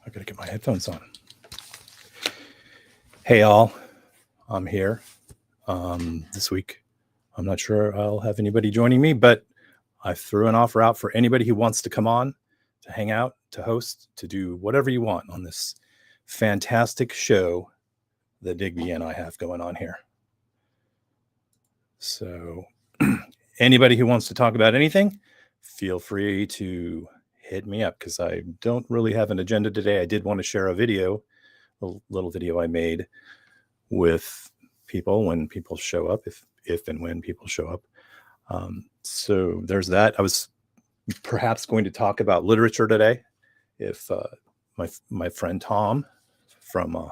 I gotta get my headphones on. Hey all, I'm here. This week, I'm not sure I'll have anybody joining me, but I threw an offer out for anybody who wants to come on, to hang out, to host, to do whatever you want on this fantastic show that Digby and I have going on here. So anybody who wants to talk about anything, feel free to hit me up, because I don't really have an agenda today. I did want to share a video, a little video I made with people when people show up, if and when people show up. So there's that. I was perhaps going to talk about literature today, if my friend Tom from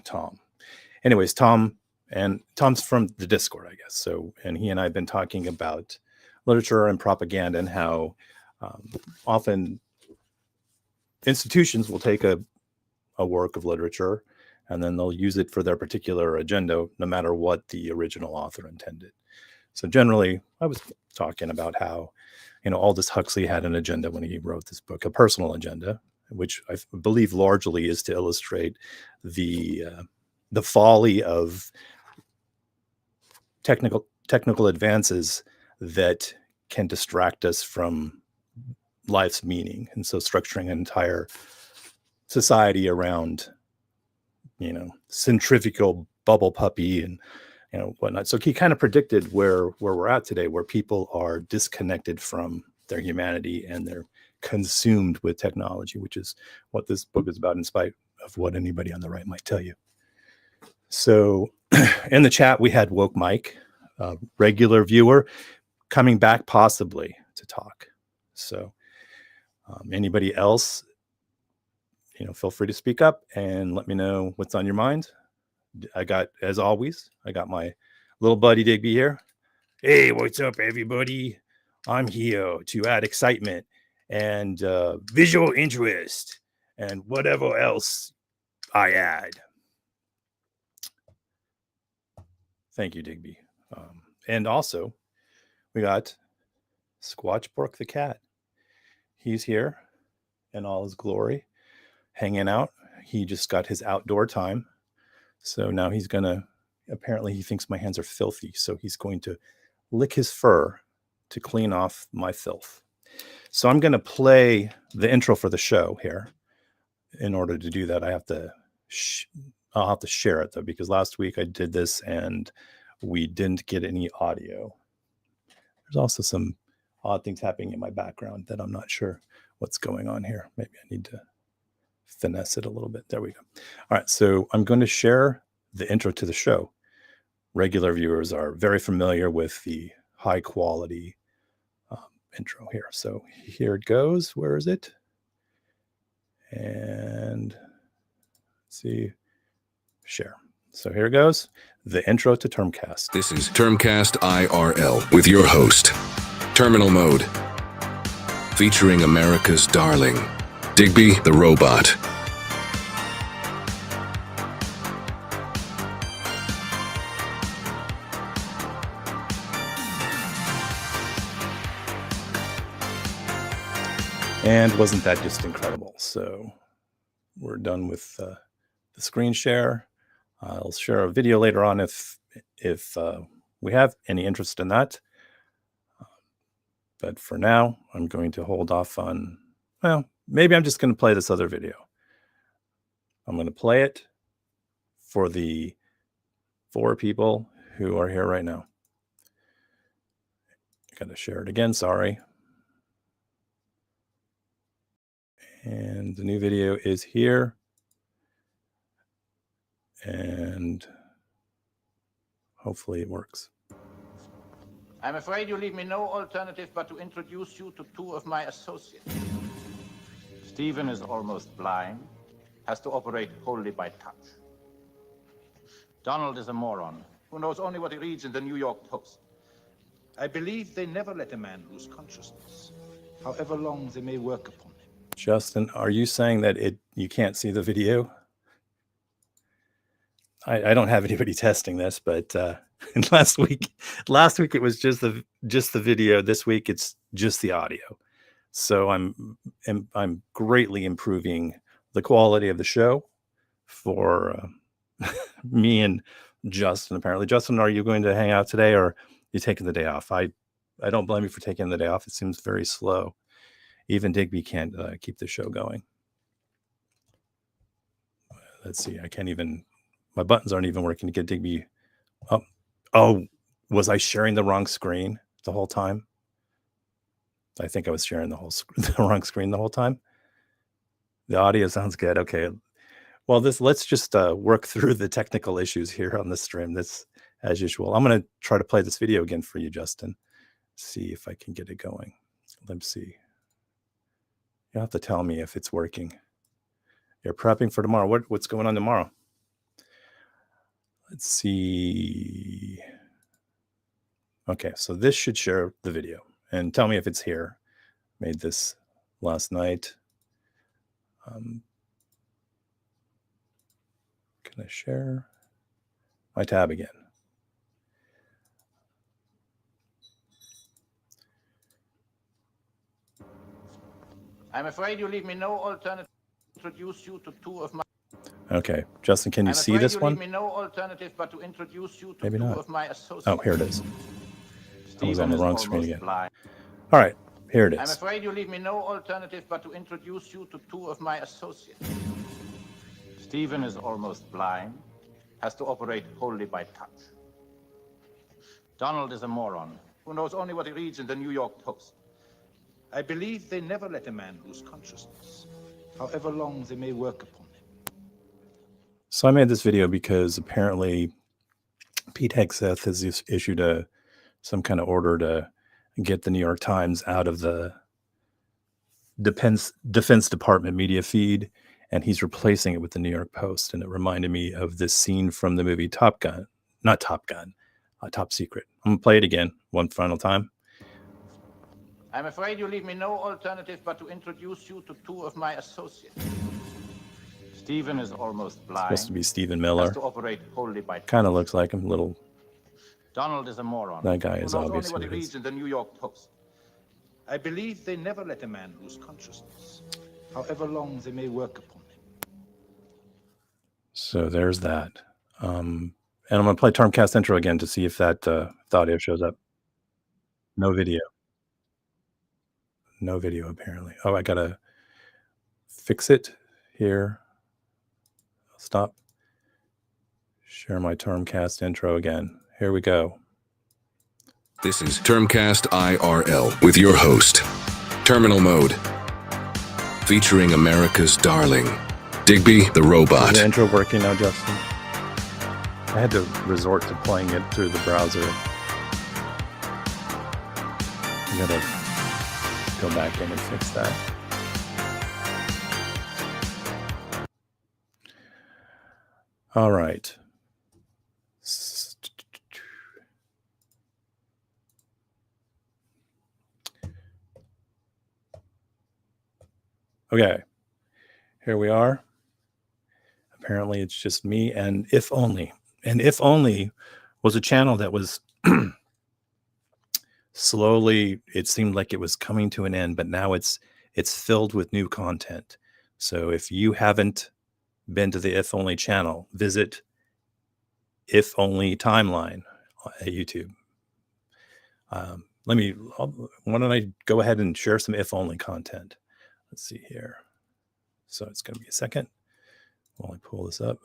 Tom. Anyways, Tom's from the Discord, I guess. So, and he and I have been talking about literature and propaganda, and how often institutions will take a work of literature and then they'll use it for their particular agenda, no matter what the original author intended. So generally, I was talking about how, Aldous Huxley had an agenda when he wrote this book, a personal agenda, which I believe largely is to illustrate the folly of technical advances that can distract us from life's meaning. And so structuring an entire society around, centrifugal bubble puppy and, whatnot. So he kind of predicted where we're at today, where people are disconnected from their humanity and they're consumed with technology, which is what this book is about, in spite of what anybody on the right might tell you. So in the chat, we had Woke Mike, a regular viewer, coming back possibly to talk. So anybody else, feel free to speak up and let me know what's on your mind. As always, I got my little buddy Digby here. Hey, what's up, everybody? I'm here to add excitement and visual interest and whatever else I add. Thank you, Digby. And also, we got Squatchbork the cat. He's here in all his glory, hanging out. He just got his outdoor time. So now apparently he thinks my hands are filthy. So he's going to lick his fur to clean off my filth. So I'm going to play the intro for the show here. In order to do that, I'll have to share it though, because last week I did this and we didn't get any audio. There's also some odd things happening in my background that I'm not sure what's going on here. Maybe I need to finesse it a little bit. There we go. All right. So I'm going to share the intro to the show. Regular viewers are very familiar with the high quality intro here. So here it goes. Where is it? And let's see, share. So here it goes. The intro to TERMCAST. This is TERMCAST IRL with your host, Terminal Mode, featuring America's darling, Digby the Robot. And wasn't that just incredible? So we're done with the screen share. I'll share a video later on if we have any interest in that. But for now, I'm going to hold off on, maybe I'm just going to play this other video. I'm going to play it for the 4 people who are here right now. Got to share it again, sorry. And the new video is here. And hopefully it works. I'm afraid you leave me no alternative but to introduce you to 2 of my associates. Stephen is almost blind, has to operate wholly by touch. Donald is a moron who knows only what he reads in the New York Post. I believe they never let a man lose consciousness, however long they may work upon him. Justin, are you saying that you can't see the video? I don't have anybody testing this, but last week it was just the video. This week it's just the audio. So I'm greatly improving the quality of the show for me and Justin. Apparently, Justin, are you going to hang out today, or are you taking the day off? I don't blame you for taking the day off. It seems very slow. Even Digby can't keep the show going. Let's see. I can't even. My buttons aren't even working to get Digby up. Oh, was I sharing the wrong screen the whole time? I think I was sharing the wrong screen the whole time. The audio sounds good. Okay. Well, let's just work through the technical issues here on the stream. This, as usual. I'm going to try to play this video again for you, Justin. See if I can get it going. Let's see. You'll have to tell me if it's working. You're prepping for tomorrow. What's going on tomorrow? Let's see. Okay, so this should share the video. And tell me if it's here. Made this last night. Can I share my tab again? I'm afraid you leave me no alternative to introduce you to two of my... Okay, Justin, can you see this one? Leave me no alternative but to introduce you to Maybe two not. of my associates. Oh, here it is. I was on the wrong screen again. Blind. All right, here it is. I'm afraid you leave me no alternative but to introduce you to two of my associates. Stephen is almost blind, has to operate wholly by touch. Donald is a moron who knows only what he reads in the New York Post. I believe they never let a man lose consciousness, however long they may work upon him. So I made this video because apparently Pete Hegseth has issued some kind of order to get the New York Times out of the Defense Department media feed, and he's replacing it with the New York Post. And it reminded me of this scene from the movie Top Secret. I'm gonna play it again one final time. I'm afraid you leave me no alternative but to introduce you to two of my associates. Stephen is almost blind. Supposed to be Stephen Miller. Has to operate wholly by touch. Kind of looks like him, little. Donald is a moron. That guy is who knows obviously only what he reads in the New York Post. I believe they never let a man lose consciousness, however long they may work upon him. So there's that. And I'm going to play TERMCAST intro again to see if that the audio shows up. No video. No video, apparently. Oh, I got to fix it here. Stop. Share my TERMCAST intro again. Here we go. This is TERMCAST IRL with your host, Terminal Mode, featuring America's darling, Digby the robot. Is the intro working now, Justin? I had to resort to playing it through the browser. I gotta go back in and fix that. All right. Okay, here we are. Apparently it's just me and If Only. And If Only was a channel that was slowly, it seemed like it was coming to an end, but now it's filled with new content. So if you haven't been to the If Only channel, visit If Only Timeline at YouTube. Why don't I go ahead and share some If Only content? Let's see here. So it's going to be a second while I pull this up.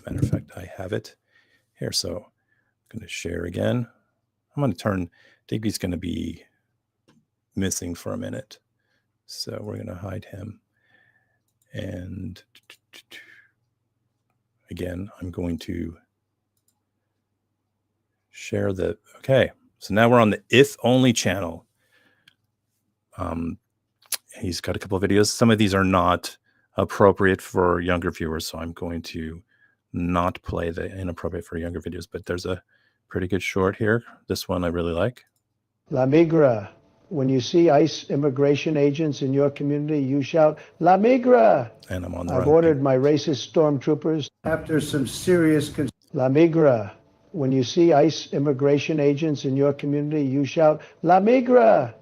Matter of fact, I have it here. So I'm going to share again. I'm going to turn, Digby's going to be missing for a minute. So we're going to hide him. And again, I'm going to share the, okay. So now we're on the If Only channel. He's got a couple of videos. Some of these are not appropriate for younger viewers, so I'm going to not play the inappropriate for younger videos, but there's a pretty good short here. This one I really like. La Migra. When you see ICE immigration agents in your community, you shout, La Migra! And I'm on the I've ordered my racist stormtroopers after some serious... La Migra. when you see ICE immigration agents in your community, you shout, La Migra!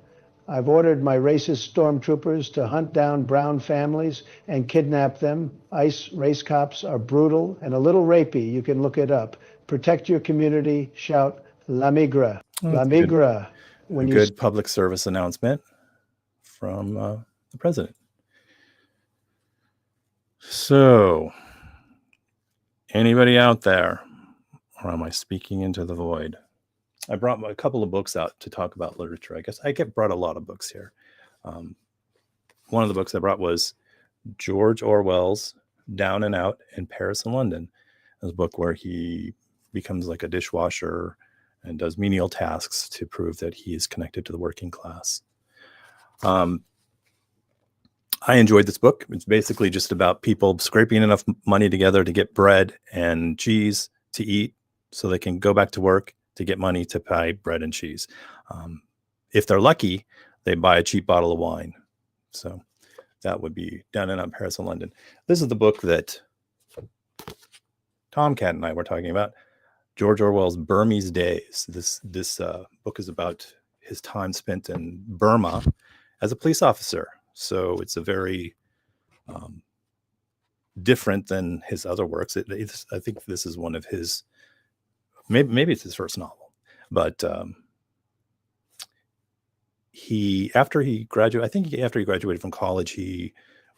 I've ordered my racist stormtroopers to hunt down brown families and kidnap them. ICE race cops are brutal and a little rapey. You can look it up. Protect your community. Shout, La Migra. Well, La that's a Migra. When you good public service announcement from the president. So, anybody out there, or am I speaking into the void? I brought a couple of books out to talk about literature. I guess I brought a lot of books here. One of the books I brought was George Orwell's Down and Out in Paris and London. It was a book where he becomes like a dishwasher and does menial tasks to prove that he is connected to the working class. I enjoyed this book. It's basically just about people scraping enough money together to get bread and cheese to eat so they can go back to work to get money to buy bread and cheese. If they're lucky, they buy a cheap bottle of wine. So that would be Down and Out in Paris and London. This is the book that Tomcat and I were talking about, George Orwell's Burmese Days. This book is about his time spent in Burma as a police officer. So it's a very different than his other works. I think this is one of his, maybe it's his first novel, but after he graduated from college, he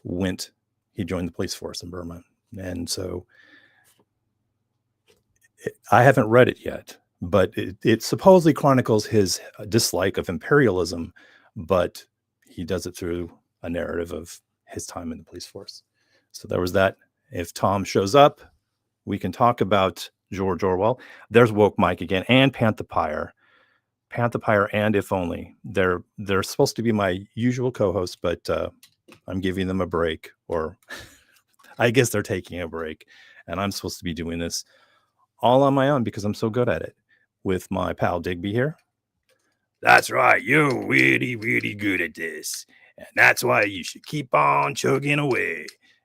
joined the police force in Burma. And so I haven't read it yet, but it supposedly chronicles his dislike of imperialism, but he does it through a narrative of his time in the police force. So there was that. If Tom shows up, we can talk about George Orwell. There's Woke Mike again, and Panthapire and If Only. They're supposed to be my usual co-hosts, but I'm giving them a break, or I guess they're taking a break, and I'm supposed to be doing this all on my own because I'm so good at it with my pal Digby here. That's right. You're really, really good at this. And that's why you should keep on chugging away,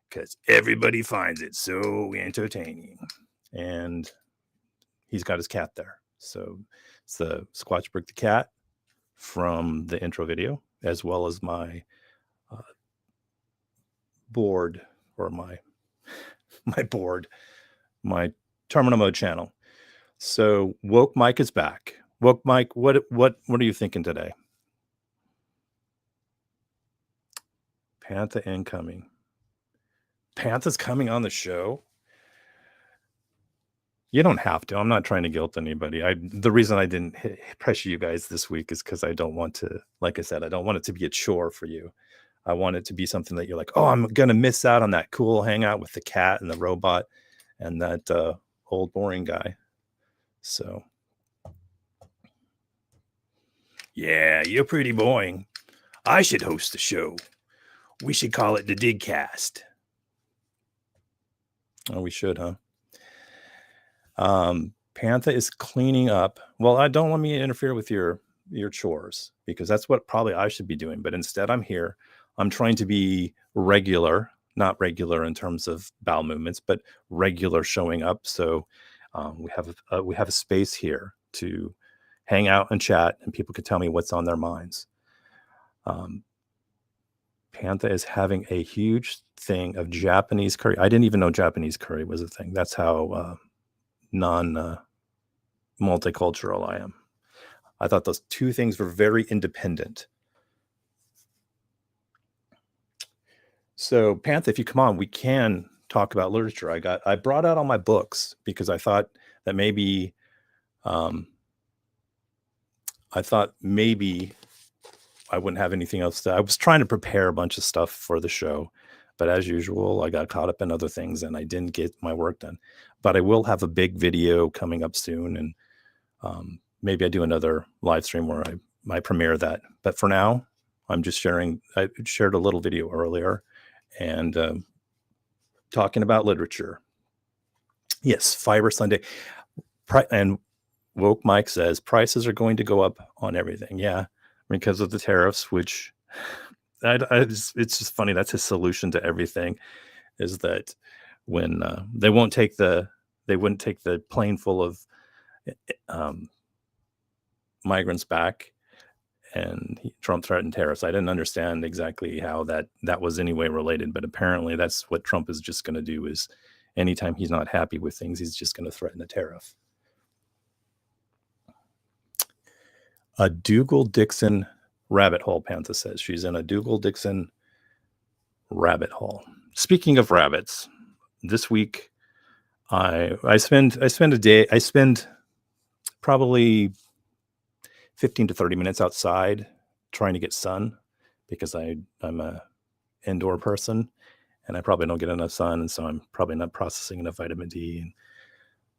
because everybody finds it so entertaining. And he's got his cat there. So it's the Squatchberg the cat from the intro video, as well as my board, or my Terminal Mode channel. So Woke Mike is back. Woke Mike, what are you thinking today? Pantha incoming. Pantha's coming on the show. You don't have to. I'm not trying to guilt anybody. The reason I didn't pressure you guys this week is because I don't want to, like I said, I don't want it to be a chore for you. I want it to be something that you're like, oh, I'm going to miss out on that cool hangout with the cat and the robot and that old boring guy. So, yeah, you're pretty boring. I should host the show. We should call it the Digcast. Oh, we should, huh? Pantha is cleaning up. Well, I don't let me interfere with your chores, because that's what probably I should be doing. But instead, I'm here. I'm trying to be regular, not regular in terms of bowel movements, but regular showing up. So we have a space here to hang out and chat, and people can tell me what's on their minds. Pantha is having a huge thing of Japanese curry. I didn't even know Japanese curry was a thing. That's how multicultural I am. I thought those two things were very independent. So Pantha, if you come on, we can talk about literature. I brought out all my books because I thought that maybe I wouldn't have anything else I was trying to prepare a bunch of stuff for the show, but as usual, I got caught up in other things and I didn't get my work done. But I will have a big video coming up soon, and maybe I do another live stream where I premiere that. But for now, I'm just sharing. I shared a little video earlier and talking about literature. Yes, Fiber Sunday. And Woke Mike says prices are going to go up on everything. Yeah, because of the tariffs, which it's just funny. That's his solution to everything, is that when they wouldn't take the plane full of migrants back, and Trump threatened tariffs. I didn't understand exactly how that was any way related, but apparently that's what Trump is just going to do. Is anytime he's not happy with things, he's just going to threaten a tariff. A Dougal-Dixon rabbit hole, Pantha says. She's in a Dougal-Dixon rabbit hole. Speaking of rabbits, this week I spend probably 15 to 30 minutes outside trying to get sun, because I'm a indoor person and I probably don't get enough sun, and so I'm probably not processing enough vitamin D, and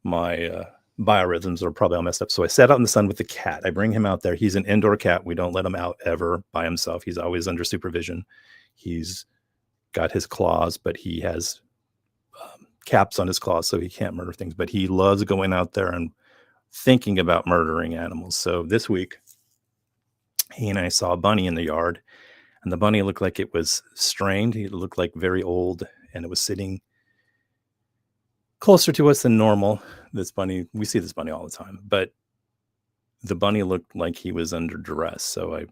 my biorhythms are probably all messed up. So I sat out in the sun with the cat. I bring him out there. He's an indoor cat. We don't let him out ever by himself. He's always under supervision. He's got his claws, but he has caps on his claws, so he can't murder things. But he loves going out there and thinking about murdering animals. So this week, he and I saw a bunny in the yard, and the bunny looked like it was strained. It looked like very old, and it was sitting closer to us than normal. This bunny, we see this bunny all the time, but the bunny looked like he was under duress. So I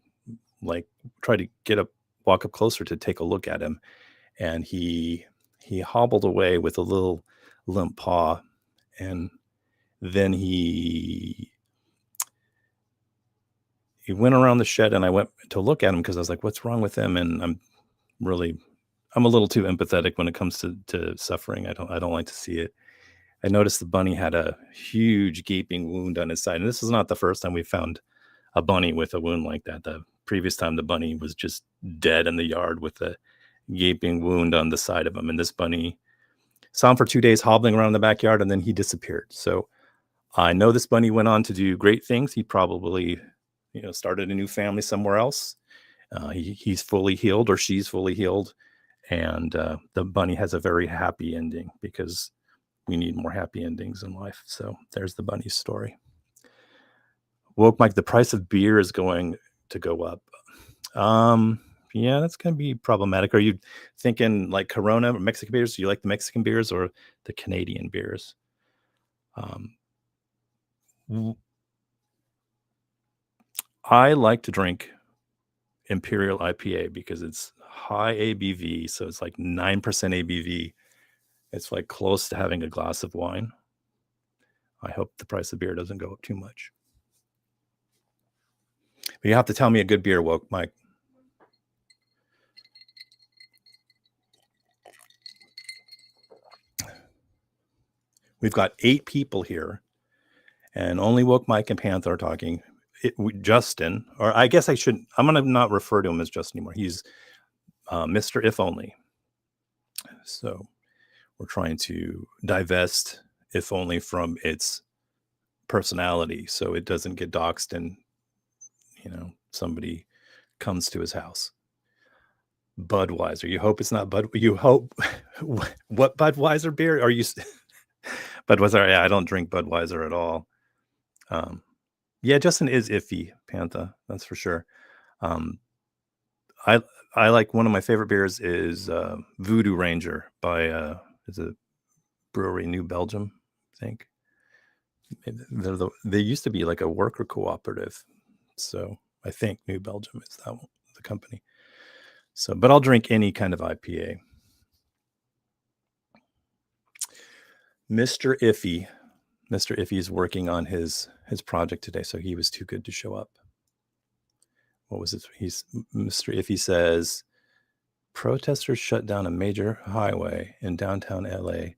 tried to walk up closer to take a look at him, and he hobbled away with a little limp paw, and then he went around the shed, and I went to look at him because I was like, what's wrong with him? And I'm a little too empathetic when it comes to suffering. I don't like to see it. I noticed the bunny had a huge gaping wound on his side. And this is not the first time we found a bunny with a wound like that. The previous time the bunny was just dead in the yard with a gaping wound on the side of him. And this bunny saw him for 2 days hobbling around the backyard, and then he disappeared. So I know this bunny went on to do great things. He probably, started a new family somewhere else. He's fully healed, or she's fully healed. And the bunny has a very happy ending, because we need more happy endings in life. So there's the bunny story. Woke Mike, the price of beer is going to go up. Yeah, that's going to be problematic. Are you thinking like Corona or Mexican beers? Do you like the Mexican beers or the Canadian beers? I like to drink Imperial IPA because it's high ABV. So it's like 9% ABV. It's like close to having a glass of wine. I hope the price of beer doesn't go up too much. But you have to tell me a good beer, Woke Mike. We've got 8 people here, and only Woke Mike and Panther are talking. Justin, or I guess I'm going to not refer to him as Justin anymore. He's Mr. If Only. So we're trying to divest If Only from its personality, so it doesn't get doxxed and somebody comes to his house. Budweiser. You hope it's not you hope what Budweiser beer are you? Budweiser. Yeah, I don't drink Budweiser at all. Yeah, Justin is iffy, Pantha. That's for sure. I like, one of my favorite beers is Voodoo Ranger by is a brewery, New Belgium, I think. They used to be like a worker cooperative, so I think New Belgium is the company. So, but I'll drink any kind of IPA. Mr. Iffy is working on his project today, so he was too good to show up. What was it? Mr. Iffy says, protesters shut down a major highway in downtown LA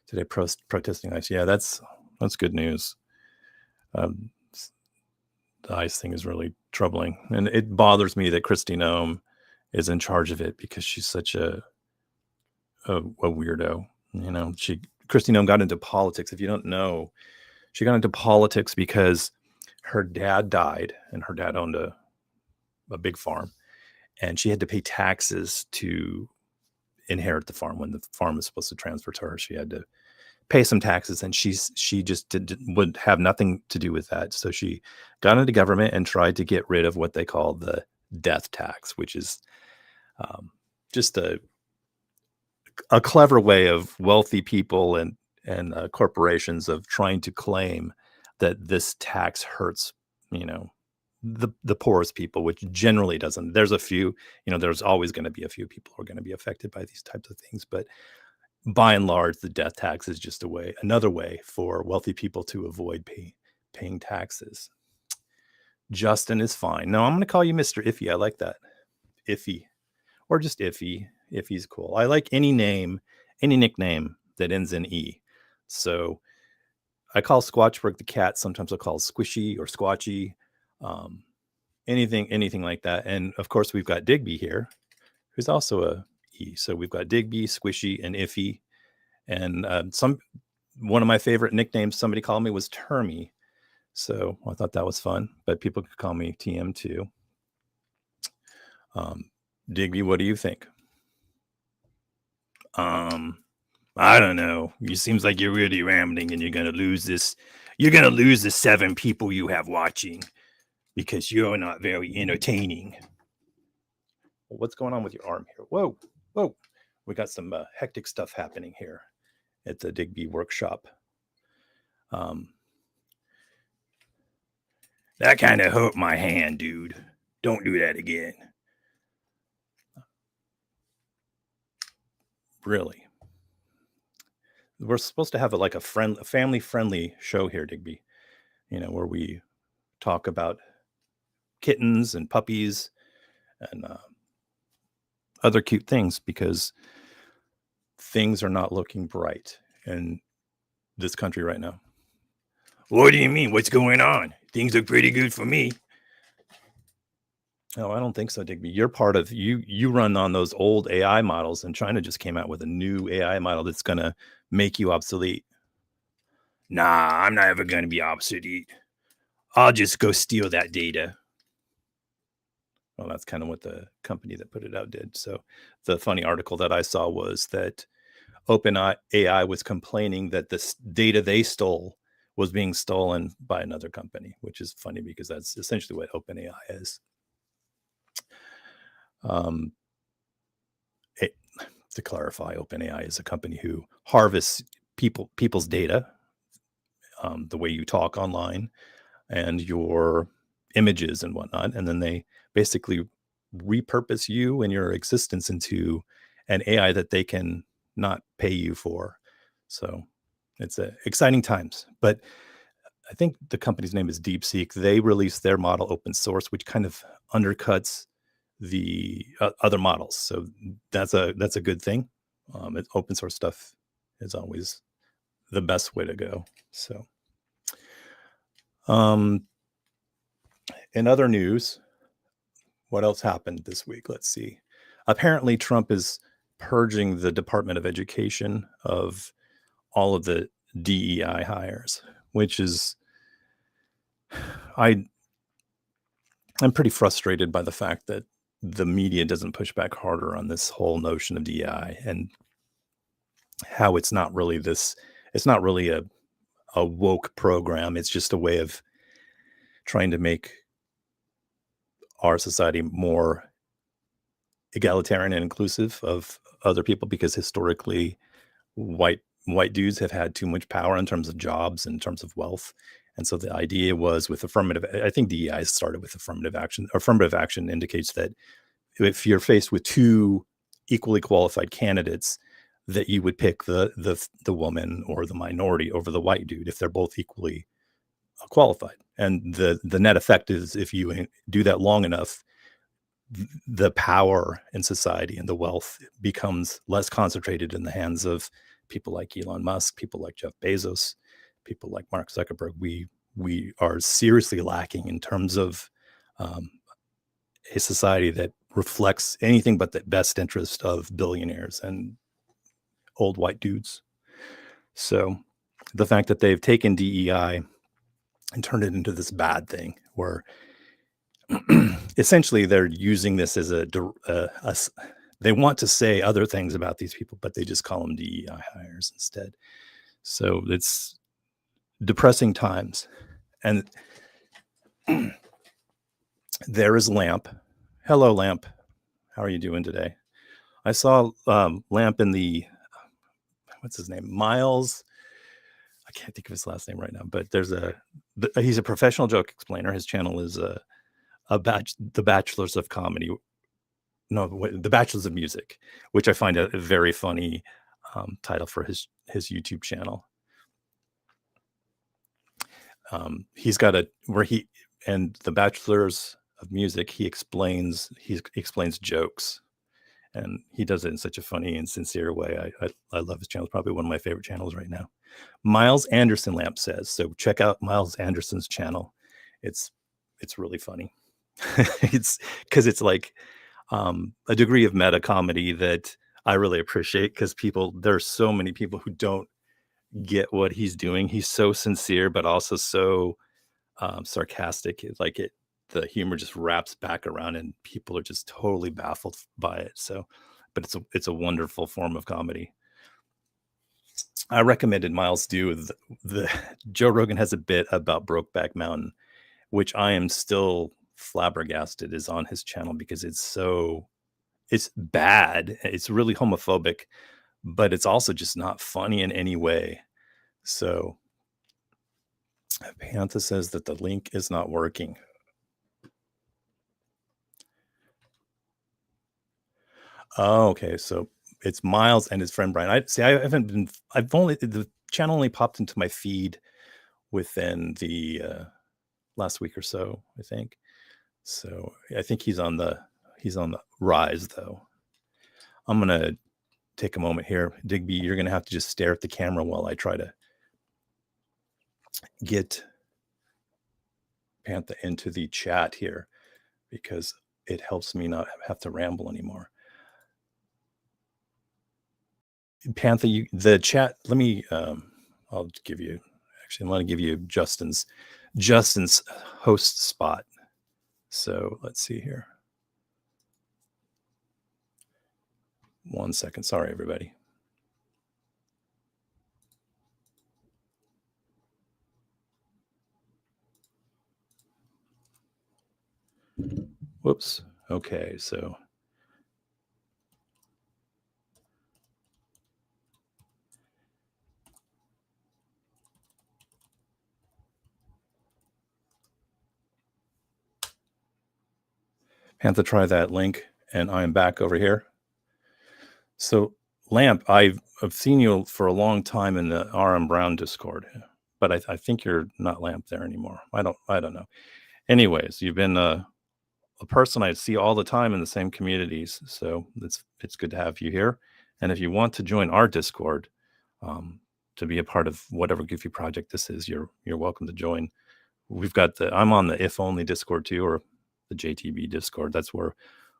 today, protesting ICE. Yeah, that's good news. The ICE thing is really troubling, and it bothers me that Kristi Noem is in charge of it, because she's such a weirdo. Kristi Noem got into politics. If you don't know, she got into politics because her dad died, and her dad owned a big farm, and she had to pay taxes to inherit the farm. When the farm was supposed to transfer to her, she had to pay some taxes, and she just would have nothing to do with that. So she got into government and tried to get rid of what they call the death tax, which is just a clever way of wealthy people and corporations of trying to claim that this tax hurts, the poorest people, which generally doesn't. There's a few, there's always going to be a few people who are going to be affected by these types of things. But by and large, the death tax is just another way for wealthy people to avoid paying taxes. Justin is fine. No, I'm going to call you Mr. Iffy. I like that. Iffy. Or just Iffy. Iffy's cool. I like any nickname that ends in E. So I call Squatchberg the cat. Sometimes I'll call Squishy or Squatchy. Anything like that. And of course, we've got Digby here, who's also a E. So we've got Digby, Squishy, and Iffy. And one of my favorite nicknames somebody called me was Termy. So I thought that was fun, but people could call me TM too. Digby, what do you think? I don't know. It seems like you're really rambling and you're going to lose this. You're going to lose the 7 people you have watching because you're not very entertaining. What's going on with your arm here? Whoa. We got some hectic stuff happening here at the Digby workshop. That kind of hurt my hand, dude. Don't do that again. Really. We're supposed to have a family-friendly show here, Digby, where we talk about kittens and puppies and other cute things, because things are not looking bright in this country right now. What do you mean? What's going on? Things look pretty good for me. No, I don't think so, Digby. You're part of you run on those old AI models, and China just came out with a new AI model that's going to make you obsolete. Nah, I'm not ever going to be obsolete. I'll just go steal that data. Well, that's kind of what the company that put it out did. So the funny article that I saw was that OpenAI was complaining that this data they stole was being stolen by another company, which is funny because that's essentially what OpenAI is. To clarify, OpenAI is a company who harvests people's data, the way you talk online and your images and whatnot, and then they basically repurpose you and your existence into an AI that they can not pay you for. So it's exciting times. But I think the company's name is DeepSeek. They released their model open source, which kind of undercuts the other models. So that's a good thing. Open source stuff is always the best way to go. So in other news, what else happened this week? Let's see. Apparently Trump is purging the Department of Education of all of the DEI hires, which is, I'm pretty frustrated by the fact that the media doesn't push back harder on this whole notion of DEI and how it's not really a woke program. It's just a way of trying to make our society more egalitarian and inclusive of other people, because historically white dudes have had too much power in terms of jobs, in terms of wealth. And so the idea was with I think DEI started with affirmative action. Affirmative action indicates that if you're faced with 2 equally qualified candidates, that you would pick the woman or the minority over the white dude if they're both equally qualified. And the net effect is, if you do that long enough, the power in society and the wealth becomes less concentrated in the hands of people like Elon Musk, people like Jeff Bezos, people like Mark Zuckerberg. We are seriously lacking in terms of a society that reflects anything but the best interest of billionaires and old white dudes. So the fact that they've taken DEI and turned it into this bad thing where essentially they're using this as they want to say other things about these people, but they just call them DEI hires instead. So it's depressing times. And there is Lamp. Hello, Lamp. How are you doing today? I saw Lamp in the, what's his name? Miles. I can't think of his last name right now, but he's a professional joke explainer. His channel is The Bachelors of Comedy. No, The Bachelors of Music, which I find a very funny title for his YouTube channel. He's got and The Bachelors of Music, he explains jokes, and he does it in such a funny and sincere way. I love his channel. It's probably one of my favorite channels right now. Miles Anderson Lamp says, so check out Miles Anderson's channel. It's really funny. It's because it's like a degree of meta comedy that I really appreciate, because there's so many people who don't get what he's doing. He's so sincere, but also so sarcastic. The humor just wraps back around, and people are just totally baffled by it. So, but it's a wonderful form of comedy. I recommended Miles do the Joe Rogan has a bit about Brokeback Mountain, which I am still flabbergasted is on his channel, because it's bad. It's really homophobic, but it's also just not funny in any way. So Pantha says that the link is not working. Oh, okay. So it's Miles and his friend Brian. The channel only popped into my feed within the last week or so, I think. So I think he's on the rise, though. I'm gonna take a moment here, Digby. You're gonna have to just stare at the camera while I try to get Pantha into the chat here, because it helps me not have to ramble anymore. Pantha, the chat. Let me. I'll give you. Actually, I'm going to give you Justin's host spot. So let's see here. 1 second. Sorry, everybody. Whoops. Okay, so Pantha, try that link, and I'm back over here. So Lamp, I've seen you for a long time in the RM Brown Discord, but I think you're not Lamp there anymore. I don't know. Anyways, you've been a person I see all the time in the same communities, so it's good to have you here. And if you want to join our Discord, to be a part of whatever goofy project this is, you're welcome to join. I'm on the If Only Discord too, or the JTB Discord. That's where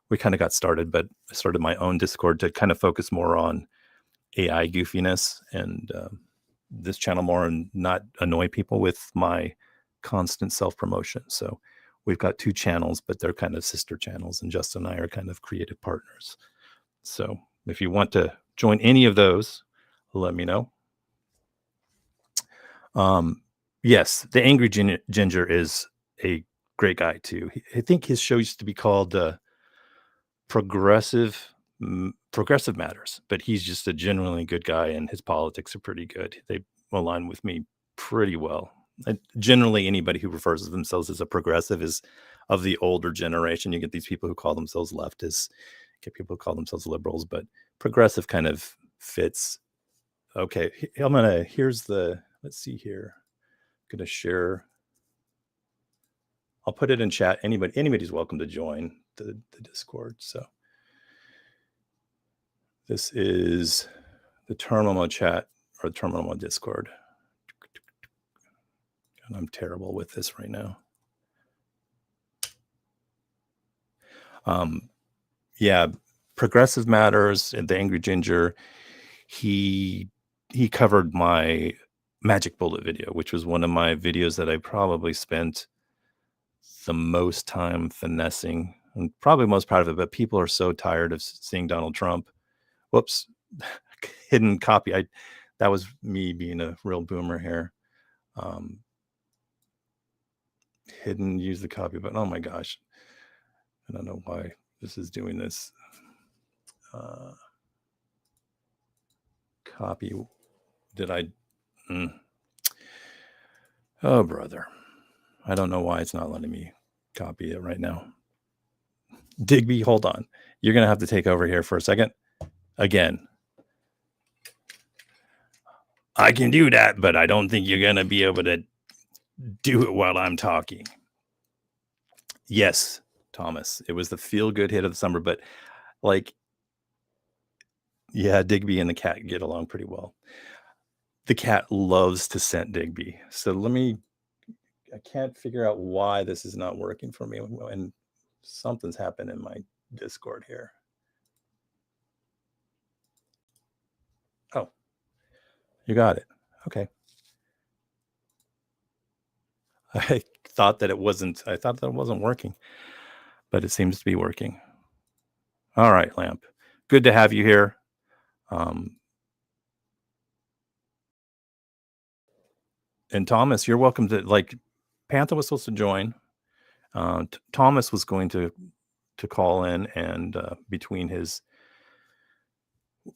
we kind of got started, but I started my own Discord to kind of focus more on AI goofiness, and this channel more, and not annoy people with my constant self-promotion. So we've got 2 channels, but they're kind of sister channels, and Justin and I are kind of creative partners. So if you want to join any of those, let me know. Yes, the Angry Ginger is a great guy too. I think his show used to be called Progressive Matters, but he's just a genuinely good guy, and his politics are pretty good. They align with me pretty well. Generally, anybody who refers to themselves as a progressive is of the older generation. You get these people who call themselves leftists, get people who call themselves liberals, but progressive kind of fits. Okay, let's see here. I'm gonna share. I'll put it in chat. Anybody's welcome to join the Discord. So this is the Terminal Mode chat, or the Terminal Mode Discord. And I'm terrible with this right now. Yeah, Progressive Matters and the Angry Ginger. He covered my Magic Bullet video, which was one of my videos that I probably spent the most time finessing. I'm probably most proud of it, but people are so tired of seeing Donald Trump. Whoops, hidden copy. That was me being a real boomer here. Hidden, use the copy button. Oh my gosh. I don't know why this is doing this. Copy. Did I? Oh, brother. I don't know why it's not letting me copy it right now. Digby, hold on. You're going to have to take over here for a second. Again. I can do that, but I don't think you're going to be able to do it while I'm talking. Yes, Thomas. It was the feel-good hit of the summer, but like, yeah, Digby and the cat get along pretty well. The cat loves to scent Digby. So I can't figure out why this is not working for me. And something's happened in my Discord here. Oh, you got it. Okay. I thought that it wasn't working, but it seems to be working. All right, Lamp. Good to have you here. And Thomas, you're welcome to, like, Panther was supposed to join. Thomas was going to call in and between his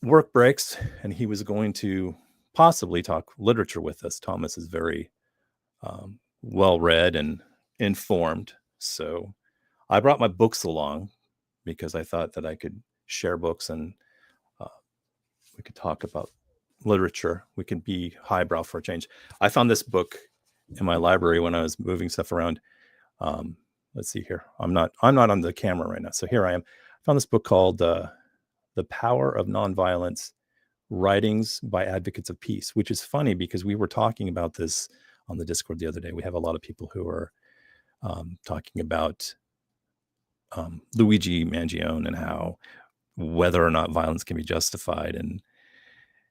work breaks, and he was going to possibly talk literature with us. Thomas is very well read and informed, so I brought my books along because I thought that I could share books and we could talk about literature. We could be highbrow for a change. I found this book in my library when I was moving stuff around. Let's see here. I'm not on the camera right now, so here I am. I found this book called The Power of Nonviolence: Writings by Advocates of Peace, which is funny because we were talking about this on the Discord the other day. We have a lot of people who are talking about Luigi Mangione and how whether or not violence can be justified, and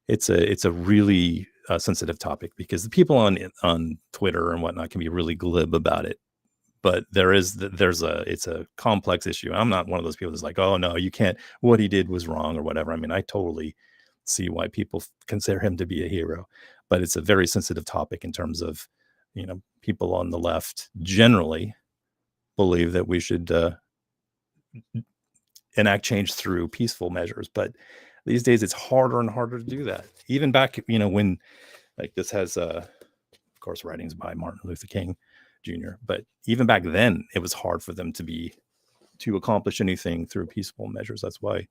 it's a really sensitive topic because the people on Twitter and whatnot can be really glib about it. But it's a complex issue. I'm not one of those people that's like, oh no, you can't, what he did was wrong or whatever. I mean, I totally see why people consider him to be a hero, but it's a very sensitive topic in terms of, people on the left generally believe that we should enact change through peaceful measures. But these days it's harder and harder to do that. Even back, when, like, this has, of course, writings by Martin Luther King Jr. But even back then, it was hard for them to accomplish anything through peaceful measures. That's why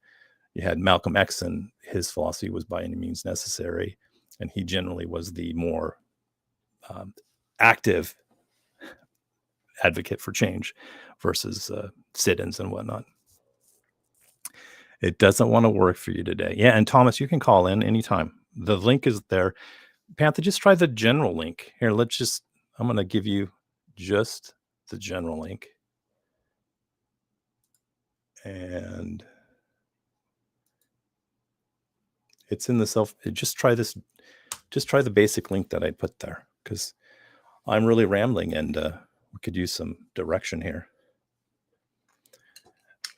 you had Malcolm X, and his philosophy was by any means necessary. And he generally was the more active advocate for change versus sit-ins and whatnot. It doesn't want to work for you today. Yeah, and Thomas, you can call in anytime. The link is there. Panther, just try the general link. Here, I'm going to give you just the general link. And it's in the just try the basic link that I put there, because I'm really rambling and we could use some direction here.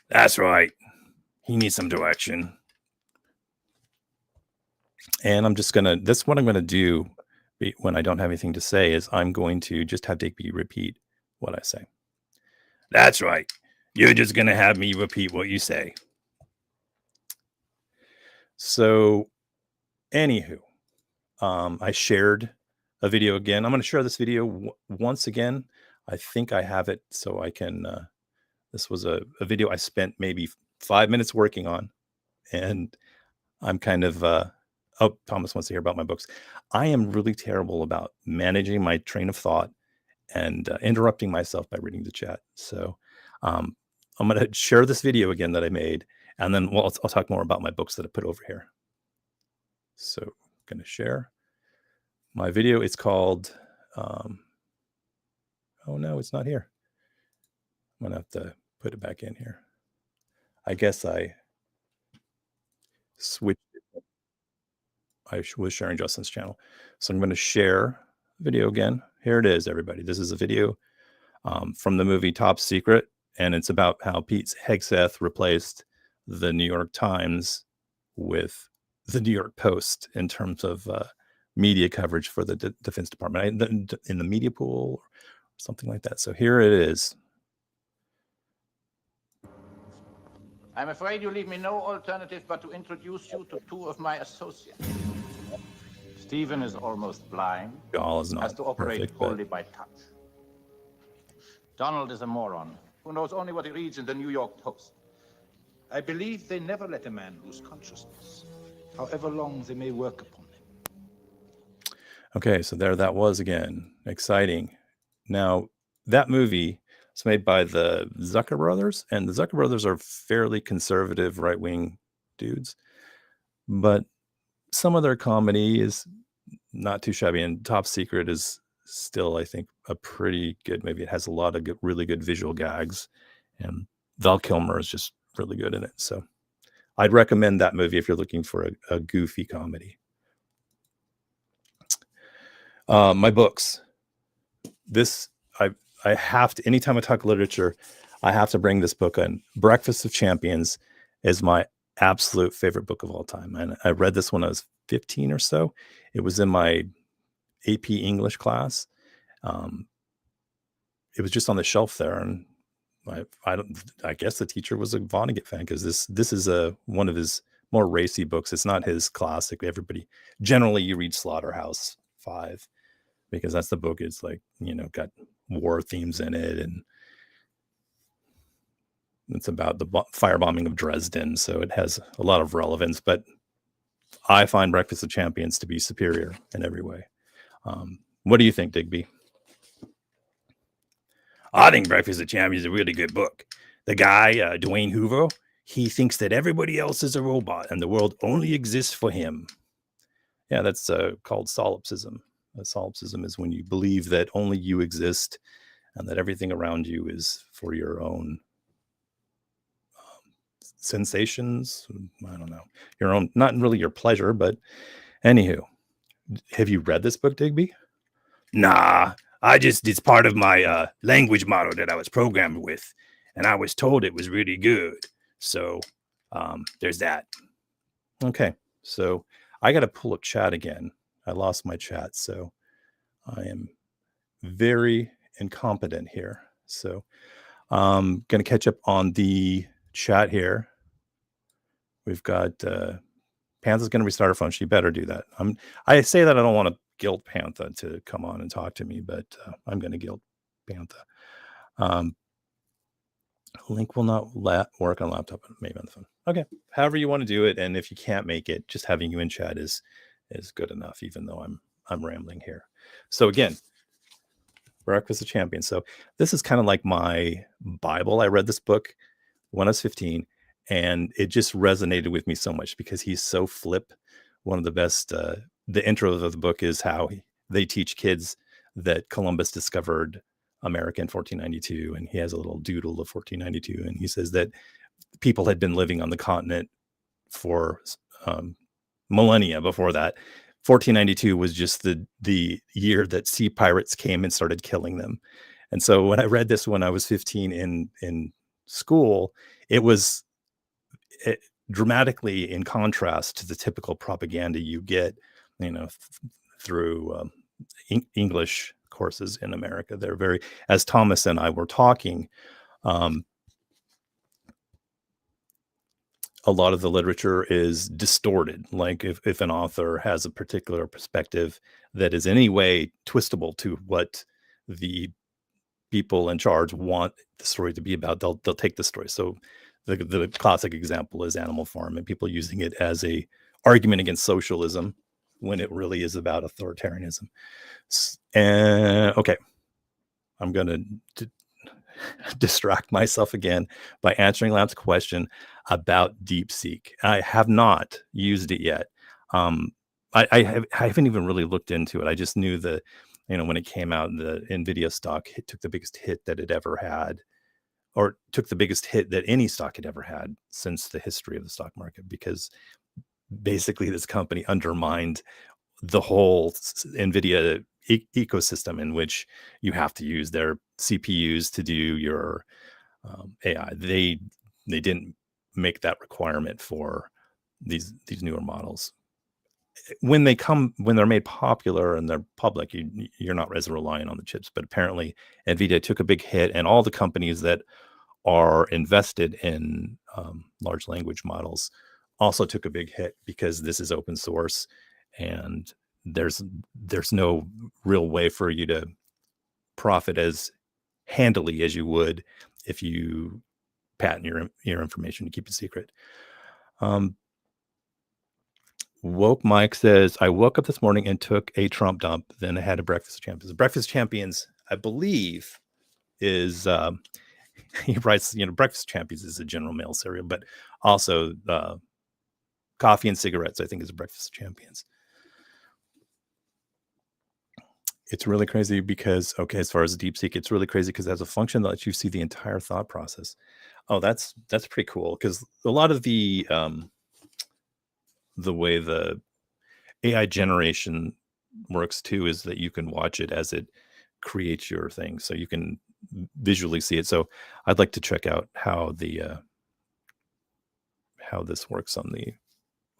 That's right. He needs some direction. And that's what I'm going to do when I don't have anything to say, is I'm going to just have Digby repeat what I say. That's right. You're just going to have me repeat what you say. So, anywho, I shared a video again. I'm going to share this video once again. I think I have it so I can, this was a video I spent maybe 5 minutes working on. And I'm kind of, Thomas wants to hear about my books. I am really terrible about managing my train of thought and interrupting myself by reading the chat. So I'm going to share this video again that I made, and then I'll talk more about my books that I put over here. So I'm going to share my video. It's called, oh no, it's not here. I'm going to have to put it back in here. I guess I switched it. I was sharing Justin's channel. So I'm going to share video again. Here it is, everybody. This is a video from the movie Top Secret, and it's about how Pete Hegseth replaced the New York Times with the New York Post in terms of media coverage for the Defense Department, in the media pool or something like that. So here it is. I'm afraid you leave me no alternative but to introduce you to two of my associates, Stephen is almost blind, Gall is has not to operate perfect, wholly but by touch. Donald is a moron who knows only what he reads in the New York Post. I believe they never let a man lose consciousness, however long they may work upon him. okay, so there that was again. Exciting. Now, that movie is made by the Zucker brothers, and the Zucker brothers are fairly conservative, right-wing dudes. But some of their comedy is not too shabby, and Top Secret is still, I think, a pretty good movie. It has a lot of good, really good visual gags, and Val Kilmer is just really good in it. So I'd recommend that movie if you're looking for a goofy comedy. My books. This I have to, anytime I talk literature, I have to bring this book in. Breakfast of Champions is my absolute favorite book of all time. And I read this when I was 15 or so. It was in my AP English class. It was just on the shelf there, and I guess the teacher was a Vonnegut fan, because this is one of his more racy books. It's not his classic. Everybody generally, you read Slaughterhouse 5 because that's the book. It's like, got war themes in it, and it's about the firebombing of Dresden, so it has a lot of relevance. But I find Breakfast of Champions to be superior in every way. What do you think, Digby? I think Breakfast of Champions is a really good book. The guy, Dwayne Hoover, he thinks that everybody else is a robot and the world only exists for him. Yeah, that's called solipsism. Solipsism is when you believe that only you exist and that everything around you is for your own sensations. I don't know. Your own, not really your pleasure, but anywho. Have you read this book, Digby? Nah, it's part of my language model that I was programmed with, and I was told it was really good. So there's that. Okay, so I got to pull up chat again. I lost my chat, so I am very incompetent here. So I'm going to catch up on the chat here. We've got Pantha's going to restart her phone. She better do that. I say that I don't want to guilt Pantha to come on and talk to me, but I'm going to guilt Pantha. Link will not work on laptop, maybe on the phone. Okay, however you want to do it, and if you can't make it, just having you in chat is good enough, even though I'm rambling here. So again, Breakfast of Champions. So this is kind of like my Bible. I read this book when I was 15, and it just resonated with me so much because he's so flip. One of the best, the intro of the book is how they teach kids that Columbus discovered America in 1492, and he has a little doodle of 1492, and he says that people had been living on the continent for millennia before that. 1492 was just the year that sea pirates came and started killing them. And so when I read this when I was 15 in school, it was dramatically in contrast to the typical propaganda you get, through English courses in America. They're very, as Thomas and I were talking, a lot of the literature is distorted. Like if an author has a particular perspective that is in any way twistable to what the people in charge want the story to be about, they'll take the story. So the classic example is Animal Farm, and people using it as a argument against socialism when it really is about authoritarianism. And okay, I'm going to distract myself again by answering Lap's question about DeepSeek. I have not used it yet. I haven't even really looked into it. I just knew that, when it came out, the NVIDIA stock took the biggest hit that it ever had, or took the biggest hit that any stock had ever had since the history of the stock market, because basically this company undermined the whole NVIDIA ecosystem, in which you have to use their CPUs to do your AI. They didn't make that requirement for these newer models. When they're made popular and they're public, you're not as reliant on the chips. But apparently NVIDIA took a big hit, and all the companies that are invested in large language models also took a big hit, because this is open source and there's no real way for you to profit as handily as you would if you patent your information to keep it secret. Woke Mike says, I woke up this morning and took a Trump dump. Then I had a Breakfast Champions. Breakfast Champions, I believe, is he writes, Breakfast Champions is a General Mail cereal, but also coffee and cigarettes, I think, is Breakfast Champions. It's really crazy because, as far as DeepSeek, it's really crazy because it has a function that lets you see the entire thought process. Oh, that's pretty cool, because a lot of the way the AI generation works too is that you can watch it as it creates your thing, so you can visually see it. So I'd like to check out how this works on the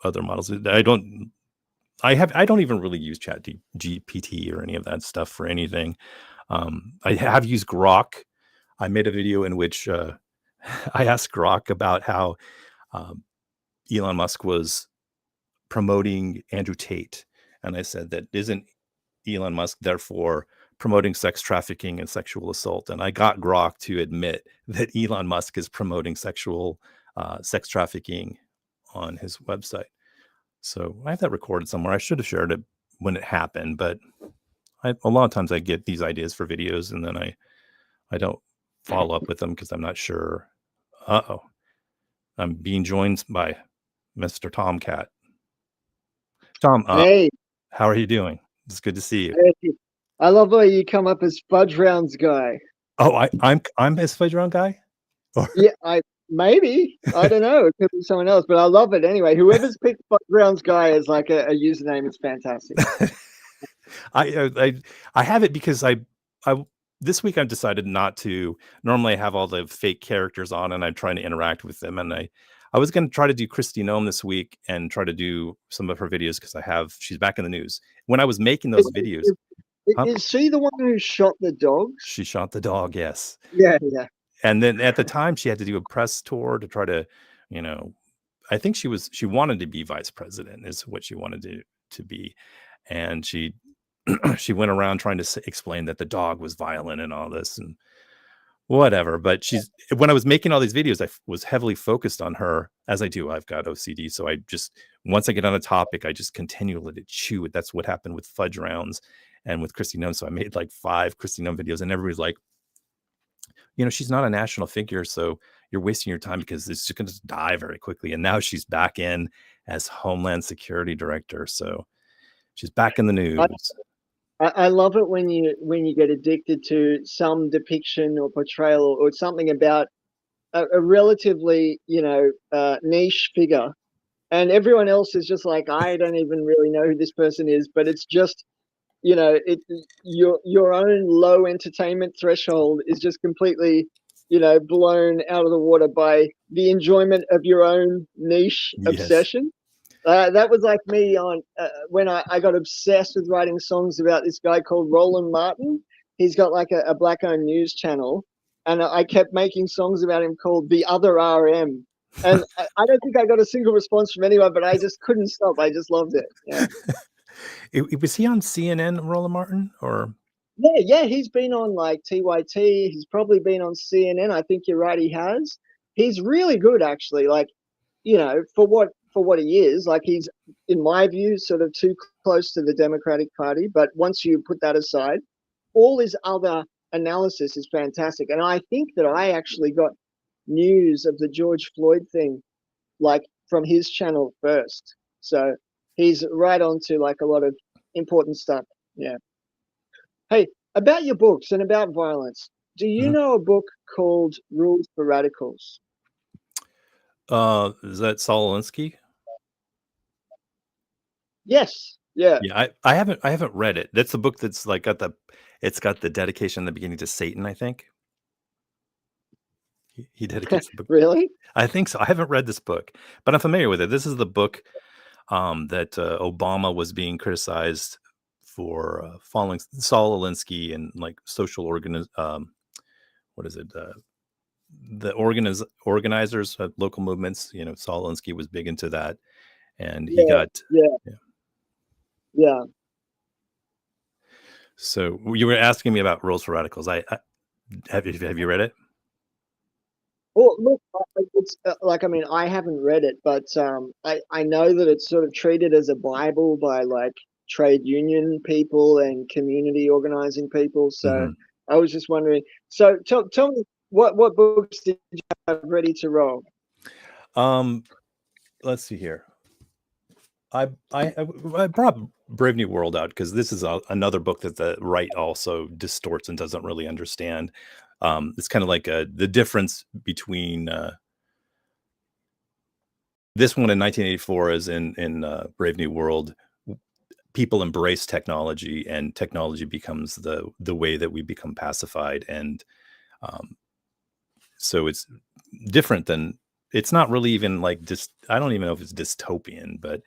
other models. I don't even really use Chat GPT or any of that stuff for anything. I have used Grok. I made a video in which I asked Grok about how Elon Musk was promoting Andrew Tate. And I said, that isn't Elon Musk therefore promoting sex trafficking and sexual assault? And I got Grok to admit that Elon Musk is promoting sex trafficking on his website. So I have that recorded somewhere. I should have shared it when it happened, but a lot of times I get these ideas for videos and then I don't follow up with them because I'm not sure. I'm being joined by Mr. Tomcat. Tom, Hey, how are you doing? It's good to see you. hey, I love the way you come up as Fudge Rounds guy. Oh, I'm a Fudge Round guy? Or... Yeah, I don't know. It could be someone else, but I love it anyway. Whoever's picked Fudge Rounds guy as like a username is fantastic. I have it because I this week I've decided not to. Normally I have all the fake characters on and I'm trying to interact with them, and I was going to try to do Kristi Noem this week and try to do some of her videos because she's back in the news. When I was making those videos. Is she the one who shot the dogs? She shot the dog, yes. Yeah. And then at the time she had to do a press tour to try to, I think she wanted to be vice president is what she wanted to be. And she went around trying to explain that the dog was violent and all this and whatever. But when I was making all these videos, I was heavily focused on her, as I do. I've got OCD. So once I get on a topic, I just continually to chew it. That's what happened with Fudge Rounds and with Kristi Noem. So I made like 5 Kristi Noem videos, and everybody's like, she's not a national figure, so you're wasting your time because it's just going to die very quickly. And now she's back in as Homeland Security Director. So she's back in the news. I love it when you get addicted to some depiction or portrayal or something about a relatively niche figure, and everyone else is just like, I don't even really know who this person is, but it's just your own low entertainment threshold is just completely blown out of the water by the enjoyment of your own niche obsession. That was like me on when I got obsessed with writing songs about this guy called Roland Martin. He's got like a black-owned news channel, and I kept making songs about him called The Other RM. And I don't think I got a single response from anyone, but I just couldn't stop. I just loved it. Yeah. Was he on CNN, Roland Martin, or? Yeah. He's been on like TYT. He's probably been on CNN. I think you're right. He has. He's really good, actually. Like, for what he is, like, he's, in my view, sort of too close to the Democratic Party. But once you put that aside, all his other analysis is fantastic. And I think that I actually got news of the George Floyd thing, like, from his channel first. So he's right on to like a lot of important stuff. Yeah. Hey, about your books and about violence, do you know a book called Rules for Radicals? Is that Saul Alinsky? Yes. Yeah. Yeah, I haven't read it. That's the book that's like it's got the dedication in the beginning to Satan, I think. He dedicates the book. Really? I think so. I haven't read this book, but I'm familiar with it. This is the book that Obama was being criticized for following Saul Alinsky and like social the organizers of local movements. Saul Alinsky was big into that, and he got Yeah. So you were asking me about Rules for Radicals. I have you read it? Well, look, it's like, I mean, I haven't read it, but I know that it's sort of treated as a Bible by like trade union people and community organizing people. So Mhm. I was just wondering. So tell me, what books did you have ready to roll? Let's see here. I brought Brave New World out because this is another book that the right also distorts and doesn't really understand. It's kind of like the difference between this one in 1984 is in Brave New World. People embrace technology, and technology becomes the way that we become pacified, and so it's different than. It's not really even like I don't even know if it's dystopian, but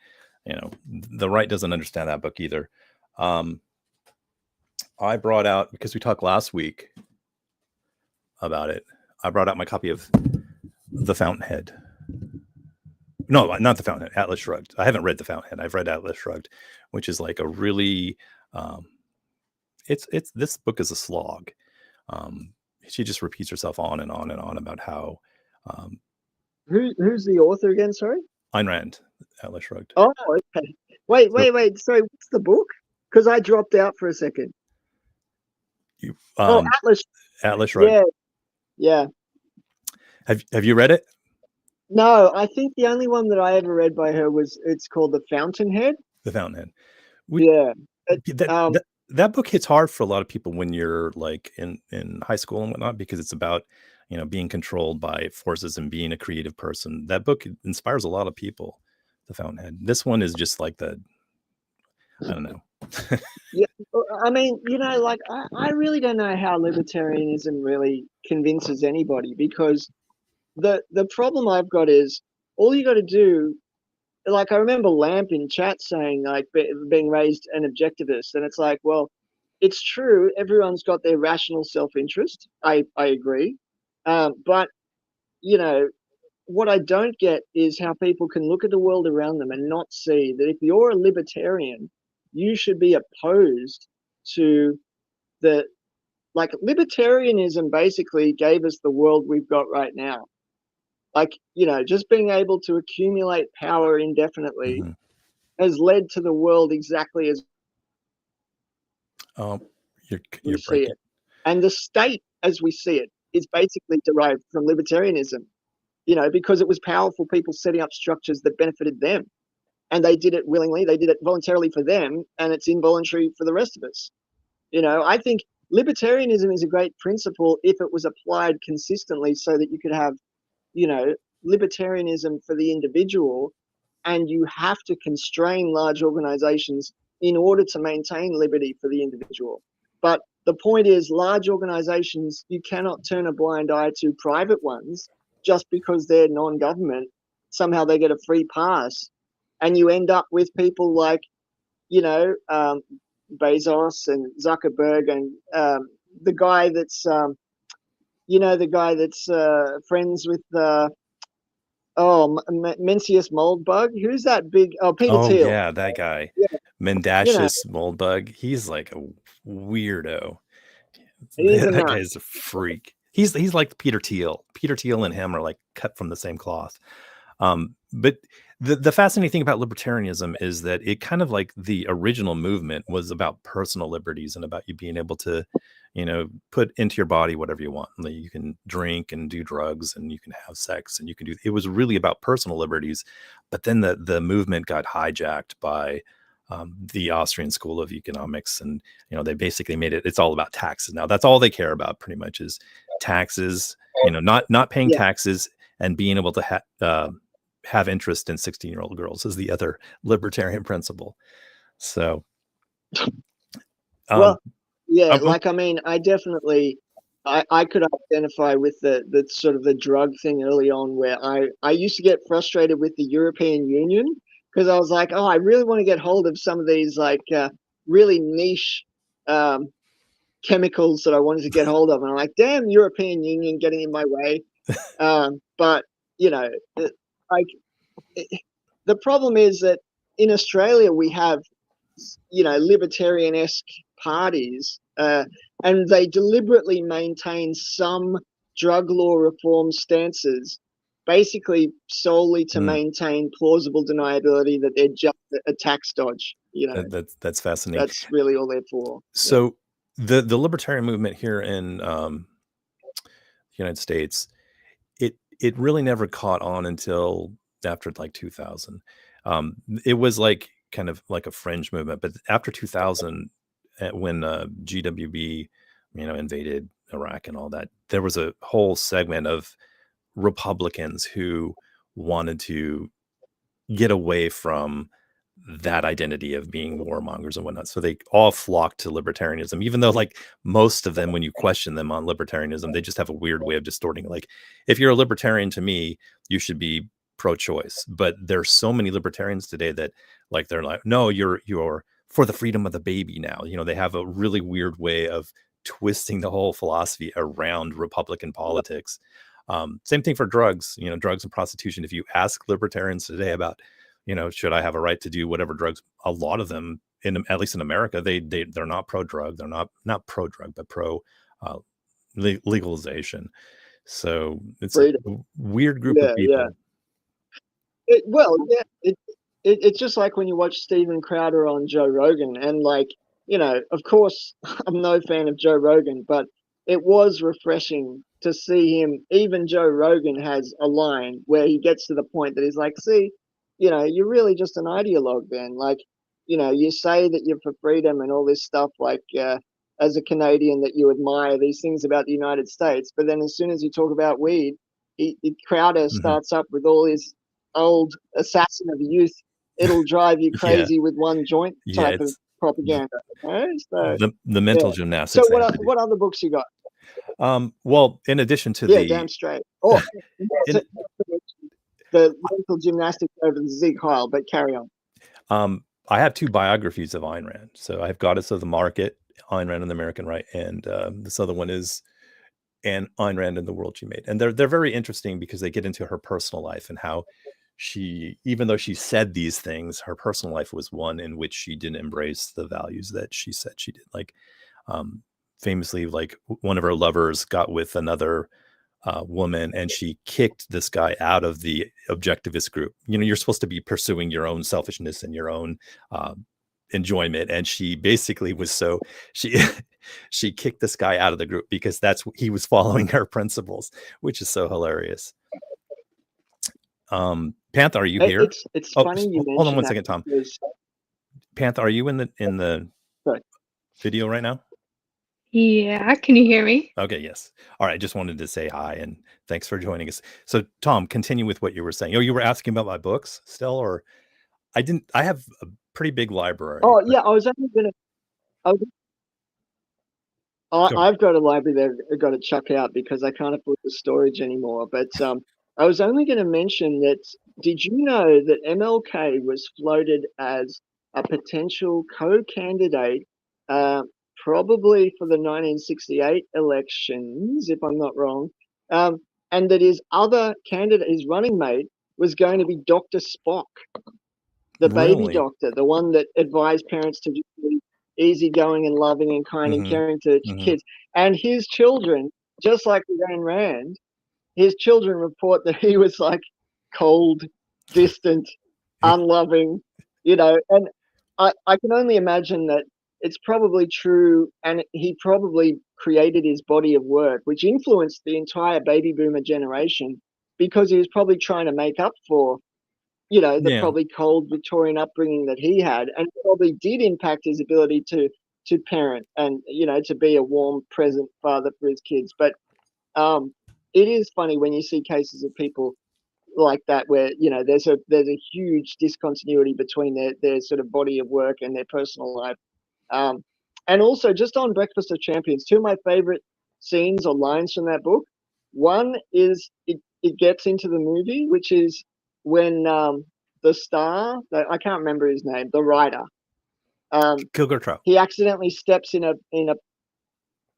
the right doesn't understand that book either. I brought out, because we talked last week about it, I brought out my copy of The Fountainhead. No, not The Fountainhead, Atlas Shrugged. I haven't read The Fountainhead. I've read Atlas Shrugged, which is like a really it's this book is a slog. She just repeats herself on and on and on about how Who's the author again? Sorry. Ayn Rand, Atlas Shrugged. Oh, okay. Wait. Sorry, what's the book? Because I dropped out for a second. You, Atlas. Atlas Shrugged. Yeah. Have you read it? No, I think the only one that I ever read by her it's called The Fountainhead. The Fountainhead. That book hits hard for a lot of people when you're like in high school and whatnot, because it's about being controlled by forces and being a creative person. That book inspires a lot of people. The Fountainhead. This one is just like I don't know. Yeah, I mean, like I really don't know how libertarianism really convinces anybody, because the problem I've got is all you got to do. Like, I remember Lamp in chat saying like being raised an objectivist, and it's like, well, it's true. Everyone's got their rational self-interest. I agree, but what I don't get is how people can look at the world around them and not see that if you're a libertarian, you should be opposed to the like libertarianism basically gave us the world we've got right now. Like, just being able to accumulate power indefinitely has led to the world exactly as You're see breaking. it. And the state as we see it is basically derived from libertarianism, because it was powerful people setting up structures that benefited them. And they did it willingly, they did it voluntarily for them, and it's involuntary for the rest of us. I think libertarianism is a great principle if it was applied consistently, so that you could have, libertarianism for the individual, and you have to constrain large organizations in order to maintain liberty for the individual. But the point is, large organizations, you cannot turn a blind eye to private ones just because they're non-government. Somehow they get a free pass, and you end up with people like, Bezos and Zuckerberg and the guy that's, friends with Mencius Moldbug. Who's that big? Oh, Peter Thiel. Yeah, that guy. Yeah. Mendacious Moldbug. He's like a weirdo. That guy's a freak. He's like Peter Thiel. Peter Thiel and him are like cut from the same cloth. But the fascinating thing about libertarianism is that it kind of like the original movement was about personal liberties and about you being able to, put into your body whatever you want. Like you can drink and do drugs and you can have sex and you can do. It was really about personal liberties. But then the movement got hijacked by the Austrian School of Economics, and they basically made it's all about taxes now. That's all they care about, pretty much, is taxes. Not paying taxes and being able to have interest in 16-year-old girls is the other libertarian principle. So, I mean, I definitely, I could identify with the sort of the drug thing early on, where I used to get frustrated with the European Union, because I was like, oh, I really want to get hold of some of these like really niche chemicals that I wanted to get hold of, and I'm like, damn, European Union getting in my way. But the problem is that in Australia we have libertarian-esque parties, and they deliberately maintain some drug law reform stances, basically solely to maintain plausible deniability that they're just a tax dodge. That's fascinating. That's really all they're for. So the libertarian movement here in the United States, it really never caught on until after like 2000. It was like kind of like a fringe movement, but after 2000, when GWB, invaded Iraq and all that, there was a whole segment of Republicans who wanted to get away from that identity of being warmongers and whatnot. So they all flocked to libertarianism, even though like most of them, when you question them on libertarianism, they just have a weird way of distorting. Like, if you're a libertarian, to me, you should be pro-choice. But there's so many libertarians today that like, they're like, no, you're for the freedom of the baby now. They have a really weird way of twisting the whole philosophy around Republican politics. Same thing for drugs, drugs and prostitution. If you ask libertarians today about, should I have a right to do whatever drugs? A lot of them, at least in America, they're not pro-drug. They're not pro-drug, but pro legalization. So it's Freedom. a weird group of people. It's just like when you watch Steven Crowder on Joe Rogan, and like, of course, I'm no fan of Joe Rogan, but it was refreshing to see him. Even Joe Rogan has a line where he gets to the point that he's like, see, you're really just an ideologue then. Like, you say that you're for freedom and all this stuff, like, as a Canadian, that you admire these things about the United States. But then as soon as you talk about weed, Crowder starts up with all his old assassin of youth, it'll drive you crazy with one joint type of propaganda. Okay? So, the mental gymnastics. So what other books you got? Well, in addition to damn straight. Oh, the mental gymnastics over the Zeke Heil, but carry on. I have 2 biographies of Ayn Rand. So I have Goddess of the Market, Ayn Rand and the American Right, and this other one is Ayn Rand and the World She Made. And they're very interesting because they get into her personal life and how she, even though she said these things, her personal life was one in which she didn't embrace the values that she said she did. Like, famously, like, one of her lovers got with another woman and she kicked this guy out of the objectivist group. You're supposed to be pursuing your own selfishness and your own enjoyment. And she basically was she kicked this guy out of the group because he was following her principles, which is so hilarious. Panther, are you here? It's funny you mentioned. Hold on one second, Tom. Panther, are you in the video right now? Yeah, can you hear me? Okay, yes. All right, I just wanted to say hi and thanks for joining us. So, Tom, continue with what you were saying. You were asking about my books still, or I have a pretty big library. Oh, yeah, I was only going to... I've got a library that I've got to chuck out because I can't afford the storage anymore. But I was only going to mention that, did you know that MLK was floated as a potential co-candidate probably for the 1968 elections, if I'm not wrong, and that his other candidate, his running mate, was going to be Dr. Spock, the baby doctor, the one that advised parents to just be easygoing and loving and kind and caring to kids. And his children, just like with Ayn Rand, his children report that he was like cold, distant, unloving, and I can only imagine that it's probably true, and he probably created his body of work, which influenced the entire baby boomer generation, because he was probably trying to make up for, the probably cold Victorian upbringing that he had, and probably did impact his ability to parent and, to be a warm, present father for his kids. But it is funny when you see cases of people like that where, there's a huge discontinuity between their sort of body of work and their personal life. And also, just on Breakfast of Champions, 2 of my favorite scenes or lines from that book. One is it gets into the movie, which is when the star, I can't remember his name, the writer, Kilgore Trout, he accidentally steps in a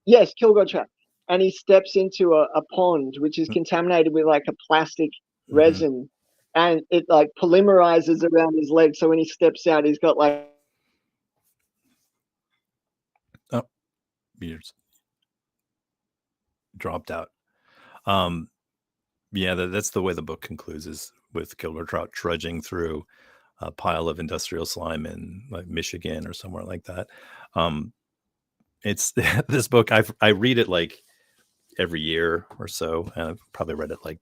yes, Kilgore Trout, and he steps into a pond which is contaminated with like a plastic resin, and it like polymerizes around his leg. So when he steps out, he's got like Years dropped out. Yeah, that's the way the book concludes, is with Kilgore Trout trudging through a pile of industrial slime in like Michigan or somewhere like that. It's this book. I read it like every year or so, and I've probably read it like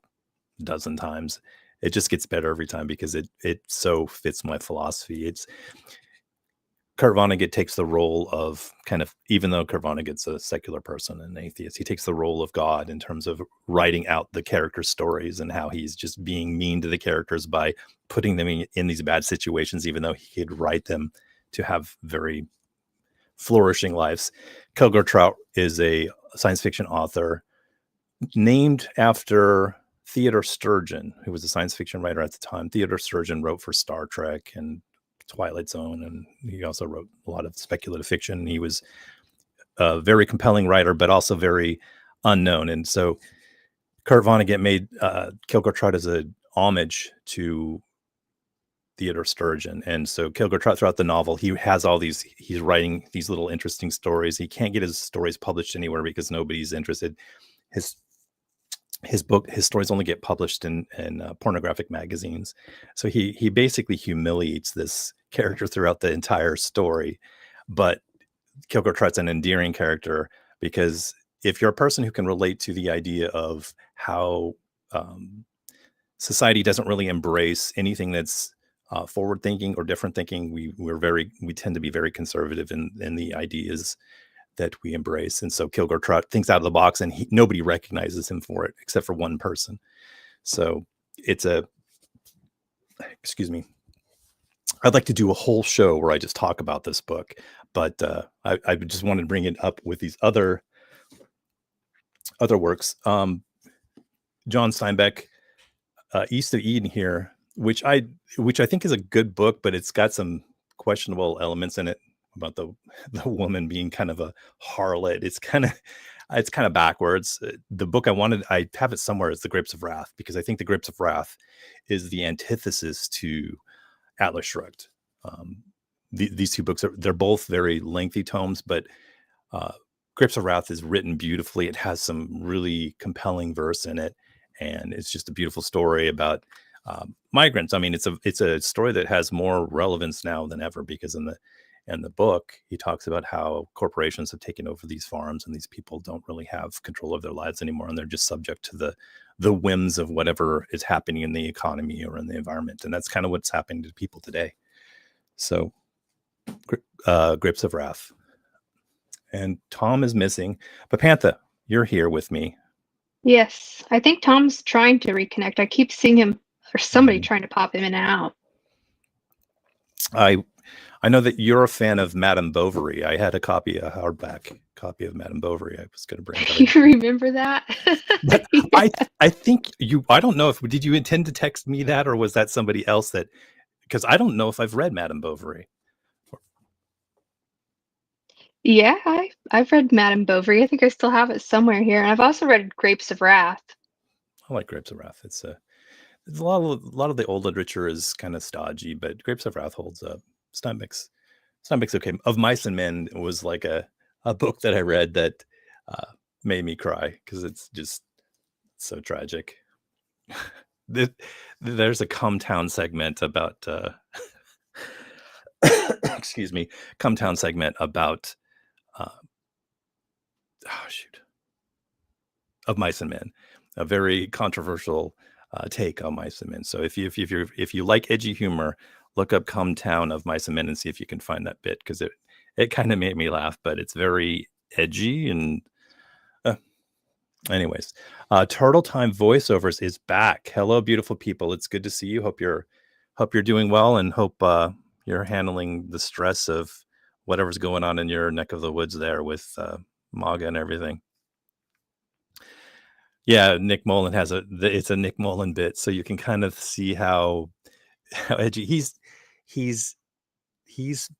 a dozen times. It just gets better every time because it so fits my philosophy. It's Kurt Vonnegut takes the role of kind of, even though Kurt Vonnegut's a secular person and an atheist, he takes the role of God in terms of writing out the character stories and how he's just being mean to the characters by putting them in these bad situations, even though he could write them to have very flourishing lives. Kilgore Trout is a science fiction author named after Theodore Sturgeon, who was a science fiction writer at the time. Theodore Sturgeon wrote for Star Trek and Twilight Zone, and he also wrote a lot of speculative fiction. He was a very compelling writer, but also very unknown. And so Kurt Vonnegut made Kilgore Trout as a homage to Theodore Sturgeon. And so Kilgore Trout, throughout the novel, he has all these, he's writing these little interesting stories. He can't get his stories published anywhere because nobody's interested. His stories only get published in pornographic magazines. So he basically humiliates this character throughout the entire story. But Kilgore Trout's an endearing character because if you're a person who can relate to the idea of how society doesn't really embrace anything that's forward thinking or different thinking, we tend to be very conservative in the ideas that we embrace. And so Kilgore Trout thinks out of the box, and nobody recognizes him for it except for one person. So excuse me, I'd like to do a whole show where I just talk about this book, but I just wanted to bring it up with these other works. John Steinbeck, East of Eden here, which I think is a good book, but it's got some questionable elements in it about the woman being kind of a harlot. It's kind of backwards. The book I have it somewhere, is The Grapes of Wrath, because I think The Grapes of Wrath is the antithesis to Atlas Shrugged. These two books they're both very lengthy tomes, but Grapes of Wrath is written beautifully. It has some really compelling verse in it, and it's just a beautiful story about migrants. I mean, it's a story that has more relevance now than ever, because in the book, he talks about how corporations have taken over these farms, and these people don't really have control of their lives anymore, and they're just subject to the whims of whatever is happening in the economy or in the environment. And that's kind of what's happening to people today. So Grapes of Wrath. And Tom is missing, but Pantha, you're here with me. Yes, I think Tom's trying to reconnect. I keep seeing him, or somebody trying to pop him in and out. I know that you're a fan of Madame Bovary. I had a hardback copy of Madame Bovary. I was going to bring that. You remember that? But Yeah. I think I don't know did you intend to text me that, or was that somebody else because I don't know if I've read Madame Bovary. Yeah, I've read Madame Bovary. I think I still have it somewhere here. And I've also read Grapes of Wrath. I like Grapes of Wrath. It's a lot of the old literature is kind of stodgy, but Grapes of Wrath holds up. Steinbeck's okay. Of Mice and Men was like a book that I read that made me cry because it's just so tragic. There's a Come Town segment about excuse me, Come Town segment about Of Mice and Men, a very controversial take on Mice and Men. So if you like edgy humor, look up Come Town of Mice and Men and see if you can find that bit, because it kind of made me laugh, but it's very edgy. And anyways, Turtle Time Voiceovers is back. Hello, beautiful people. It's good to see you. Hope you're doing well, and hope you're handling the stress of whatever's going on in your neck of the woods there with MAGA and everything. Yeah, Nick Mullen it's a Nick Mullen bit, so you can kind of see how edgy he's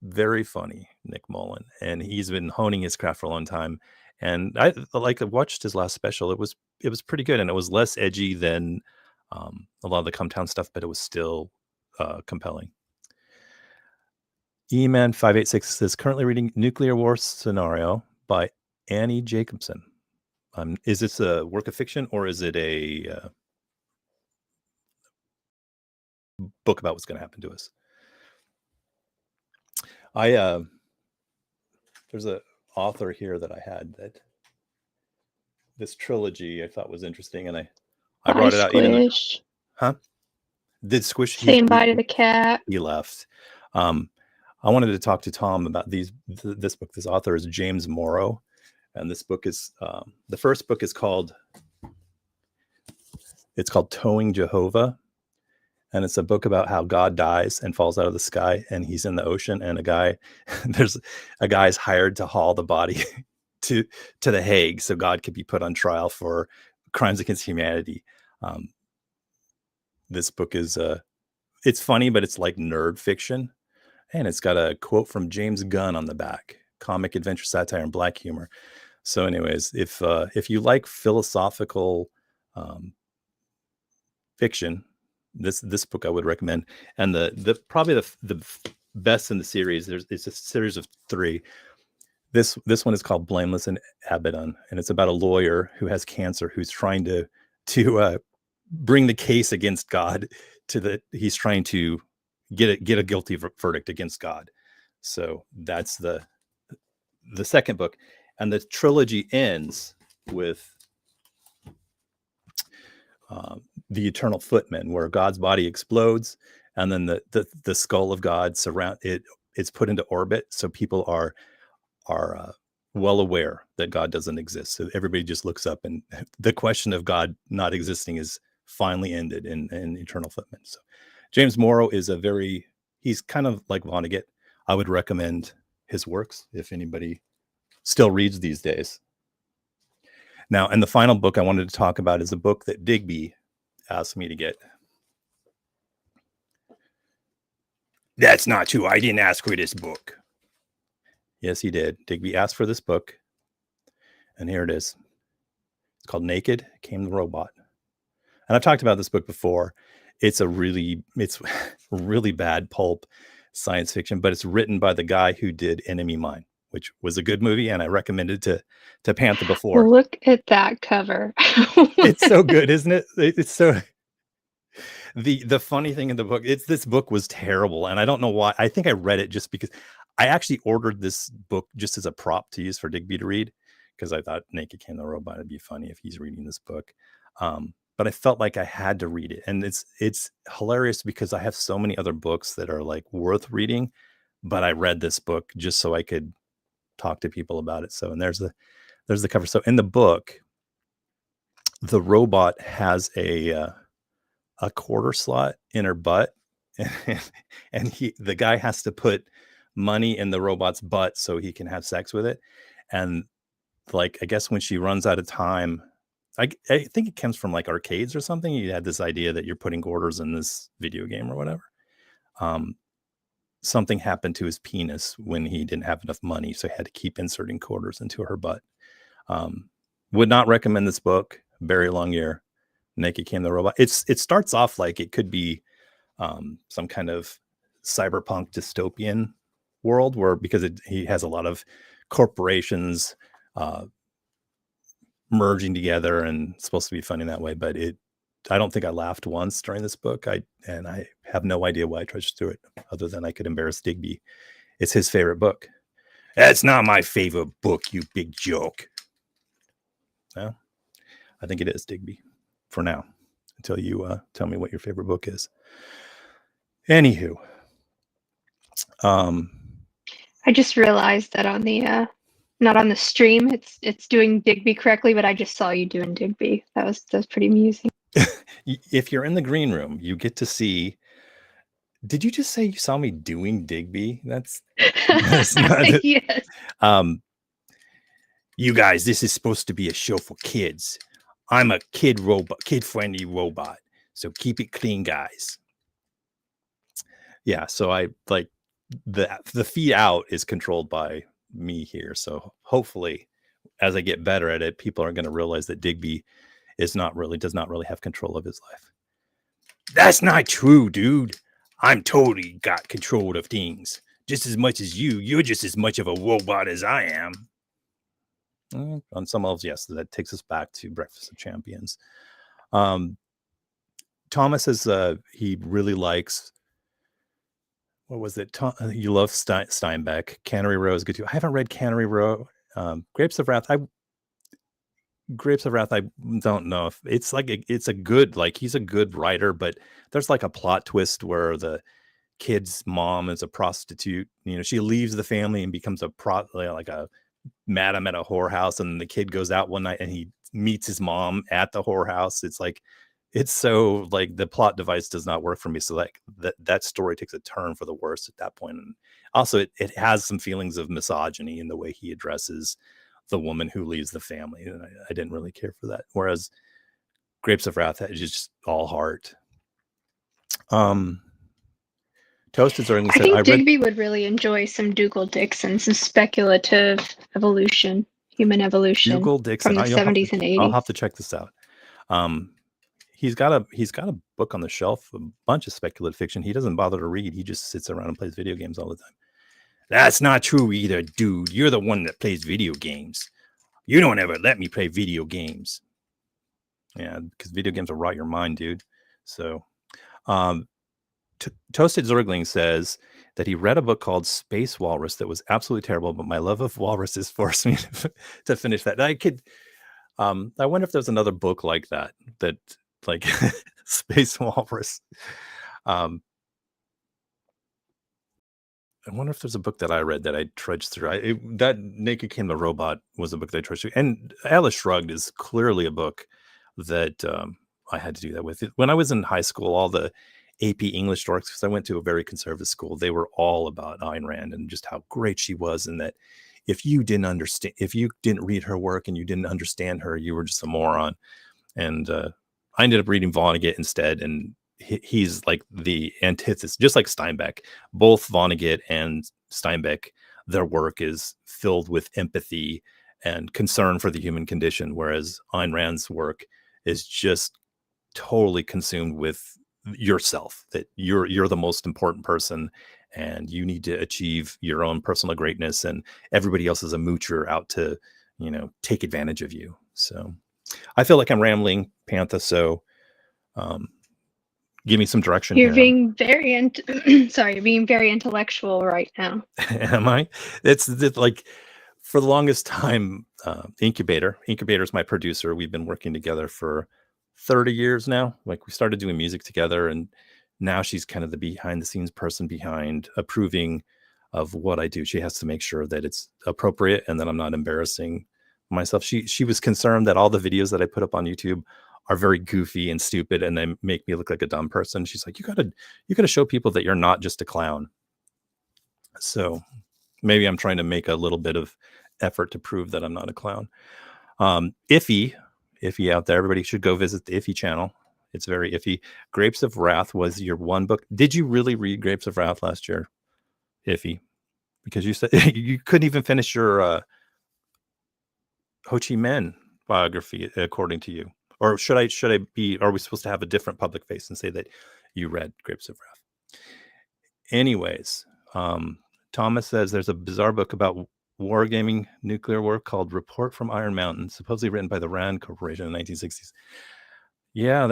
very funny, Nick Mullen, and he's been honing his craft for a long time. And I watched his last special. It was pretty good, and it was less edgy than a lot of the Come Town stuff, but it was still compelling. E-Man 586 says, currently reading Nuclear War Scenario by Annie Jacobson. Is this a work of fiction or is it a book about what's going to happen to us? There's a author here that I had that this trilogy I thought was interesting, and I brought it out. Even though, huh? Did Squish saying bye to the cat? He left. I wanted to talk to Tom about this book. This author is James Morrow, and this book is the first book is called Towing Jehovah, and it's a book about how God dies and falls out of the sky, and he's in the ocean, and there's a guy's hired to haul the body to the Hague so God could be put on trial for crimes against humanity. This book is it's funny, but it's like nerd fiction, and it's got a quote from James Gunn on the back: comic, adventure, satire, and black humor. So anyways, if you like philosophical fiction, this book I would recommend. And the probably the best in the series, it's a series of 3. This one is called Blameless and Abaddon, and it's about a lawyer who has cancer who's trying to bring the case against God he's trying to get a guilty verdict against God. So that's the second book, and the trilogy ends with the Eternal Footmen, where God's body explodes, and then the skull of God it's put into orbit, so people are well aware that God doesn't exist. So everybody just looks up, and the question of God not existing is finally ended in Eternal Footmen. So James Morrow is he's kind of like Vonnegut. I would recommend his works if anybody still reads these days. Now, and the final book I wanted to talk about is a book that Digby asked me to get. That's not true. I didn't ask for this book. Yes, he did. Digby asked for this book, and here it is. It's called Naked Came the Robot. And I've talked about this book before. It's really bad pulp science fiction, but it's written by the guy who did Enemy Mine, which was a good movie, and I recommended to Panther before. Look at that cover. It's so good, isn't it? It's so... The funny thing in the book, this book was terrible, and I don't know why. I think I read it just because I actually ordered this book just as a prop to use for Digby to read, because I thought Naked Came the Robot would be funny if he's reading this book. But I felt like I had to read it, and it's hilarious because I have so many other books that are like worth reading, but I read this book just so I could talk to people about it. So, and there's the cover. So in the book, the robot has a quarter slot in her butt, and the guy has to put money in the robot's butt so he can have sex with it. And like, I guess when she runs out of time, I think it comes from like arcades or something. You had this idea that you're putting quarters in this video game or whatever. Something happened to his penis when he didn't have enough money, so he had to keep inserting quarters into her butt. Would not recommend this book. Very long year. Naked Came the Robot. It starts off like it could be some kind of cyberpunk dystopian world because he has a lot of corporations merging together, and it's supposed to be funny that way. But I don't think I laughed once during this book. I have no idea why I trudged through it, other than I could embarrass Digby. It's his favorite book. That's not my favorite book, you big joke. Well, I think it is, Digby, for now, until you tell me what your favorite book is. Anywho, I just realized that on the not on the stream, it's doing Digby correctly, but I just saw you doing Digby. That was pretty amusing. If you're in the green room, you get to see. Did you just say you saw me doing Digby? That's not it. Yes. You guys, this is supposed to be a show for kids. I'm a kid-friendly robot. So keep it clean, guys. Yeah, so I like the feed out is controlled by me here. So hopefully, as I get better at it, people are going to realize that Digby does not really have control of his life. That's not true, dude. I'm totally got control of things. Just as much as you. You're just as much of a robot as I am. On some levels, yes, that takes us back to Breakfast of Champions. Thomas says he really likes, what was it? You love Steinbeck. Cannery Row is good too. I haven't read Cannery Row. Grapes of Wrath, I don't know if it's like it's a good, like, he's a good writer, but there's like a plot twist where the kid's mom is a prostitute. She leaves the family and becomes like a madam at a whorehouse, and the kid goes out one night and he meets his mom at the whorehouse. It's so like the plot device does not work for me. So like that story takes a turn for the worse at that point. And also it has some feelings of misogyny in the way he addresses the woman who leaves the family. And I didn't really care for that. Whereas Grapes of Wrath is just all heart. Toasted Zerling I said, think Digby would really enjoy some Dougal Dixon, some speculative evolution, human evolution Dougal Dixon from the 70s and 80s. I'll have to check this out. He's got a book on the shelf, a bunch of speculative fiction. He doesn't bother to read. He just sits around and plays video games all the time. That's not true either, dude. You're the one that plays video games. You don't ever let me play video games. Yeah, because video games will rot your mind, dude. So, Toasted Zergling says that he read a book called Space Walrus that was absolutely terrible, but my love of walruses forced me to finish that. I wonder if there's another book like that like Space Walrus. I wonder if there's a book that I read that I trudged through. That Naked Came the Robot was a book that I trudged through. And Atlas Shrugged is clearly a book that I had to do that with. When I was in high school, all the AP English dorks, because I went to a very conservative school, they were all about Ayn Rand and just how great she was, and that if you didn't read her work and you didn't understand her, you were just a moron. And I ended up reading Vonnegut instead, and he's like the antithesis, just like Steinbeck. Both Vonnegut and Steinbeck, their work is filled with empathy and concern for the human condition, whereas Ayn Rand's work is just totally consumed with yourself, that you're the most important person and you need to achieve your own personal greatness, and everybody else is a moocher out to take advantage of you. So I feel like I'm rambling, Pantha, so give me some direction. You're here. being very being very intellectual right now. Am I? It's like, for the longest time, Incubator is my producer. We've been working together for 30 years now. Like, we started doing music together, and now she's kind of the behind the scenes person behind approving of what I do. She has to make sure that it's appropriate and that I'm not embarrassing myself. She was concerned that all the videos that I put up on YouTube are very goofy and stupid and they make me look like a dumb person. She's like, you gotta show people that you're not just a clown. So maybe I'm trying to make a little bit of effort to prove that I'm not a clown. Iffy out there, everybody should go visit the Iffy channel. It's very iffy. Grapes of Wrath was your one book. Did you really read Grapes of Wrath last year, Iffy? Because you said you couldn't even finish your Ho Chi Minh biography, according to you. Or are we supposed to have a different public face and say that you read Grapes of Wrath? Anyways, Thomas says there's a bizarre book about wargaming nuclear war called Report from Iron Mountain, supposedly written by the Rand Corporation in the 1960s. Yeah,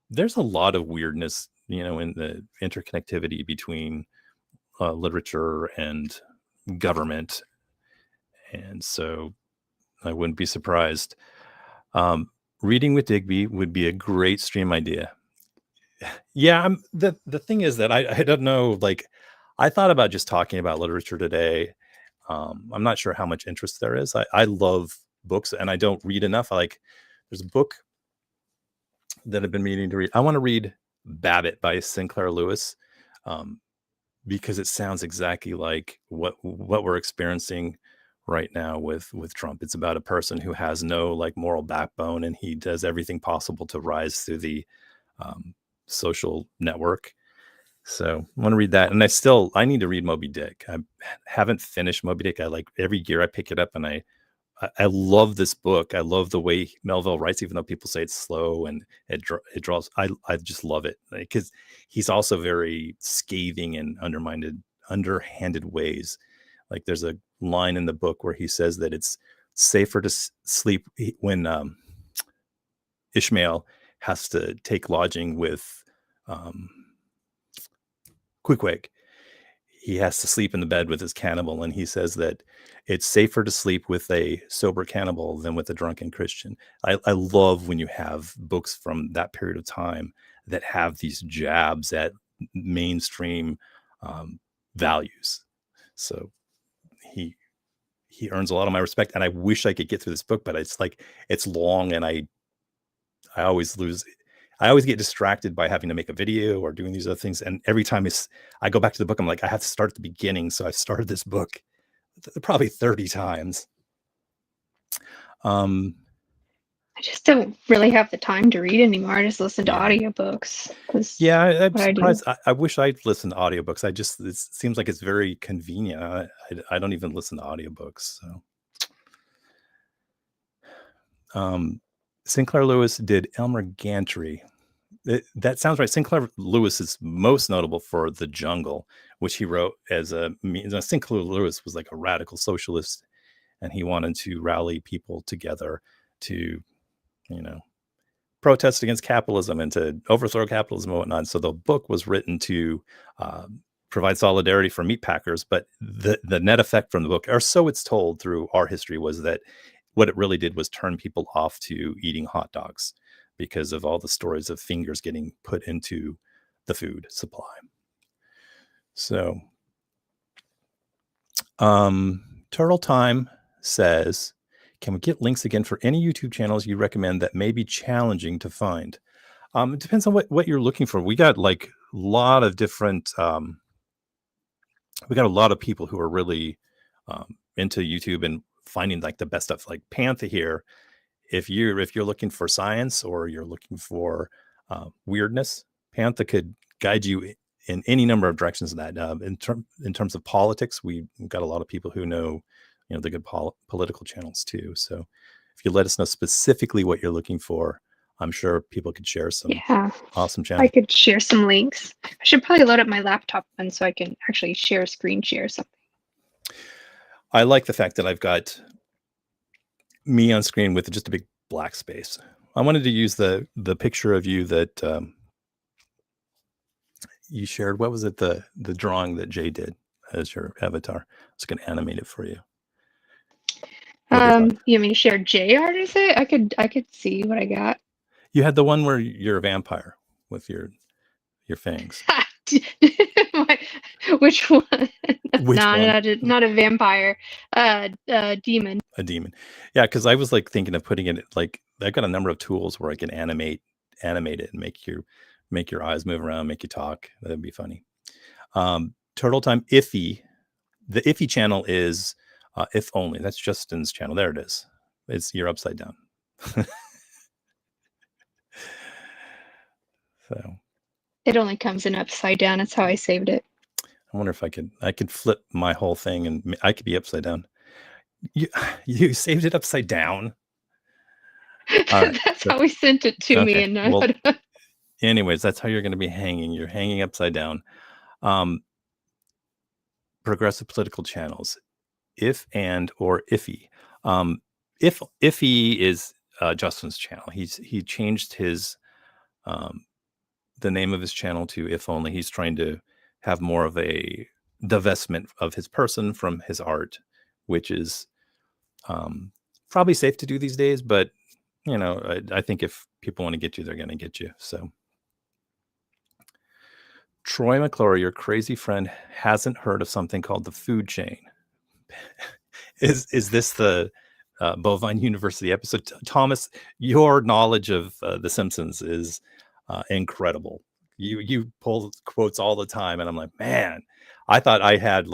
there's a lot of weirdness, in the interconnectivity between literature and government. And so I wouldn't be surprised. Reading with Digby would be a great stream idea. Yeah, the thing is that I don't know, like, I thought about just talking about literature today. I'm not sure how much interest there is. I love books and I don't read enough. There's a book that I've been meaning to read. I want to read Babbitt by Sinclair Lewis, because it sounds exactly like what we're experiencing right now with Trump. It's about a person who has no like moral backbone, and he does everything possible to rise through the social network. So I want to read that. And I need to read Moby Dick. I haven't finished Moby Dick. Every year I pick it up, and I love this book. I love the way Melville writes, even though people say it's slow and it draws. I just love it, because he's also very scathing and underhanded ways. Like, there's a line in the book where he says that it's safer to sleep when Ishmael has to take lodging with Queequeg. He has to sleep in the bed with his cannibal, and he says that it's safer to sleep with a sober cannibal than with a drunken Christian. I love when you have books from that period of time that have these jabs at mainstream values. So he earns a lot of my respect, and I wish I could get through this book, but it's like it's long, and I always get distracted by having to make a video or doing these other things. And every time I go back to the book, I'm like, I have to start at the beginning. So I've started this book probably 30 times. I just don't really have the time to read anymore. I just listen to Yeah. audiobooks. Yeah, I'm what I do. surprised. I wish I'd listened to audiobooks. It seems like it's very convenient. I don't even listen to audiobooks. So, Sinclair Lewis did Elmer Gantry. That sounds right. Sinclair Lewis is most notable for The Jungle, which he wrote Sinclair Lewis was like a radical socialist, and he wanted to rally people together to, protest against capitalism and to overthrow capitalism and whatnot. So the book was written to provide solidarity for meatpackers, but the net effect from the book, or so it's told through our history, was that what it really did was turn people off to eating hot dogs because of all the stories of fingers getting put into the food supply. So, Turtle Time says, can we get links again for any YouTube channels you recommend that may be challenging to find? It depends on what you're looking for. We got like a lot of different, we got a lot of people who are really into YouTube and finding like the best stuff. Like Pantha here, if you're looking for science or you're looking for weirdness, Pantha could guide you in any number of directions in that. In terms of politics, we've got a lot of people who know, the good political channels too. So if you let us know specifically what you're looking for, I'm sure people could share some awesome channels. I could share some links. I should probably load up my laptop then so I can actually screen share something. I like the fact that I've got me on screen with just a big black space. I wanted to use the picture of you that you shared. What was it? The drawing that Jay did as your avatar. I was going to animate it for you. You want me to share Jay art? Is it? I could see what I got. You had the one where you're a vampire with your fangs. Which one? Which one? Not a vampire. A demon. A demon. Yeah, because I was like thinking of putting it like I've got a number of tools where I can animate it and make your eyes move around, make you talk. That'd be funny. Turtle Time Iffy. The Iffy channel is If Only. That's Justin's channel. There it is. You're upside down. So it only comes in upside down. That's how I saved it. I wonder if I could flip my whole thing and I could be upside down. You saved it upside down. Right, that's how he sent it to me. And anyways, that's how you're going to be hanging. You're hanging upside down. Progressive political channels, If and or Iffy. Iffy is Justin's channel. He changed his the name of his channel to If Only. He's trying to have more of a divestment of his person from his art, which is probably safe to do these days. But I think if people want to get you, they're going to get you. So Troy McClure, your crazy friend, hasn't heard of something called the food chain. Is this the Bovine University episode? Thomas, your knowledge of The Simpsons is incredible. You pull quotes all the time, and I'm like, man, I thought I had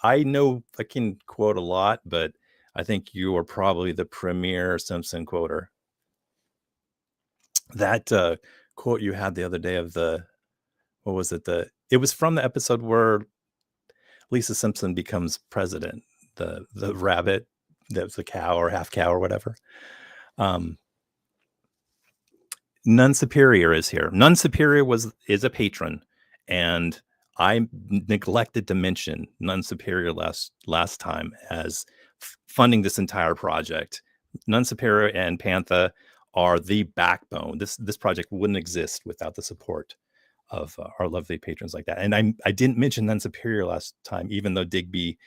I know I can quote a lot, but I think you are probably the premier Simpson quoter. That quote you had the other day of what was it? It was from the episode where Lisa Simpson becomes president. The rabbit that's a cow or half cow or whatever. None Superior is here. None Superior is a patron, and I neglected to mention None Superior last time as funding this entire project. None Superior and Pantha are the backbone. This project wouldn't exist without the support of our lovely patrons like that. And I didn't mention None Superior last time, even though Digby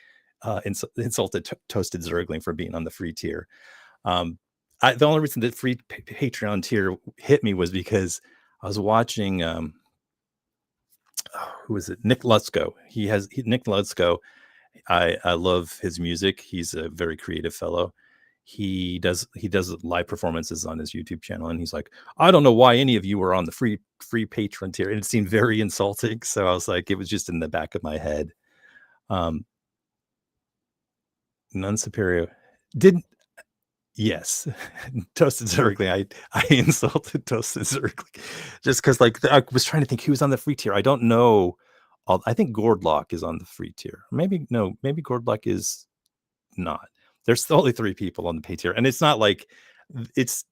insulted Toasted Zergling for being on the free tier. The only reason that free Patreon tier hit me was because I was watching who is it? Nick Lutzko. Nick Lutzko. I love his music. He's a very creative fellow. He does live performances on his YouTube channel, and he's like, I don't know why any of you were on the free patron tier. And it seemed very insulting. So I was like, it was just in the back of my head. None Superior didn't. Yes, Toasted Zergling. I insulted Toasted Zergling just because, like, I was trying to think who was on the free tier. I don't know. I think Gordlock is on the free tier. Maybe Gordlock is not. There's only 3 people on the pay tier, and it's not like it's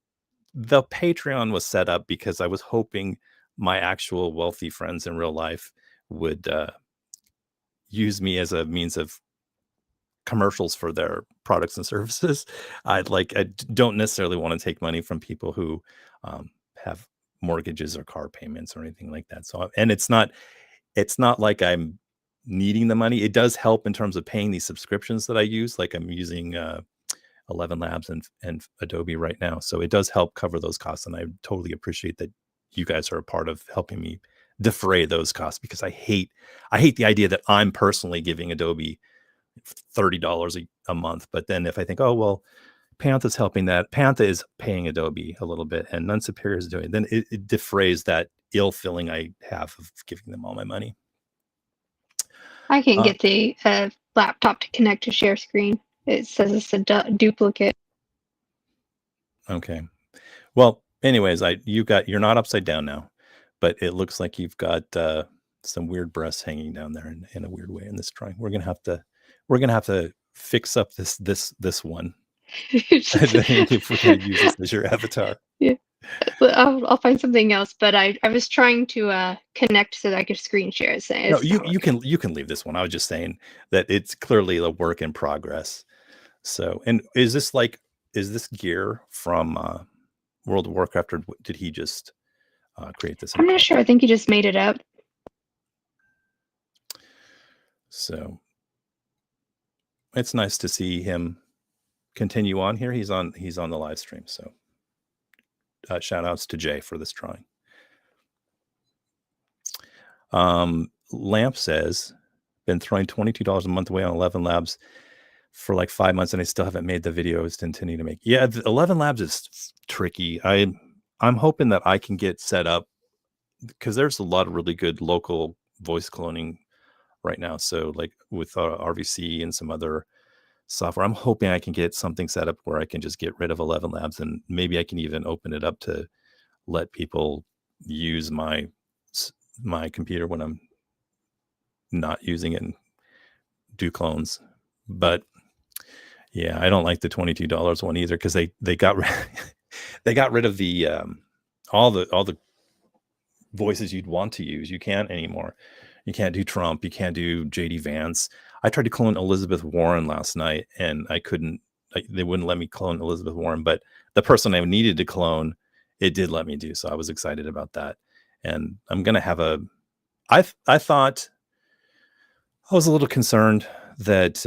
the Patreon was set up because I was hoping my actual wealthy friends in real life would use me as a means of commercials for their products and services. I don't necessarily want to take money from people who have mortgages or car payments or anything like that. So, and it's not like I'm needing the money. It does help in terms of paying these subscriptions that I use. Like I'm using 11 Labs and Adobe right now. So it does help cover those costs. And I totally appreciate that you guys are a part of helping me defray those costs, because I hate the idea that I'm personally giving Adobe $30 a month. But then if I think, oh, well, Pantha's helping that, Pantha is paying Adobe a little bit and None Superior is doing it, then it defrays that ill feeling I have of giving them all my money. I can get the laptop to connect to share screen. It says it's a duplicate. Okay. Well, anyways, you're not upside down now, but it looks like you've got some weird breasts hanging down there in a weird way in this drawing. We're gonna have to fix up this one. If we're gonna use this as your avatar. Yeah. I'll find something else, but I was trying to connect so that I could screen share. No, you can leave this one. I was just saying that it's clearly a work in progress. So, and is this gear from World of Warcraft, or did he just create this? I'm not sure. I think he just made it up. So it's nice to see him continue on here. He's on the live stream. So shout outs to Jay for this drawing. Lamp says, been throwing $22 a month away on 11 Labs for like 5 months, and I still haven't made the video I was intending to make. Yeah, 11 Labs is tricky. I'm hoping that I can get set up, because there's a lot of really good local voice cloning right now. So like with RVC and some other software, I'm hoping I can get something set up where I can just get rid of 11 Labs, and maybe I can even open it up to let people use my computer when I'm not using it and do clones. But yeah, I don't like the $22 one either, because they got rid of the all the voices you'd want to use. You can't anymore. You can't do Trump. You can't do JD Vance. I tried to clone Elizabeth Warren last night, and I couldn't. They wouldn't let me clone Elizabeth Warren, but the person I needed to clone, it did let me do. So I was excited about that. And I'm gonna have I thought, I was a little concerned that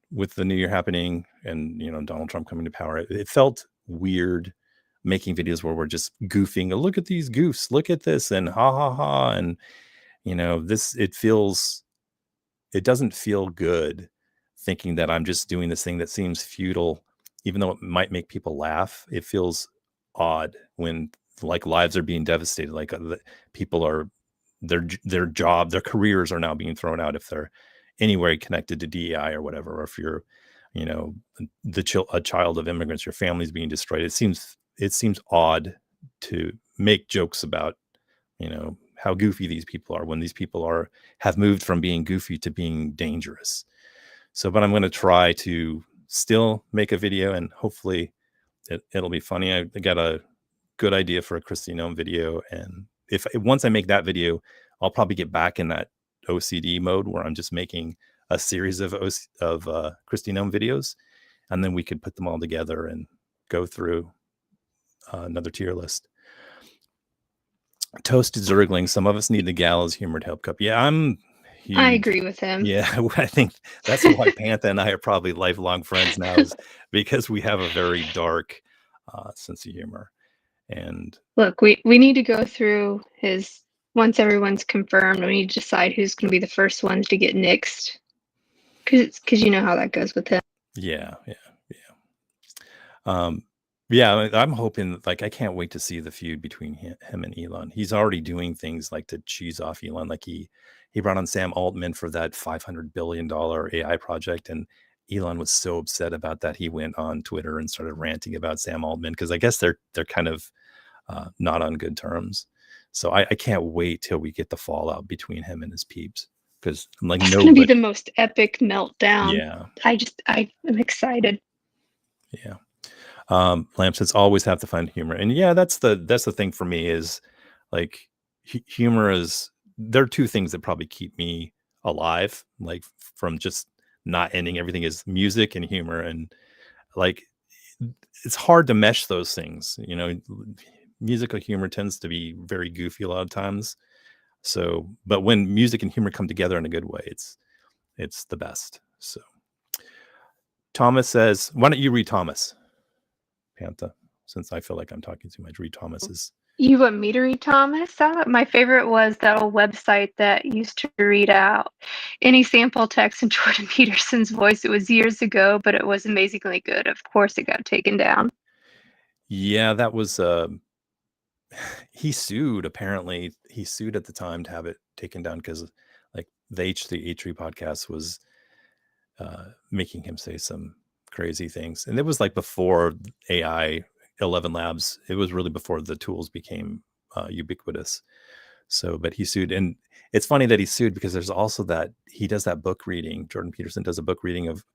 with the new year happening and Donald Trump coming to power, it felt weird making videos where we're just goofing. Look at these goofs. Look at this, and ha ha ha, and it doesn't feel good thinking that I'm just doing this thing that seems futile, even though it might make people laugh. It feels odd when like lives are being devastated, like people are, their job, their careers are now being thrown out if they're anywhere connected to DEI or whatever, or if you're, a child of immigrants, your family's being destroyed. It seems odd to make jokes about, how goofy these people are, when these people have moved from being goofy to being dangerous. So, but I'm going to try to still make a video, and hopefully it'll be funny. I got a good idea for a Christy Gnome video, and once I make that video, I'll probably get back in that OCD mode where I'm just making a series of Christy Gnome videos, and then we could put them all together and go through another tier list. Toasted Zergling. Some of us need the gallows humor to help cup. Yeah, I'm huge. I agree with him. Yeah, I think that's why Pantha and I are probably lifelong friends now, is because we have a very dark sense of humor. And look, we need to go through his, once everyone's confirmed, we need to decide who's going to be the first ones to get nixed. Because you know how that goes with him. Yeah. I'm hoping, like, I can't wait to see the feud between him and Elon. He's already doing things like to cheese off Elon. Like he brought on Sam Altman for that $500 billion AI project. And Elon was so upset about that. He went on Twitter and started ranting about Sam Altman, because I guess they're kind of not on good terms. So I can't wait till we get the fallout between him and his peeps, because like it's going to be the most epic meltdown. Yeah. I'm excited. Yeah. Lamp says always have to find humor. And yeah, that's the thing for me, is like humor is, there are two things that probably keep me alive, like from just not ending everything, is music and humor. And like, it's hard to mesh those things, you know. Musical humor tends to be very goofy a lot of times. So, but when music and humor come together in a good way, it's the best. So Thomas says, why don't you read Thomas, Pantha, since I feel like I'm talking too much? Read Thomas's. You want me to read Thomas? My favorite was that old website that used to read out any sample text in Jordan Peterson's voice. It was years ago, but it was amazingly good. Of course, it got taken down. Yeah, that was he sued. Apparently, he sued at the time to have it taken down, because like the H3 podcast was making him say some crazy things, and it was like before AI 11 Labs. It was really before the tools became ubiquitous. So, but he sued, and it's funny that he sued, because there's also that he does that book reading. Jordan Peterson does a book reading of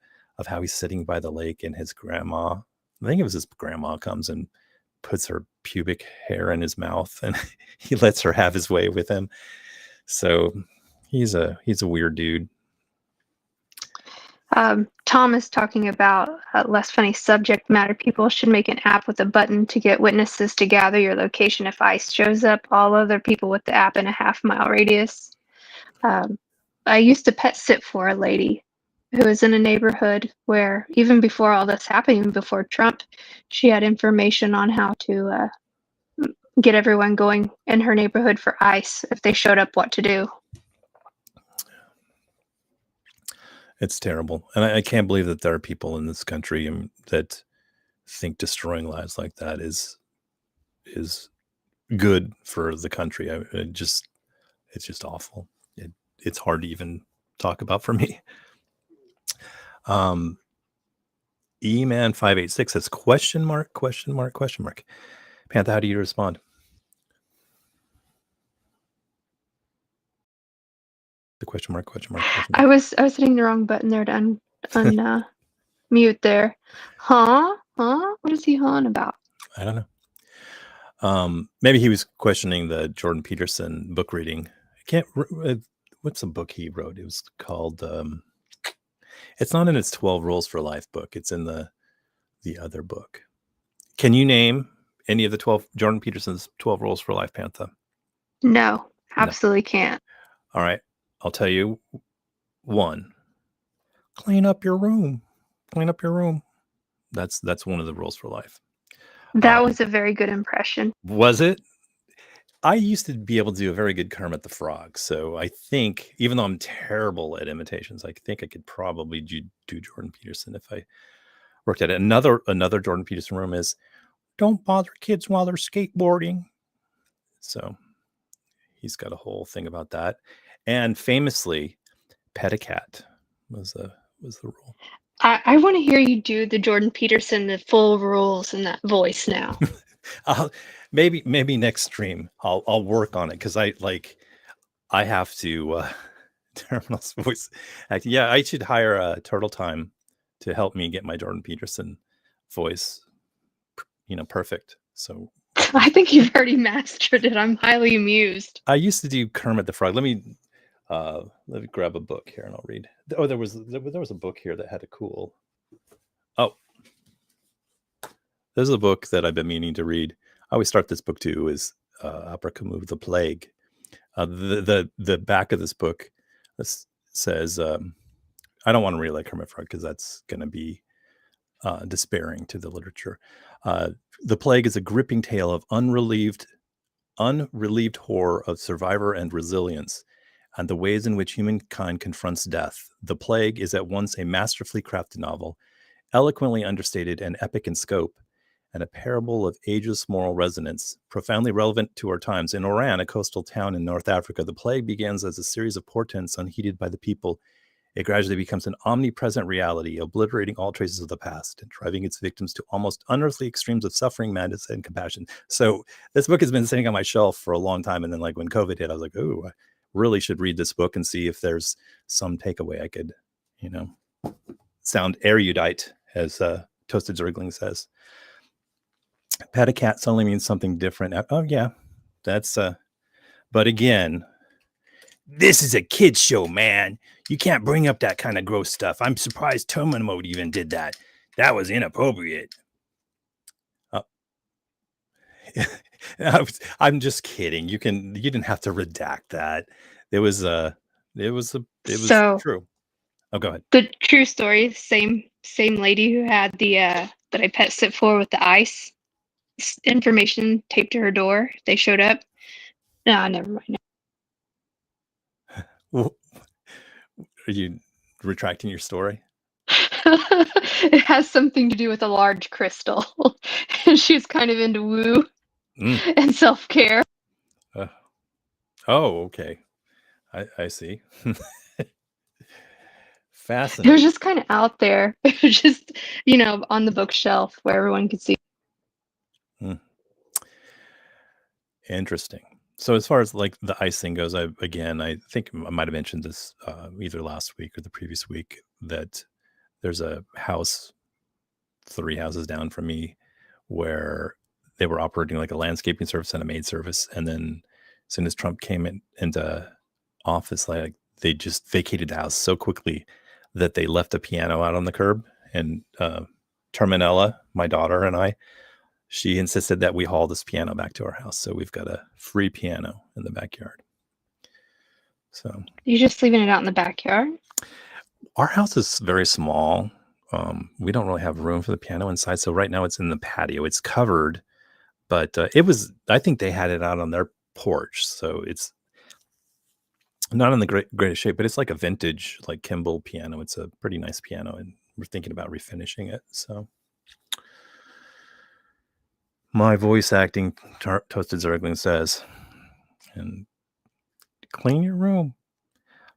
how he's sitting by the lake, and his grandma, I think it was his grandma, comes and puts her pubic hair in his mouth, and he lets her have his way with him. So he's a weird dude. Thomas talking about less funny subject matter. People should make an app with a button to get witnesses to gather your location. If ICE shows up, all other people with the app in a half-mile radius. I used to pet sit for a lady who was in a neighborhood where, even before all this happened, even before Trump, she had information on how to get everyone going in her neighborhood for ICE if they showed up, what to do. It's terrible. And I can't believe that there are people in this country that think destroying lives like that is good for the country. It's just awful. It's hard to even talk about for me. E-Man586 says question mark. Pantha, how do you respond? The question mark. I was hitting the wrong button there to mute there. Huh? What is he hawing about? I don't know. Maybe he was questioning the Jordan Peterson book reading. I can't. What's the book he wrote? It was called. It's not in its 12 Rules for Life book. It's in the other book. Can you name any of the 12 Jordan Peterson's 12 Rules for Life, Pantha? No, absolutely can't. All right. I'll tell you one. Clean up your room. That's one of the rules for life. That was a very good impression. Was it? I used to be able to do a very good Kermit the Frog. So I think, even though I'm terrible at imitations, I think I could probably do Jordan Peterson if I worked at it. Another Jordan Peterson room is, don't bother kids while they're skateboarding. So he's got a whole thing about that. And famously, pet a cat was the rule. I want to hear you do the Jordan Peterson, the full rules in that voice now. Maybe next stream I'll work on it, because I have to Terminal's voice act. Yeah, I should hire Turtle Time to help me get my Jordan Peterson voice, perfect. So I think you've already mastered it. I'm highly amused. I used to do Kermit the Frog. Let me Let me grab a book here and I'll read. Oh, there was a book here that had a cool. Oh, this is a book that I've been meaning to read. I always start this book too. Is Opera Camus, The Plague. The back of this book says, I don't want to read like Hermit Frog because that's going to be despairing to the literature. The Plague is a gripping tale of unrelieved horror of survivor and resilience and the ways in which humankind confronts death. The Plague is at once a masterfully crafted novel, eloquently understated and epic in scope, and a parable of ageless moral resonance, profoundly relevant to our times. In Oran, a coastal town in North Africa, the plague begins as a series of portents unheeded by the people. It gradually becomes an omnipresent reality, obliterating all traces of the past and driving its victims to almost unearthly extremes of suffering, madness, and compassion. So this book has been sitting on my shelf for a long time. And then like when COVID hit, I was like, oh, I really should read this book and see if there's some takeaway I could, sound erudite, as Toasted Zergling says. Pet a cat suddenly means something different. Oh, yeah, that's, but again, this is a kid's show, man. You can't bring up that kind of gross stuff. I'm surprised Terminal Mode even did that. That was inappropriate. I'm just kidding. You didn't have to redact that. It was true. Oh, go ahead. The true story, same lady who had the that I pet sit for with the ice information taped to her door. They showed up. No, never mind. Are you retracting your story? It has something to do with a large crystal. And she's kind of into woo and self-care. Oh, okay. I see. Fascinating. It was just kind of out there. It was just, on the bookshelf where everyone could see. Interesting. So as far as like the ice thing goes, I think I might have mentioned this either last week or the previous week, that there's a house 3 houses down from me where they were operating like a landscaping service and a maid service. And then as soon as Trump came into office, like they just vacated the house so quickly that they left a piano out on the curb. And Terminella, my daughter, and she insisted that we haul this piano back to our house. So we've got a free piano in the backyard. So you're just leaving it out in the backyard? Our house is very small. We don't really have room for the piano inside. So right now it's in the patio. It's covered, but I think they had it out on their porch. So it's not in the greatest shape, but it's like a vintage, like Kimball piano. It's a pretty nice piano and we're thinking about refinishing it. So my voice acting Toasted Zergling says, and clean your room.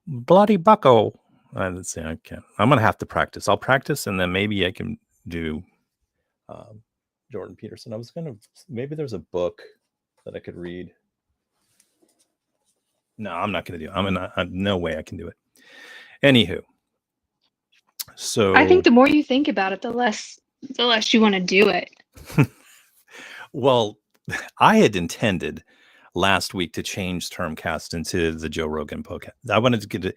Bloody bucko. Let's see, I can't. I'm going to have to practice. I'll practice and then maybe I can do Jordan Peterson. Maybe there's a book that I could read. No, I'm not going to do it. No way I can do it. Anywho. So I think the more you think about it, the less you want to do it. Well, I had intended last week to change TERMCAST into the Joe Rogan podcast. I wanted to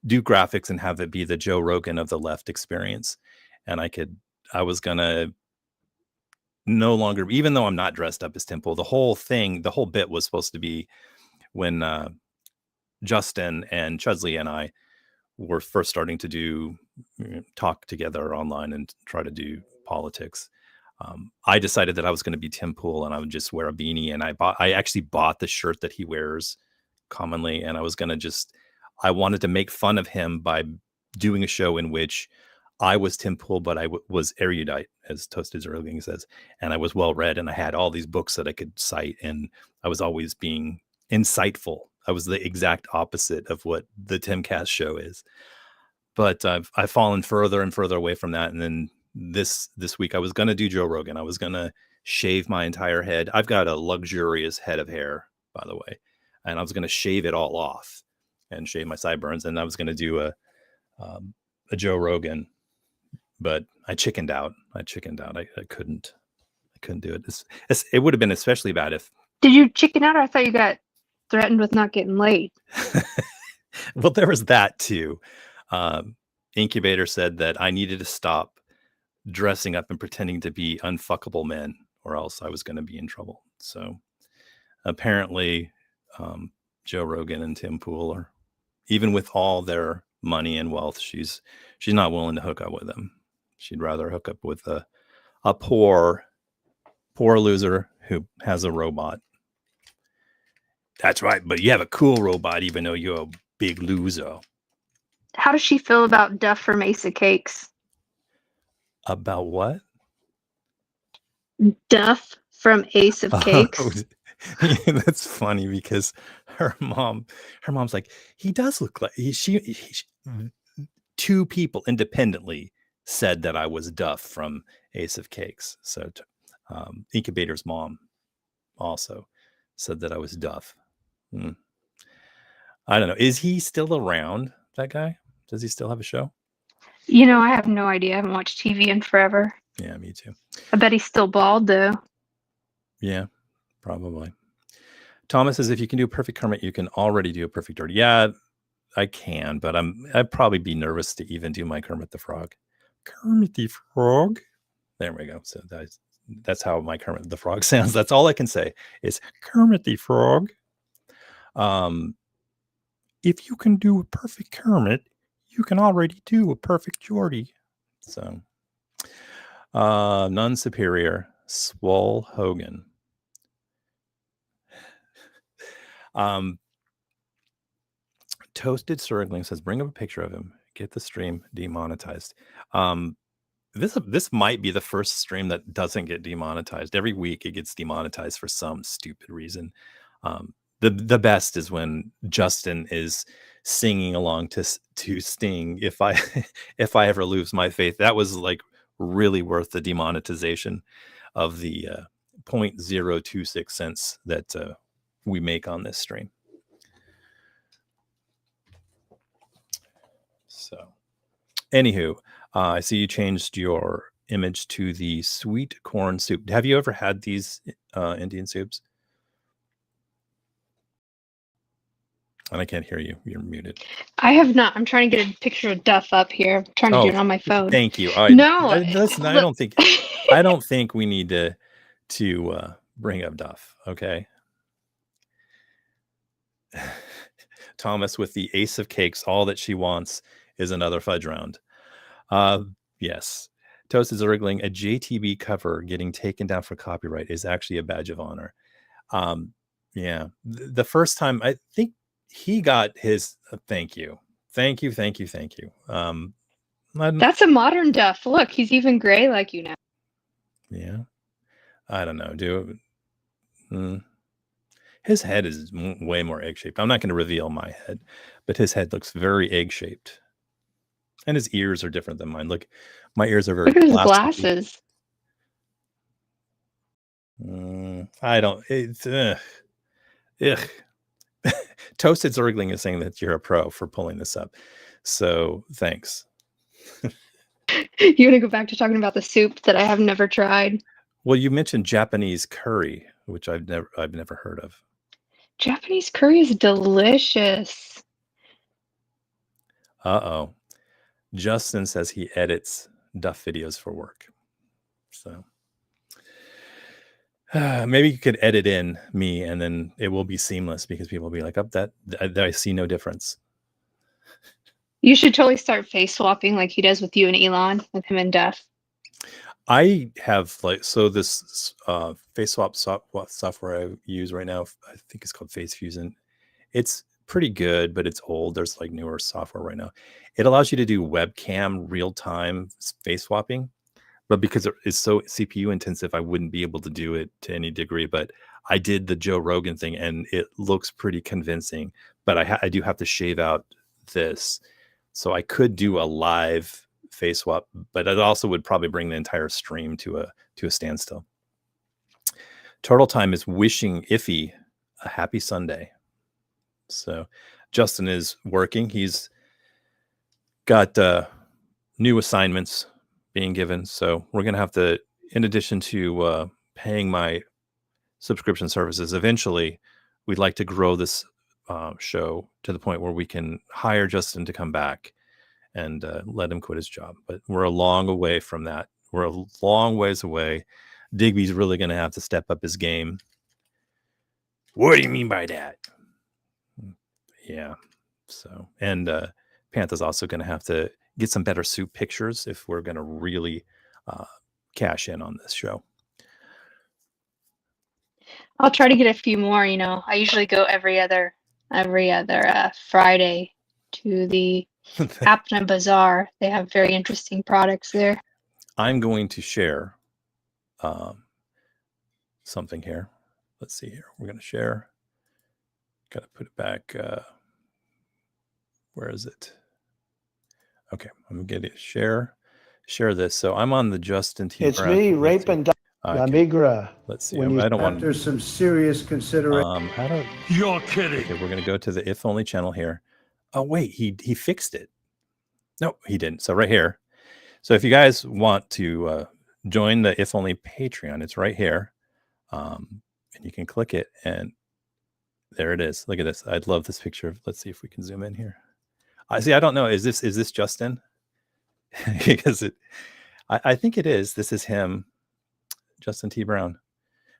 do graphics and have it be the Joe Rogan of the left experience. And I was going to no longer, even though I'm not dressed up as Temple, the whole bit was supposed to be when Justin and Chudley and I were first starting to talk together online and try to do politics. I decided that I was going to be Tim Pool and I would just wear a beanie. And I actually bought the shirt that he wears commonly. And I was going to I wanted to make fun of him by doing a show in which I was Tim Pool, but I was erudite, as Toasted Zergling says. And I was well read and I had all these books that I could cite. And I was always being insightful. I was the exact opposite of what the TIMcast show is. But I've fallen further and further away from that. And then this week I was going to do Joe Rogan. I was going to shave my entire head. I've got a luxurious head of hair, by the way, and I was going to shave it all off and shave my sideburns. And I was going to do a Joe Rogan, but I chickened out. I couldn't do it. It would have been especially bad if. Did you chicken out? Or I thought you got threatened with not getting laid. Well, there was that too. Incubator said that I needed to stop dressing up and pretending to be unfuckable men, or else I was going to be in trouble. So apparently, Joe Rogan and Tim Pool are, even with all their money and wealth, she's not willing to hook up with them. She'd rather hook up with a poor loser who has a robot. That's right, but you have a cool robot, even though you're a big loser. How does she feel about Duff from Ace of Cakes? About what? Duff from Ace of Cakes. Yeah, that's funny because her mom's like, he does look like two people independently said that I was Duff from Ace of Cakes. So Incubator's mom also said that I was Duff. I don't know. Is he still around, that guy? Does he still have a show? You know, I have no idea. I haven't watched TV in forever. Yeah, me too. I bet he's still bald, though. Yeah, probably. Thomas says, if you can do a perfect Kermit, you can already do a perfect Dory. Yeah, I can, but I'd probably be nervous to even do my Kermit the Frog. Kermit the Frog. There we go. So that's how my Kermit the Frog sounds. That's all I can say is Kermit the Frog. If you can do a perfect Kermit, you can already do a perfect Geordie. So, none superior, Swole Hogan. Toasted Surgling says, bring up a picture of him. Get the stream demonetized. This might be the first stream that doesn't get demonetized. Every week it gets demonetized for some stupid reason. The best is when Justin is singing along to Sting. If I ever lose my faith, that was like really worth the demonetization of the 0.026 cents that we make on this stream. So, anywho, I see you changed your image to the sweet corn soup. Have you ever had these Indian soups? And I can't hear you. You're muted. I have not. I'm trying to get a picture of Duff up here. I'm trying to do it on my phone. Thank you. No, listen, I don't think we need to bring up Duff. Okay. Thomas with the Ace of Cakes. All that she wants is another fudge round. Yes. Toast is wriggling. A JTB cover getting taken down for copyright is actually a badge of honor. Yeah. The first time, I think he got his thank you. Thank you. That's a modern Duff. Look, he's even gray like you now. Yeah. I don't know. His head is way more egg-shaped. I'm not going to reveal my head, but his head looks very egg-shaped. And his ears are different than mine. Look, my ears are very Look at his glasses. I don't. It's ugh. Toasted Zergling is saying that you're a pro for pulling this up. So thanks. You want to go back to talking about the soup that I have never tried? Well, you mentioned Japanese curry, which I've never heard of. Japanese curry is delicious. Uh-oh. Justin says he edits Duff videos for work. So maybe you could edit in me and then it will be seamless because people will be like, that I see no difference. You should totally start face swapping like he does with you and Elon, with him and Duff. I have this face swap software I use right now. I think it's called Face Fusion. It's pretty good, but it's old. There's like newer software right now. It allows you to do webcam real-time face swapping, but because it's so CPU intensive, I wouldn't be able to do it to any degree. But I did the Joe Rogan thing, and it looks pretty convincing. But I do have to shave out this, so I could do a live face swap, but it also would probably bring the entire stream to a standstill. Turtle Time is wishing Iffy a happy Sunday. So Justin is working. He's got new assignments being given. So we're going to have to, in addition to paying my subscription services, eventually we'd like to grow this show to the point where we can hire Justin to come back and let him quit his job. But we're a long way from that. We're a long ways away. Digby's really going to have to step up his game. What do you mean by that? Yeah. So, and Panther's also going to have to get some better suit pictures if we're going to really cash in on this show. I'll try to get a few more. I usually go every other Friday to the Apna Bazaar. They have very interesting products there. I'm going to share something here. Let's see here. We're going to share. Got to put it back. Where is it? Okay, I'm going to get it. Share this. So I'm on the Justin T. It's Brown. me, Rape and La Migra. Let's see. When I don't want after some serious consideration. You're kidding. Okay, we're going to go to the If Only channel here. Oh, wait, he fixed it. No, he didn't. So right here. So if you guys want to join the If Only Patreon, it's right here. And you can click it, and there it is. Look at this. I'd love this picture. Let's see if we can zoom in here. I don't know. Is this Justin? Because I think it is. This is him, Justin T. Brown.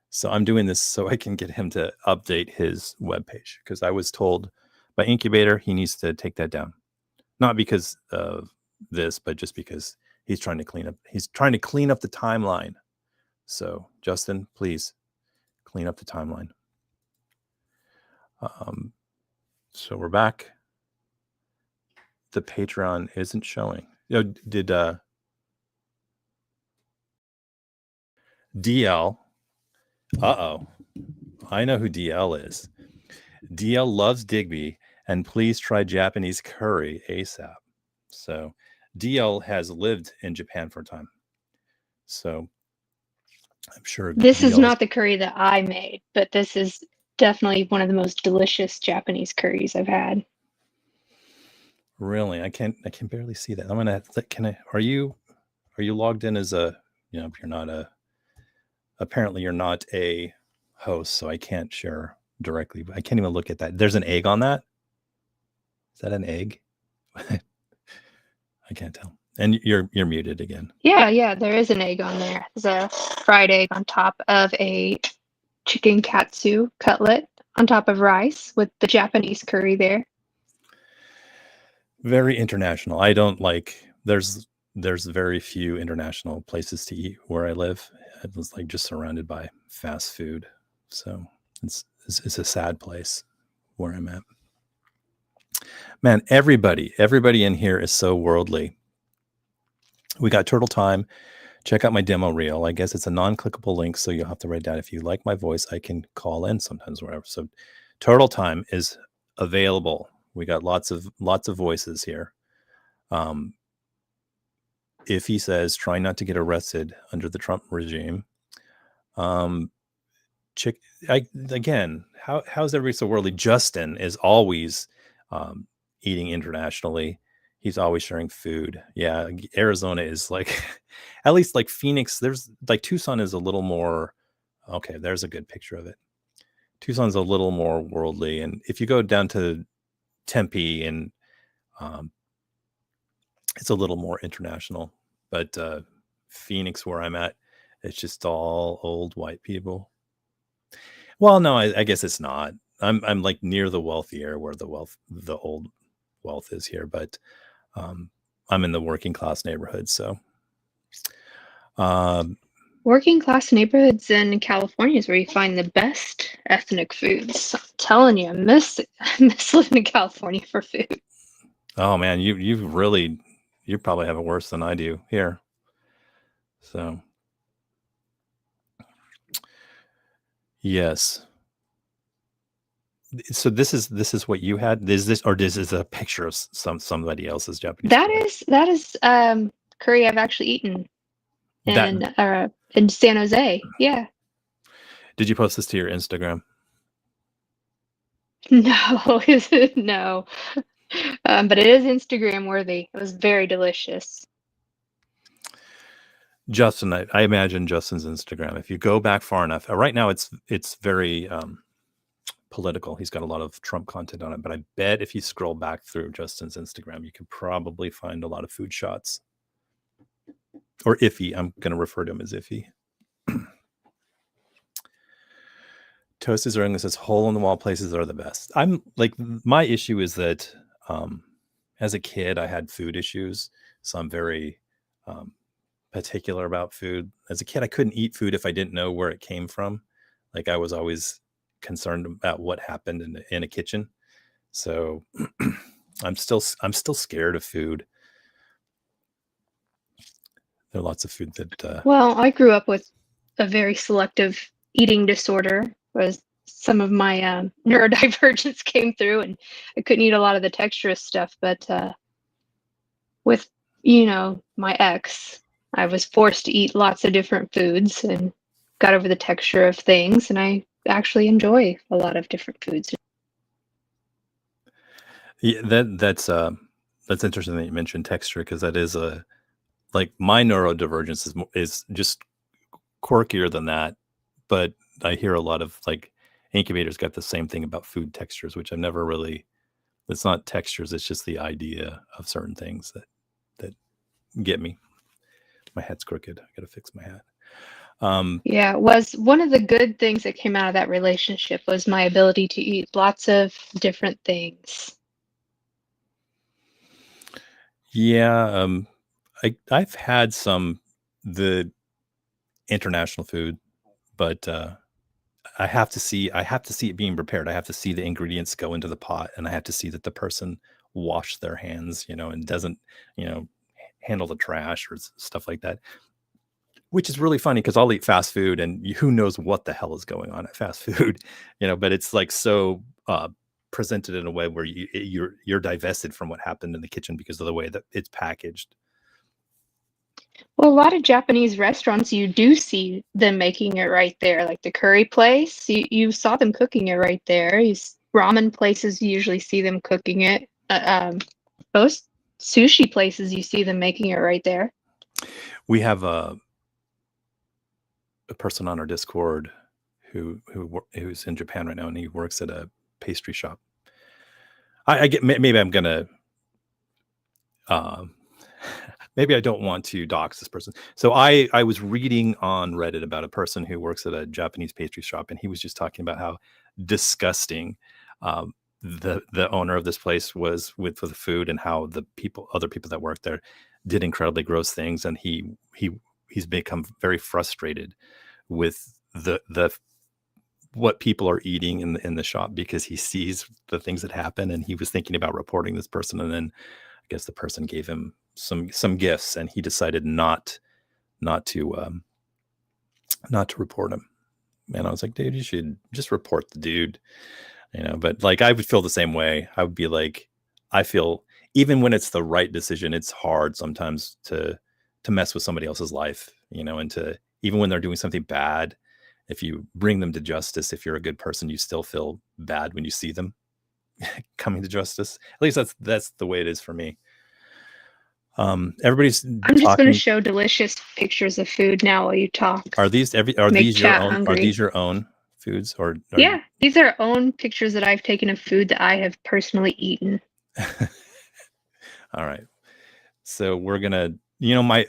So I'm doing this so I can get him to update his webpage, because I was told by Incubator he needs to take that down. Not because of this, but just because he's trying to clean up. He's trying to clean up the timeline. So Justin, please clean up the timeline. So we're back. The Patreon isn't showing. Did DL? I know who DL is. DL loves Digby, and please try Japanese curry ASAP. So DL has lived in Japan for a time. So I'm sure this is not the curry that I made, but this is definitely one of the most delicious Japanese curries I've had. Really? I can barely see that. I'm gonna. Are you logged in as a? You're not apparently you're not a host, so I can't share directly. But I can't even look at that. There's an egg on that. Is that an egg? I can't tell. And you're muted again. Yeah, there is an egg on there. There's a fried egg on top of a chicken katsu cutlet on top of rice with the Japanese curry there. Very international. I don't like. There's very few international places to eat where I live. I was like just surrounded by fast food, so it's a sad place where I'm at. Man, everybody in here is so worldly. We got Turtle Time. Check out my demo reel. I guess it's a non-clickable link, so you'll have to write down. If you like my voice, I can call in sometimes, wherever. So Turtle Time is available. We got lots of voices here. If he says, try not to get arrested under the Trump regime. Again, how's everybody so worldly? Justin is always eating internationally. He's always sharing food. Yeah, Arizona is like, at least like Phoenix. There's like Tucson is a little more. Okay, there's a good picture of it. Tucson's a little more worldly, and if you go down to Tempe, and it's a little more international. But Phoenix, where I'm at, it's just all old white people. Well, no, I guess it's not. I'm like near the wealthy area where the old wealth is here, but I'm in the working class neighborhood. So working class neighborhoods in California is where you find the best ethnic foods. I'm telling you, I miss living in California for food. Oh man, you probably have it worse than I do here. So yes. So this is what you had. Is this a picture of somebody else's Japanese? That is curry I've actually eaten in San Jose. Yeah. Did you post this to your Instagram? No, no. But it is Instagram worthy. It was very delicious. Justin, I imagine Justin's Instagram. If you go back far enough, right now it's very political. He's got a lot of Trump content on it, but I bet if you scroll back through Justin's Instagram, you can probably find a lot of food shots. Or Iffy. I'm going to refer to him as Iffy. Toasted Zerling says hole in the wall places are the best. I'm like, my issue is that as a kid, I had food issues. So I'm very particular about food. As a kid, I couldn't eat food if I didn't know where it came from. Like I was always concerned about what happened in a kitchen. So I'm still scared of food. There are lots of food that. Well, I grew up with a very selective eating disorder, whereas some of my neurodivergence came through, and I couldn't eat a lot of the texturous stuff. But with my ex, I was forced to eat lots of different foods and got over the texture of things, and I actually enjoy a lot of different foods. Yeah, that's interesting that you mentioned texture, because that is like my neurodivergence is just quirkier than that. But I hear a lot of like incubators got the same thing about food textures, which I've never really. It's not textures; it's just the idea of certain things that get me. My head's crooked. I got to fix my hat. Yeah, it was one of the good things that came out of that relationship was my ability to eat lots of different things. Yeah, I've had the international food, but I have to see it being prepared. I have to see the ingredients go into the pot, and I have to see that the person washed their hands, and doesn't, handle the trash or stuff like that. Which is really funny because I'll eat fast food, and who knows what the hell is going on at fast food, but it's like so presented in a way where you're divested from what happened in the kitchen because of the way that it's packaged. Well, a lot of Japanese restaurants, you do see them making it right there, like the curry place. You saw them cooking it right there. Ramen places, you usually see them cooking it. Most sushi places, you see them making it right there. We have a person on our Discord who's in Japan right now, and he works at a pastry shop. I get, maybe I'm gonna maybe I don't want to dox this person. So I was reading on Reddit about a person who works at a Japanese pastry shop, and he was just talking about how disgusting the owner of this place was with the food, and how other people that worked there did incredibly gross things, and he's become very frustrated with the what people are eating in the shop, because he sees the things that happen, and he was thinking about reporting this person, and then I guess the person gave him some gifts, and he decided not to report him. And I was like, dude, you should just report the dude, but like I would feel the same way. I would be like, I feel even when it's the right decision, it's hard sometimes to mess with somebody else's life, and to, even when they're doing something bad, if you bring them to justice, if you're a good person, you still feel bad when you see them coming to justice. At least that's the way it is for me. Everybody's I'm just going to show delicious pictures of food now while you talk. Are these your own? Hungry. Are these your own foods, or yeah, these are own pictures that I've taken of food that I have personally eaten. All right, so we're gonna, I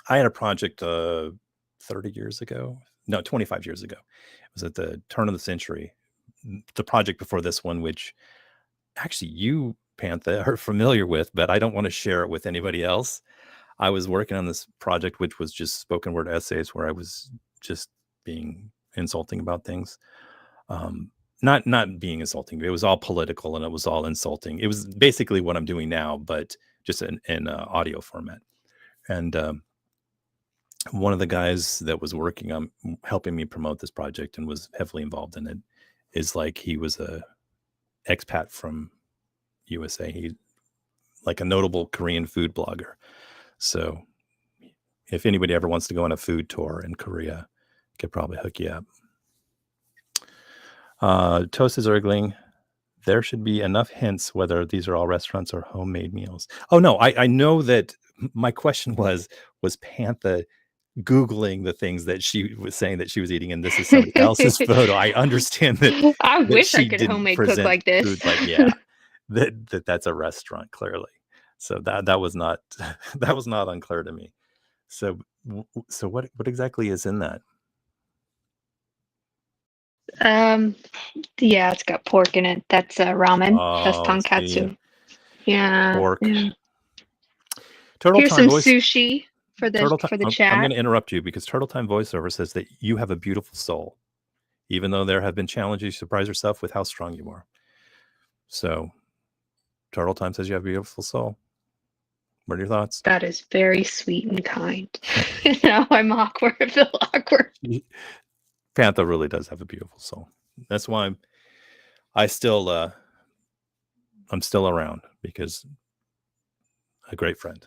had a project 30 years ago. No, 25 years ago. It was at the turn of the century. The project before this one, which actually you, Pantha, are familiar with, but I don't want to share it with anybody else. I was working on this project, which was just spoken word essays, where I was just being insulting about things. Not being insulting. It was all political, and it was all insulting. It was basically what I'm doing now, but just in audio format. And one of the guys that was working on helping me promote this project and was heavily involved in it is like, he was a expat from USA. He like a notable Korean food blogger. So if anybody ever wants to go on a food tour in Korea, I could probably hook you up. Toast is Ergling. There should be enough hints whether these are all restaurants or homemade meals. Oh no, I know that my question was Pantha Googling the things that she was saying that she was eating, and this is somebody else's photo. I understand that I that wish I she could didn't homemade cook present like this. food like, yeah, that's a restaurant clearly. So that was not that was not unclear to me. So so what exactly is in that? Yeah, it's got pork in it. That's ramen. That's Oh, see, tonkatsu. Yeah, pork. yeah. Turtle Here's Time some voice. sushi for the Turtle Time. for the I'm chat. going to interrupt you because Turtle Time voiceover says that you have a beautiful soul, even though there have been challenges. You surprise yourself with how strong you are. So, Turtle Time says you have a beautiful soul. What are your thoughts? That is very sweet and kind. Now I'm awkward. I feel awkward. Panther really does have a beautiful soul. That's why I'm still around, because a great friend.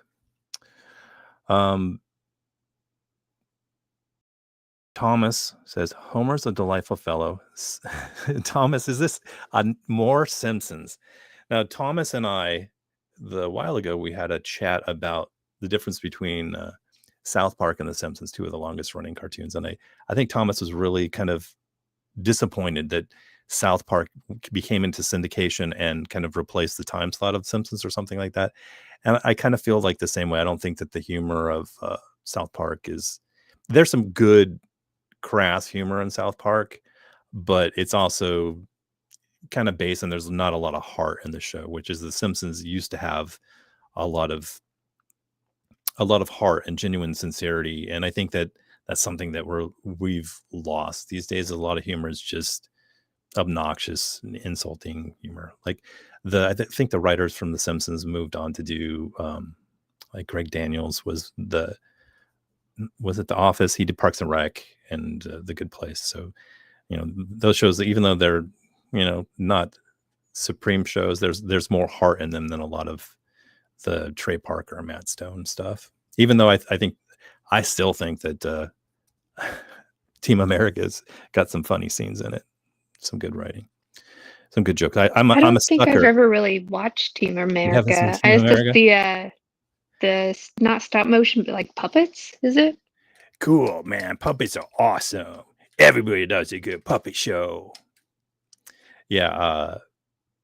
Thomas says Homer's a delightful fellow. Thomas, is this on more Simpsons? Now, Thomas and I, a while ago, we had a chat about the difference between South Park and The Simpsons, two of the longest running cartoons. And I think Thomas was really kind of disappointed that South Park became into syndication and kind of replaced the time slot of Simpsons or something like that. And I kind of feel like the same way. I don't think that the humor of South Park there's some good crass humor in South Park, but it's also kind of base, and there's not a lot of heart in the show, which is The Simpsons used to have a lot of heart and genuine sincerity. And I think that that's something that we've lost these days. A lot of humor is just obnoxious and insulting humor. Like I think the writers from The Simpsons moved on to do like Greg Daniels was it The Office? He did Parks and Rec and The Good Place. So, those shows, even though they're, not supreme shows, there's more heart in them than a lot of the Trey Parker or Matt Stone stuff. Even though I still think that Team America's got some funny scenes in it, some good writing, some good jokes. I'm I a don't think I've sucker. ever really watched Team You haven't seen America. Team It's just America? the not stop motion, but like puppets. Is it? Cool, man. Puppets are awesome. Everybody does a good puppet show. Yeah,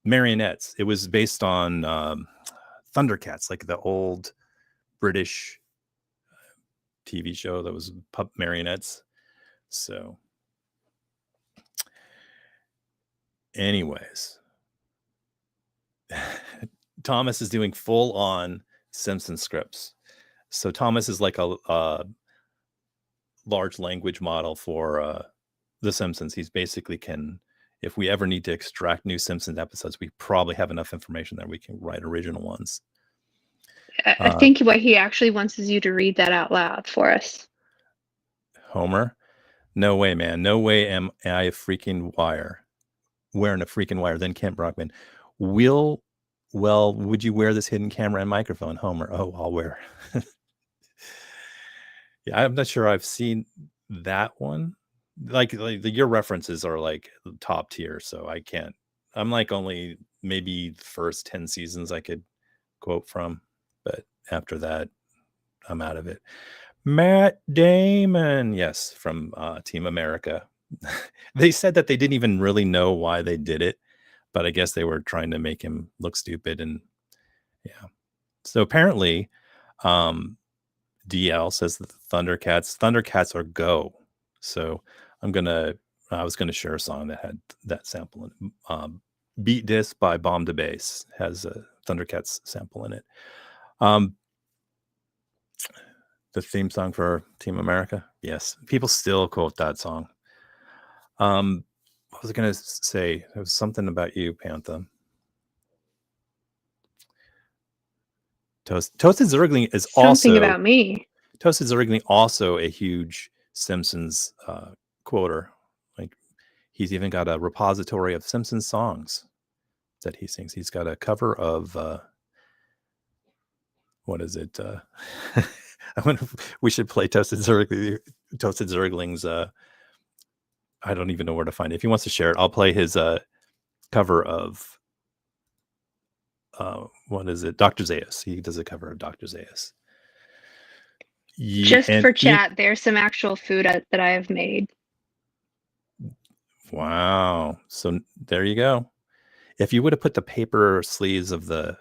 marionettes. It was based on Thundercats, like the old British TV show that was marionettes. So, anyways, Thomas is doing full on Simpson scripts. So Thomas is like a large language model for The Simpsons. He's basically if we ever need to extract new Simpsons episodes, we probably have enough information that we can write original ones. I think what he actually wants is you to read that out loud for us. Homer, no way, man. No way am I a freaking wire. Wearing a freaking wire. Then Kent Brockman, well, would you wear this hidden camera and microphone? Homer, oh, I'll wear. Yeah, I'm not sure I've seen that one. Like your references are like top tier, so I can't. I'm like only maybe the first 10 seasons I could quote from, but after that, I'm out of it. Matt Damon, yes, from Team America. They said that they didn't even really know why they did it, but I guess they were trying to make him look stupid. And yeah, so apparently, DL says that the Thundercats are go. So I was gonna share a song that had that sample in it. Beat This by Bomb to Bass has a Thundercats sample in it. The theme song for Team America. Yes. People still quote that song. What was I going to say? There was something about you, Panther. Toasted Zergling is Something about me. Toasted Zergling also a huge Simpsons quoter. Like he's even got a repository of Simpsons songs that he sings. He's got a cover of what is it? I wonder if we should play Toasted Zergling's I don't even know where to find it. If he wants to share it, I'll play his cover of what is it? Dr. Zaius. He does a cover of Dr. Zaius. Just for chat, there's some actual food that I have made. Wow. So there you go. If you would have put the paper sleeves of the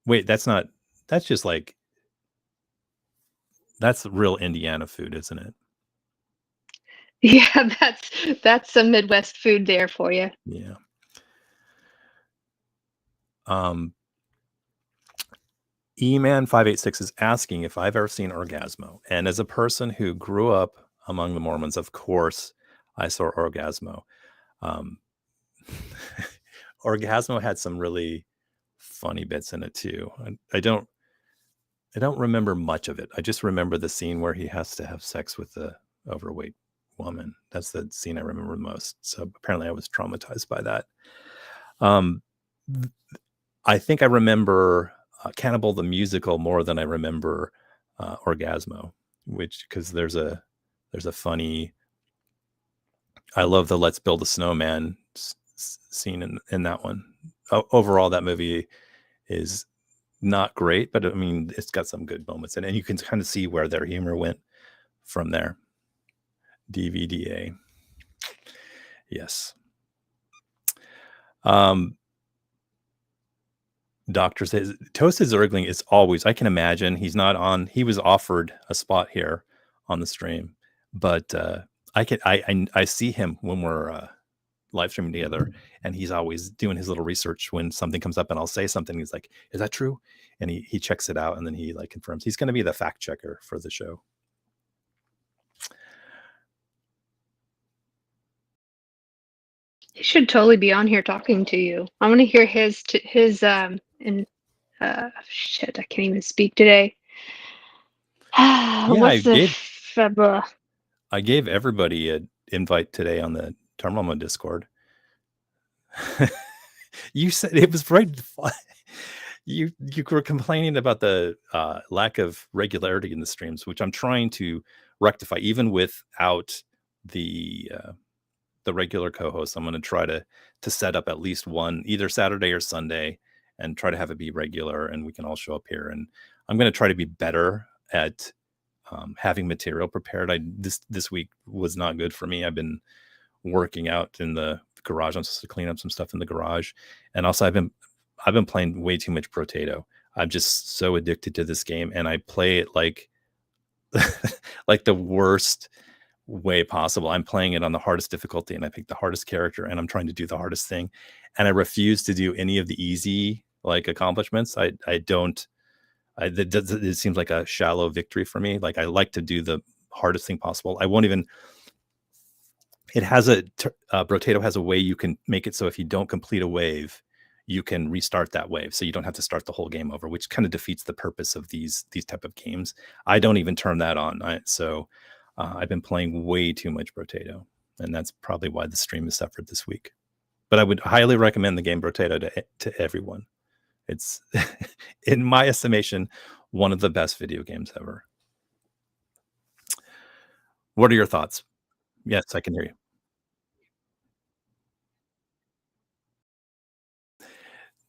wait, that's just like, that's real Indiana food, isn't it? Yeah, that's some Midwest food there for you. Yeah. eman586 is asking if I've ever seen Orgasmo. And as a person who grew up among the Mormons, of course, I saw Orgasmo. Orgasmo had some really funny bits in it too. I don't remember much of it. I just remember the scene where he has to have sex with the overweight woman. That's the scene I remember most. So apparently I was traumatized by that. I think I remember Cannibal the Musical more than I remember Orgasmo, because there's a funny, I love the Let's Build a Snowman scene in that one. Overall, that movie is not great, but I mean, it's got some good moments in it, and you can kind of see where their humor went from there. DVDA. Yes. Doctor says Toasted Zergling is always, I can imagine he was offered a spot here on the stream, but I see him when we're live streaming together, and he's always doing his little research when something comes up and I'll say something. He's like, is that true? And he checks it out, and then he like confirms. He's going to be the fact checker for the show. He should totally be on here talking to you. I want to hear his shit, I can't even speak today. I gave everybody an invite today on the Terminal Mode Discord. You said it was right. You were complaining about the lack of regularity in the streams, which I'm trying to rectify. Even without the regular co-host, I'm going to try to set up at least one, either Saturday or Sunday, and try to have it be regular, and we can all show up here. And I'm going to try to be better at having material prepared. This week was not good for me. I've been working out in the garage. I'm supposed to clean up some stuff in the garage, and also I've been playing way too much Potato. I'm just so addicted to this game, and I play it like like the worst way possible. I'm playing it on the hardest difficulty, and I pick the hardest character, and I'm trying to do the hardest thing, and I refuse to do any of the easy like accomplishments. It seems like a shallow victory for me. Like, I like to do the hardest thing possible. I won't even. It has Brotato has a way you can make it so if you don't complete a wave, you can restart that wave, so you don't have to start the whole game over, which kind of defeats the purpose of these type of games. I don't even turn that on. I've been playing way too much Brotato, and that's probably why the stream has suffered this week. But I would highly recommend the game Brotato to everyone. It's, in my estimation, one of the best video games ever. What are your thoughts? Yes, I can hear you.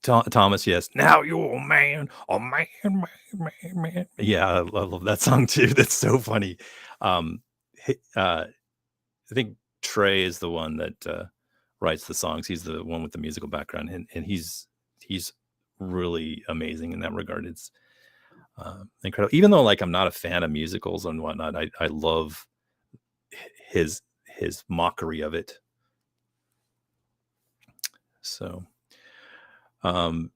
Thomas, yes. Now you're a man. Yeah, I love that song too. That's so funny. I think Trey is the one that writes the songs. He's the one with the musical background, and he's really amazing in that regard. It's incredible. Even though like I'm not a fan of musicals and whatnot, I love his mockery of it. So, and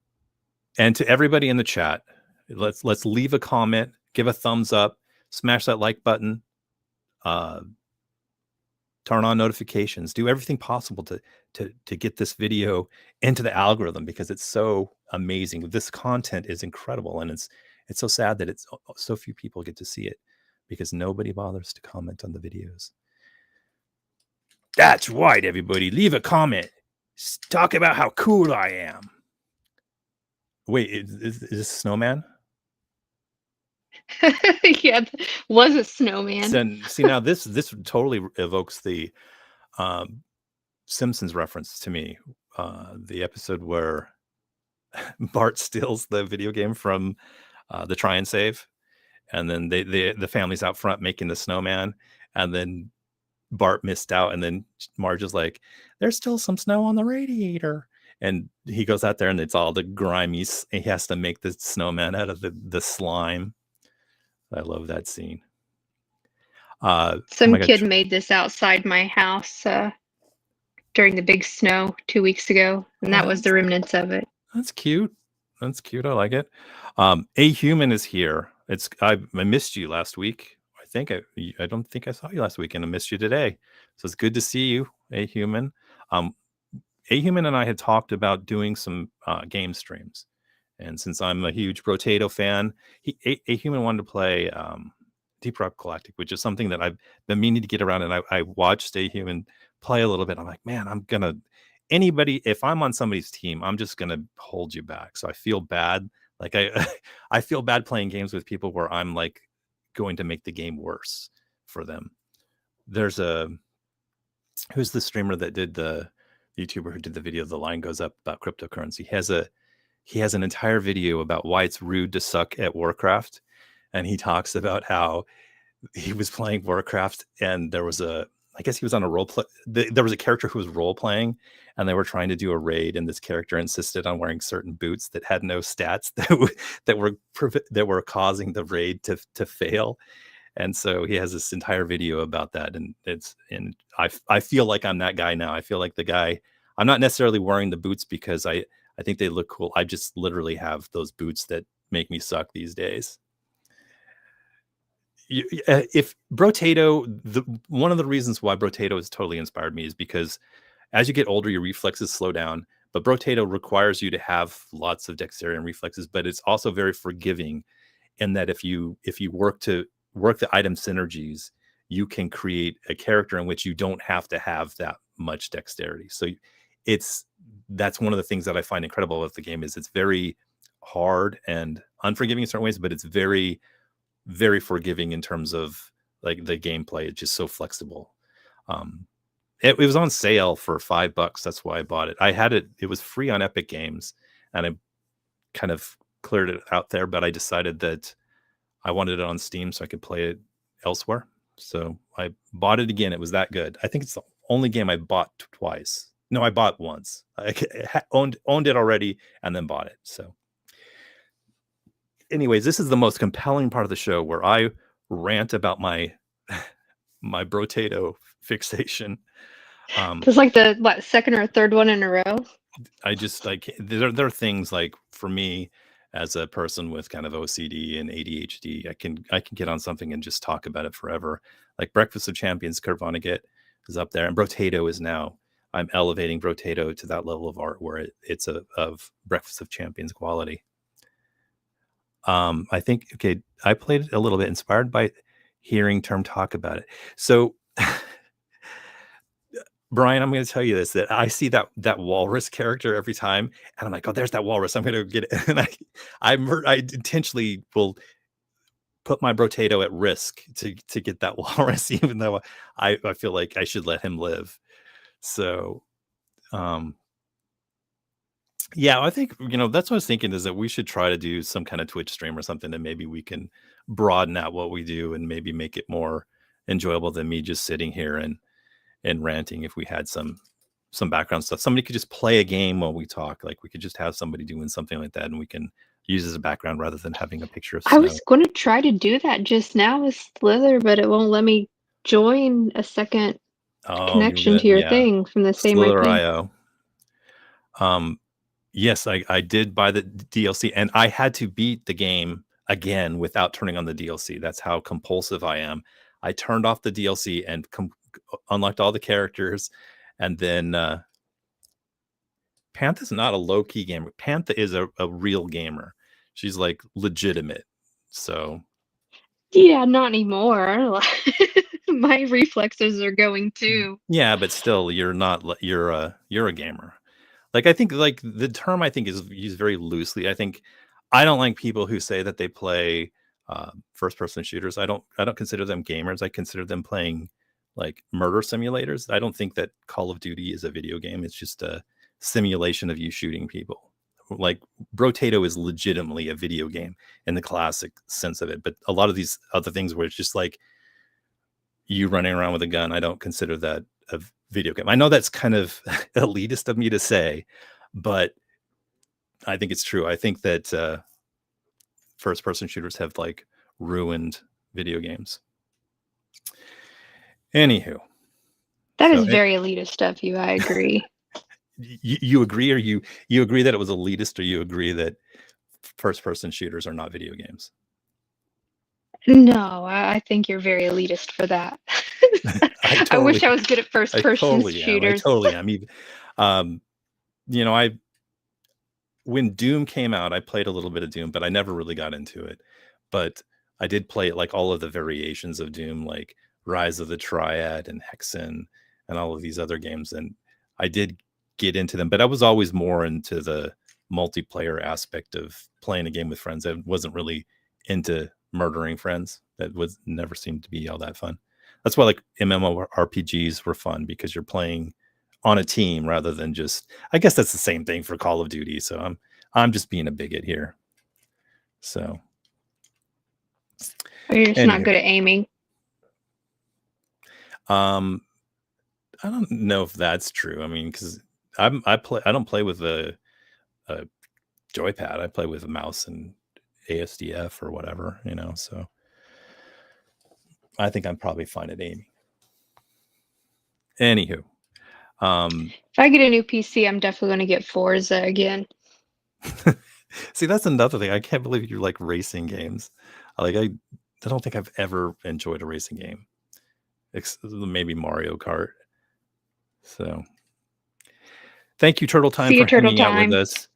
to everybody in the chat, let's leave a comment, give a thumbs up, smash that like button, turn on notifications, do everything possible to get this video into the algorithm, because it's so amazing. This content is incredible, and it's so sad that it's so few people get to see it because nobody bothers to comment on the videos. That's right, everybody. Leave a comment. Talk about how cool I am. Wait, is this Snowman? Yeah, was a snowman. See, now this totally evokes the Simpsons reference to me. The episode where Bart steals the video game from the Try and Save, and then the family's out front making the snowman, and then Bart missed out, and then Marge is like, "There's still some snow on the radiator," and he goes out there, and it's all the grimy. He has to make the snowman out of the slime. I love that scene. Oh Some my God, kid made this outside my house during the big snow 2 weeks ago, and that was the remnants of it. that's cute. That's cute. I like it. A Human is here. I missed you last week. I don't think I saw you last week, and I missed you today. So it's good to see you, A Human. A Human and I had talked about doing some game streams, and since I'm a huge Brotato fan, A Human wanted to play Deep Rock Galactic, which is something that I've been meaning to get around. And I watched A Human play a little bit. I'm like, man, if I'm on somebody's team, I'm just gonna hold you back. So I feel bad. Like I feel bad playing games with people where I'm like going to make the game worse for them. Who's the streamer that did the YouTuber who did the video The Line Goes Up about cryptocurrency? He has an entire video about why it's rude to suck at Warcraft, and he talks about how he was playing Warcraft, and I guess he was on a role play. There was a character who was role playing, and they were trying to do a raid, and this character insisted on wearing certain boots that had no stats that were causing the raid to fail. And so he has this entire video about that, and I feel like I'm that guy now. I feel like the guy. I'm not necessarily wearing the boots because I think they look cool. I just literally have those boots that make me suck these days. If Brotato, one of the reasons why Brotato has totally inspired me is because as you get older, your reflexes slow down. But Brotato requires you to have lots of dexterity and reflexes, but it's also very forgiving in that if you work the item synergies, you can create a character in which you don't have to have that much dexterity. So that's one of the things that I find incredible about the game is it's very hard and unforgiving in certain ways, but it's very, very forgiving in terms of like the gameplay. It's just so flexible. It was on sale for $5. That's why I bought it. I had it. It was free on Epic Games, and I kind of cleared it out there, but I decided that I wanted it on Steam so I could play it elsewhere. So I bought it again. It was that good. I think it's the only game I bought twice. No, I bought once. I owned it already and then bought it. So anyways, this is the most compelling part of the show where I rant about my Brotato fixation. It's like the second or third one in a row. I just like there are things like for me as a person with kind of OCD and ADHD, I can get on something and just talk about it forever. Like Breakfast of Champions, Kurt Vonnegut is up there, and Brotato is now. I'm elevating Brotato to that level of art where it's of Breakfast of Champions quality. I think I played it a little bit, inspired by hearing Term talk about it. So. Brian, I'm going to tell you this, that I see that walrus character every time, and I'm like, oh, there's that walrus. I'm going to get it. And I intentionally will put my Brotato at risk to get that walrus, even though I feel like I should let him live. So, yeah, I think, that's what I was thinking is that we should try to do some kind of Twitch stream or something, and maybe we can broaden out what we do and maybe make it more enjoyable than me just sitting here and ranting. If we had some background stuff, somebody could just play a game while we talk. Like we could just have somebody doing something like that, and we can use as a background rather than having a picture of snow. I was going to try to do that just now with Slither, but it won't let me join a second connection to your thing from the same Slither.io. Yes, I did buy the DLC, and I had to beat the game again without turning on the DLC. That's how compulsive I am. I turned off the DLC and unlocked all the characters, and then Pantha's not a low-key gamer. Pantha is a real gamer. She's like legitimate. So yeah, not anymore. My reflexes are going too. Yeah, but still, you're a gamer. Like I think like the term I think is used very loosely. I don't like people who say that they play first-person shooters. I don't consider them gamers. I consider them playing like murder simulators. I don't think that Call of Duty is a video game. It's just a simulation of you shooting people like Brotato is legitimately a video game in the classic sense of it. But a lot of these other things where it's just like you running around with a gun, I don't consider that a video game. I know that's kind of elitist of me to say, but I think it's true. I think that first person shooters have like ruined video games. Anywho. That is very elitist of you. I agree. You agree, or you agree that it was elitist, or you agree that first person shooters are not video games? No, I think you're very elitist for that. I wish I was good at first person shooters. I totally am. Even, you know, when Doom came out, I played a little bit of Doom, but I never really got into it. But I did play like all of the variations of Doom, like Rise of the Triad and Hexen and all of these other games. And I did get into them, but I was always more into the multiplayer aspect of playing a game with friends. I wasn't really into murdering friends. That was never seemed to be all that fun. That's why like MMORPGs were fun, because you're playing on a team rather than just, I guess that's the same thing for Call of Duty. So I'm just being a bigot here. So you're just not good at aiming. I don't know if that's true. I mean, because I don't play with a joypad. I play with a mouse and ASDF or whatever, you know. So I think I'm probably fine at aiming. Anywho, if I get a new PC, I'm definitely going to get Forza again. See, that's another thing. I can't believe you like racing games. Like I don't think I've ever enjoyed a racing game. Maybe Mario Kart. So thank you, Turtle Time, for hanging out with us.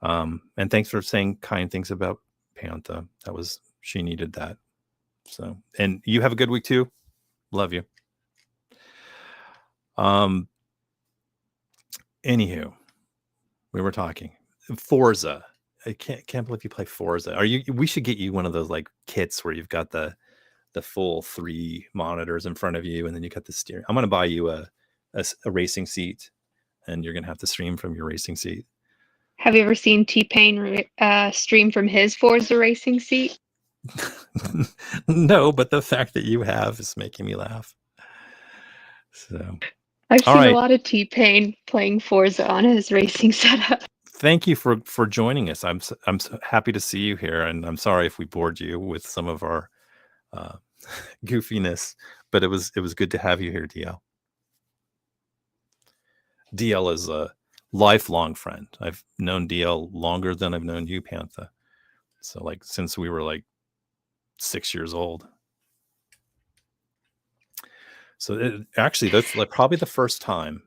And thanks for saying kind things about Pantha. She needed that. So, and you have a good week too. Love you. Anywho, we were talking Forza. I can't believe you play Forza. We should get you one of those like kits where you've got the full 3 monitors in front of you, and then you got the steering. I'm going to buy you a racing seat, and you're going to have to stream from your racing seat. Have you ever seen T-Pain stream from his Forza racing seat? No, but the fact that you have is making me laugh. So I've seen a lot of T-Pain playing Forza on his racing setup. Thank you for joining us. I'm so happy to see you here, and I'm sorry if we bored you with some of our goofiness, but it was good to have you here, DL. DL is a lifelong friend. I've known DL longer than I've known you, Pantha. So like since we were like 6 years old. So actually, that's like probably the first time.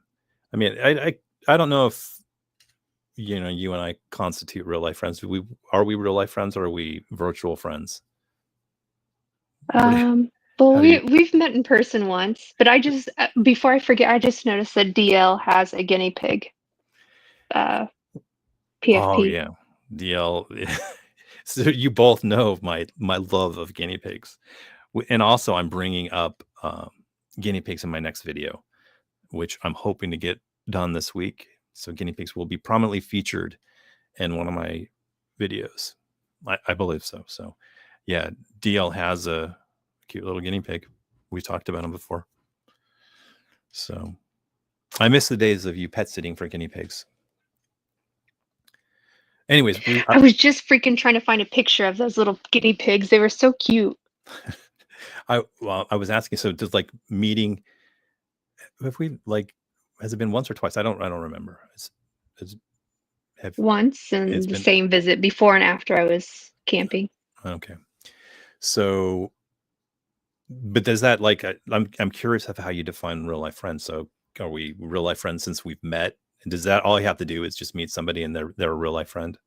I mean, I don't know if you and I constitute real life friends. Are we real life friends, or are we virtual friends? Well, we've met in person once, but I just before I forget, I just noticed that DL has a guinea pig. PFP. Oh yeah, DL. So you both know my love of guinea pigs, and also I'm bringing up guinea pigs in my next video, which I'm hoping to get done this week. So guinea pigs will be prominently featured in one of my videos. I believe so. So yeah, DL has a cute little guinea pig. We talked about him before. So I miss the days of you pet sitting for guinea pigs. Anyways, I was just freaking trying to find a picture of those little guinea pigs. They were so cute. I was asking, so does like meeting, have we like, has it been once or twice? I don't remember. Once, and the same visit before and after I was camping. Okay. So, but does that like, I'm curious of how you define real life friends. So are we real life friends since we've met? And does that all you have to do is just meet somebody and they're a real life friend?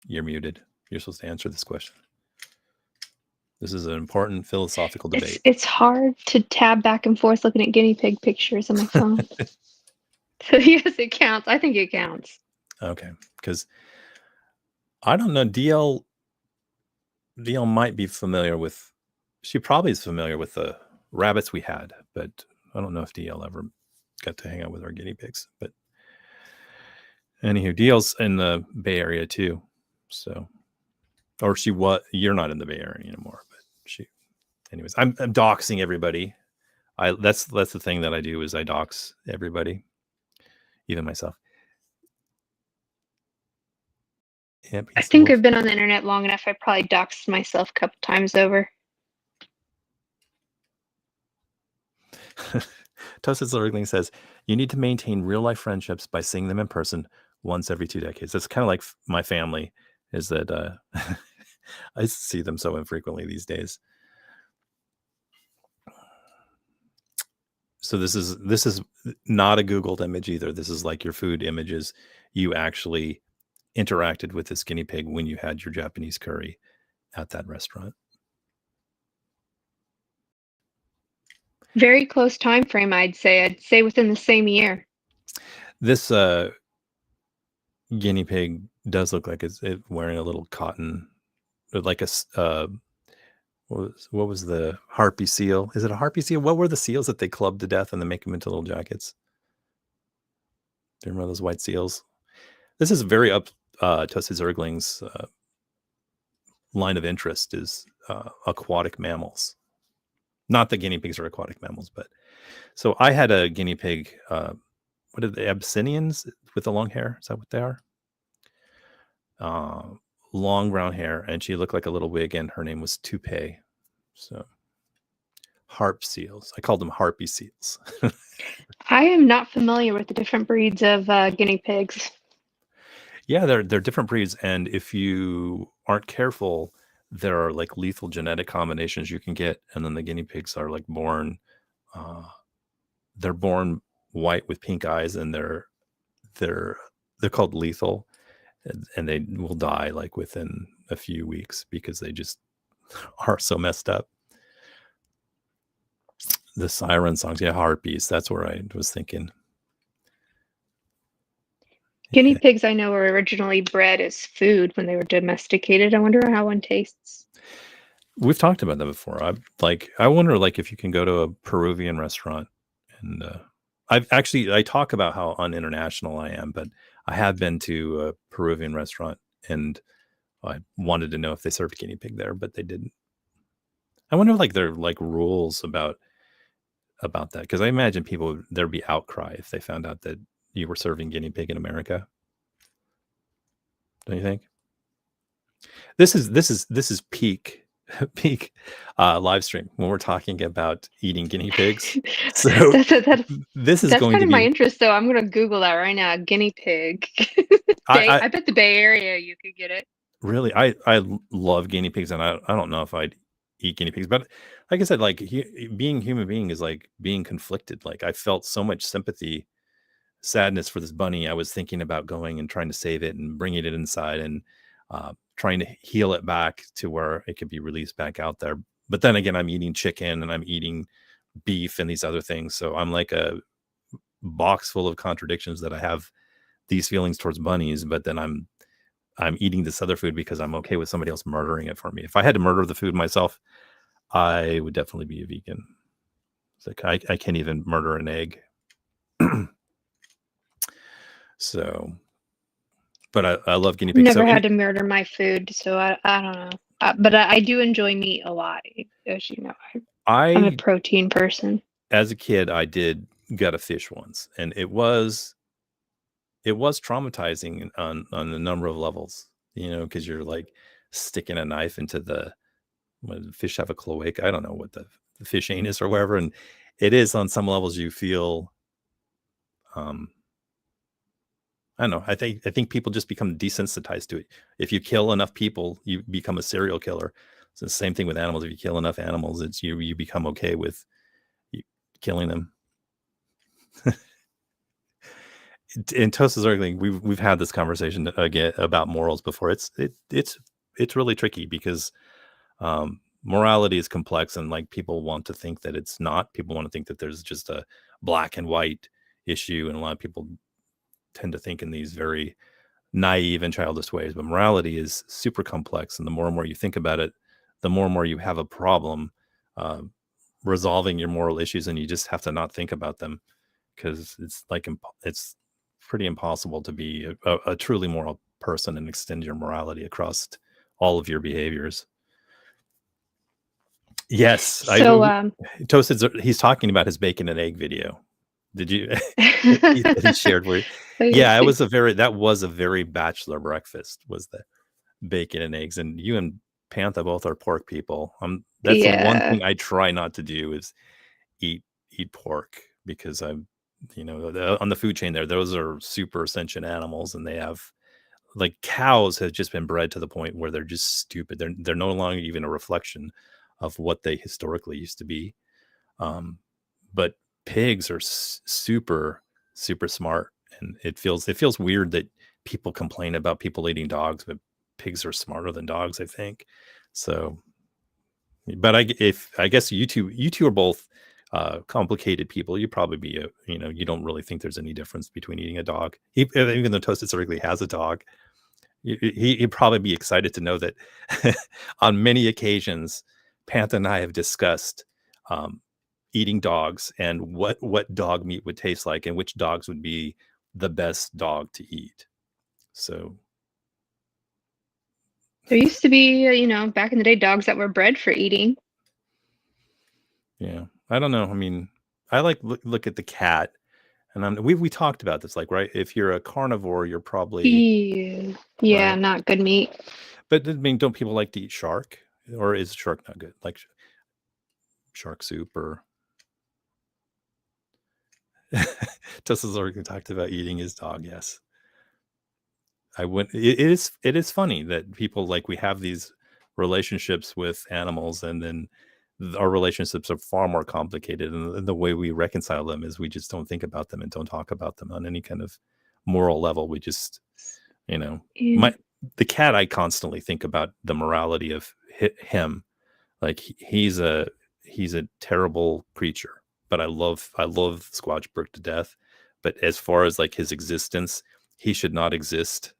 You're muted. You're supposed to answer this question. This is an important philosophical debate. It's hard to tab back and forth looking at guinea pig pictures on my phone. So yes, it counts. I think it counts. Okay, because I don't know. DL might be familiar with. She probably is familiar with the rabbits we had, but I don't know if DL ever got to hang out with our guinea pigs. But anywho, Deal's in the Bay Area too. So, or you're not in the Bay Area anymore, but anyways, I'm doxing everybody. That's the thing that I do is I dox everybody, even myself. Yep, I think I've been on the internet long enough. I probably doxed myself a couple times over. Toasted Zergling says, you need to maintain real life friendships by seeing them in person once every 2 decades. That's kind of like my family, is that I see them so infrequently these days. So this is not a Googled image either. This is like your food images. You actually interacted with this guinea pig when you had your Japanese curry at that restaurant. Very close time frame, I'd say. I'd say within the same year. This guinea pig does look like it's wearing a little cotton, like a what was the harpy seal? Is it a harpy seal? What were the seals that they clubbed to death and then make them into little jackets? Do you remember those white seals? This is very up Toasted Zergling's line of interest is aquatic mammals. Not that guinea pigs are aquatic mammals, but so I had a guinea pig. What are the Abyssinians with the long hair? Is that what they are? Long brown hair, and she looked like a little wig, and her name was Toupee. So harp seals. I called them harpy seals. I am not familiar with the different breeds of guinea pigs. Yeah, they're different breeds, and if you aren't careful, there are like lethal genetic combinations you can get, and then the guinea pigs are like born. They're born white with pink eyes, and they're called lethal, and they will die like within a few weeks because they just are so messed up. The siren songs, yeah, harpies. That's where I was thinking. Guinea pigs, I know, were originally bred as food when they were domesticated. I wonder how one tastes. We've talked about that before. I wonder like if you can go to a Peruvian restaurant, and I talk about how uninternational I am, but I have been to a Peruvian restaurant, and I wanted to know if they served guinea pig there, but they didn't. I wonder like there are like rules about that, because I imagine there'd be outcry if they found out that you were serving guinea pig in America. Don't you think? This is peak live stream when we're talking about eating guinea pigs. So this is that's going kind to of be my interest, though. I'm going to Google that right now. Guinea pig. I bet the Bay Area you could get it. Really, I love guinea pigs, and I don't know if I'd eat guinea pigs, but like I said, like being a human being is like being conflicted. Like I felt so much sympathy, sadness for this bunny. I was thinking about going and trying to save it and bringing it inside and trying to heal it back to where it could be released back out there. But then again, I'm eating chicken and I'm eating beef and these other things. So I'm like a box full of contradictions that I have these feelings towards bunnies, but then I'm eating this other food because I'm okay with somebody else murdering it for me. If I had to murder the food myself, I would definitely be a vegan. It's like I can't even murder an egg. So, but I love guinea pigs. Never had to murder my food, so I don't know. But I do enjoy meat a lot, as you know. I'm a protein person. As a kid, I did gut a fish once, and it was traumatizing on a number of levels, because you're like sticking a knife into the fish have a cloaca. I don't know what the fish anus or whatever, and it is on some levels you feel. I don't know. I think people just become desensitized to it. If you kill enough people, you become a serial killer. It's the same thing with animals. If you kill enough animals, it's you become okay with killing them. In Toast's Zergling, we've had this conversation again about morals before. It's really tricky because morality is complex, and like people want to think that it's not. People want to think that there's just a black and white issue, and a lot of people tend to think in these very naive and childish ways. But morality is super complex, and the more and more you think about it, the more and more you have a problem resolving your moral issues, and you just have to not think about them. because it's like it's pretty impossible to be a truly moral person and extend your morality across all of your behaviors. Yes, So Toasted. He's talking about his bacon and egg video. Did you? he shared where. Yeah, that was a very bachelor breakfast. Was the bacon and eggs, and you and Pantha both are pork people. That's the one thing I try not to do is eat pork, because I'm, on the food chain there, those are super sentient animals, and they have, like, cows have just been bred to the point where they're just stupid. They're no longer even a reflection of what they historically used to be. But pigs are super, super smart, and it feels weird that people complain about people eating dogs, but pigs are smarter than dogs, I think. So, but I guess you two are both complicated people. You probably be you don't really think there's any difference between eating a dog, even though Toasted certainly has a dog. He'd probably be excited to know that on many occasions, Pantha and I have discussed eating dogs and what dog meat would taste like and which dogs would be the best dog to eat. So there used to be, back in the day, dogs that were bred for eating. Yeah, I don't know. I mean, I like look at the cat, and we talked about this, like, right? If you're a carnivore, you're probably Yeah, right? not good meat. But I mean, don't people like to eat shark, or is shark not good? Like shark soup, or Tessa's already talked about eating his dog. Yes, I would. It is funny that people, like, we have these relationships with animals, and then our relationships are far more complicated, and the way we reconcile them is we just don't think about them and don't talk about them on any kind of moral level. We just, the cat, I constantly think about the morality of him. Like, he's a terrible creature, but I love Squatchbrook to death. But as far as, like, his existence, he should not exist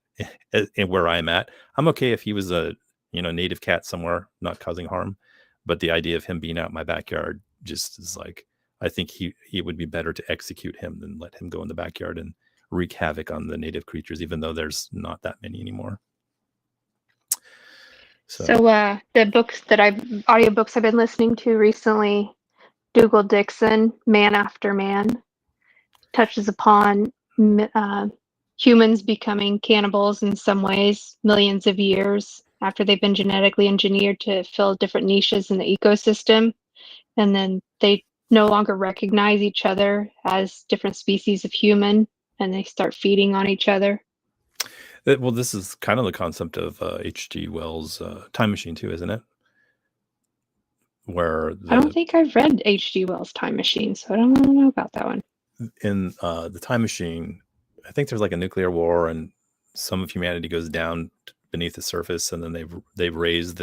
in where I'm at. I'm okay if he was a native cat somewhere, not causing harm. But the idea of him being out in my backyard just is like, I think he would be better to execute him than let him go in the backyard and wreak havoc on the native creatures, even though there's not that many anymore. So the audiobooks I've been listening to recently, Dougal Dixon, Man After Man, touches upon humans becoming cannibals in some ways millions of years after they've been genetically engineered to fill different niches in the ecosystem, and then they no longer recognize each other as different species of human, and they start feeding on each other. Well, this is kind of the concept of H.G. Wells' Time Machine too, isn't it? Where I don't think I've read H.G. Wells' Time Machine, so I don't know about that one. In the Time Machine, I think there's like a nuclear war, and some of humanity goes down beneath the surface, and then they've raised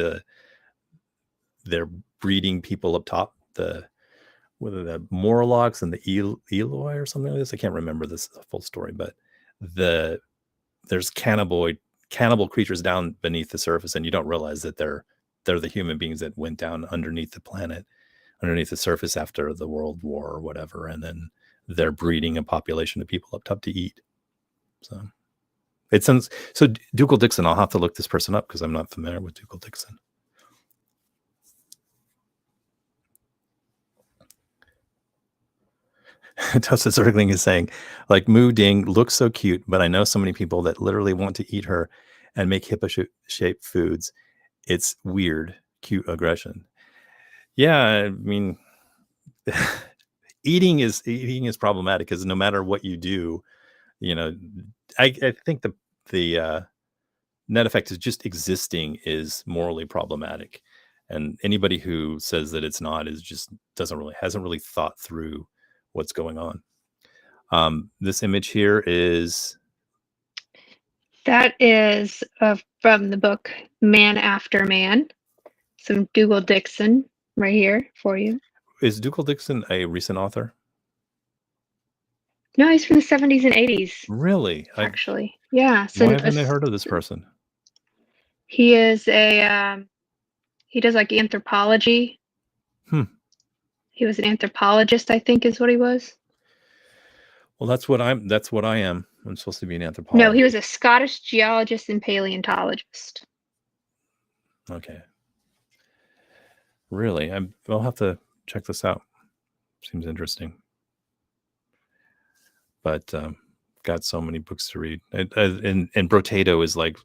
they're breeding people up top, whether the Morlocks and the Eloi or something like this. I can't remember this full story, but there's cannibal creatures down beneath the surface, and you don't realize that they're the human beings that went down underneath the surface after the World War or whatever, and then they're breeding a population of people up top to eat. So it sounds so. Dougal Dixon, I'll have to look this person up because I'm not familiar with Dougal Dixon. Toasted Circling is saying, like, Moo Ding looks so cute, but I know so many people that literally want to eat her and make hippo-shaped foods. It's weird, cute aggression. Yeah, I mean, eating is problematic because no matter what you do, I think the net effect is just existing is morally problematic, and anybody who says that it's not hasn't really thought through what's going on. This image here is from the book Man After Man. Some Dougal Dixon right here for you. Is Dougal Dixon a recent author? No, he's from the 70s and 80s. Really? Actually, yeah. So why haven't I heard of this person? He is he does like anthropology. He was an anthropologist, I think, is what he was. Well, that's what I am. I'm supposed to be an No, anthropologist. he was a Scottish geologist and paleontologist. Okay. Really? I'll have to check this out. Seems interesting. But got so many books to read. And Brotato is like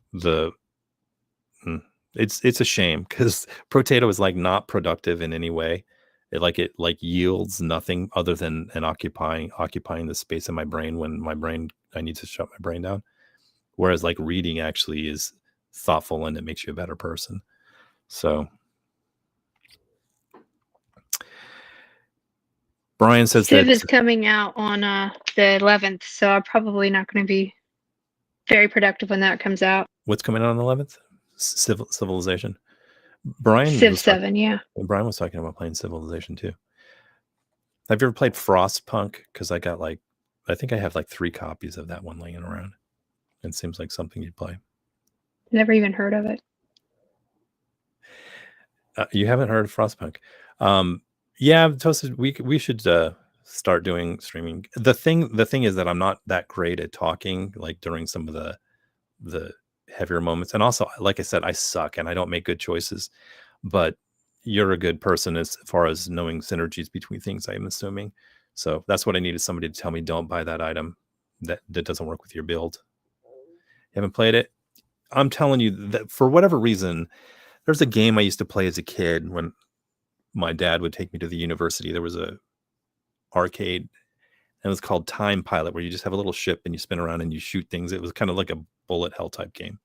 it's a shame because Brotato is like not productive in any way. It yields nothing other than occupying the space in my brain when I need to shut my brain down. Whereas like reading actually is thoughtful and it makes you a better person. So Brian says Civ that is coming out on the 11th, so I'm probably not going to be very productive when that comes out. what's coming out on the 11th? Civilization. Brian Civ was 7, yeah. Brian was talking about playing Civilization too. Have you ever played Frostpunk? Because I think I have like 3 copies of that one laying around. It seems like something you'd play. Never even heard of it. You haven't heard of Frostpunk? Yeah, Toasted. We should start doing streaming. The thing is that I'm not that great at talking like during some of the heavier moments, and also, like I said, I suck and I don't make good choices. But you're a good person as far as knowing synergies between things, I'm assuming. So that's what I needed, somebody to tell me, don't buy that item that doesn't work with your build. You haven't played it? I'm telling you that for whatever reason, there's a game I used to play as a kid when my dad would take me to the university. There was a arcade and it was called Time Pilot, where you just have a little ship and you spin around and you shoot things. It was kind of like a bullet hell type game.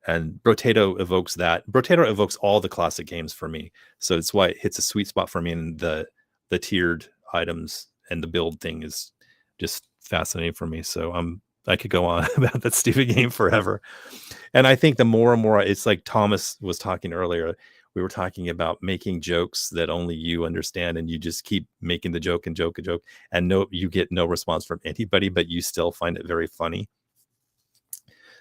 And Brotato evokes that. Brotato evokes all the classic games for me. So it's why it hits a sweet spot for me. And the tiered items and the build thing is just fascinating for me. So I could go on about that stupid game forever. And I think the more and more, it's like Thomas was talking earlier. We were talking about making jokes that only you understand, and you just keep making the joke and joke and joke, and you get no response from anybody, but you still find it very funny.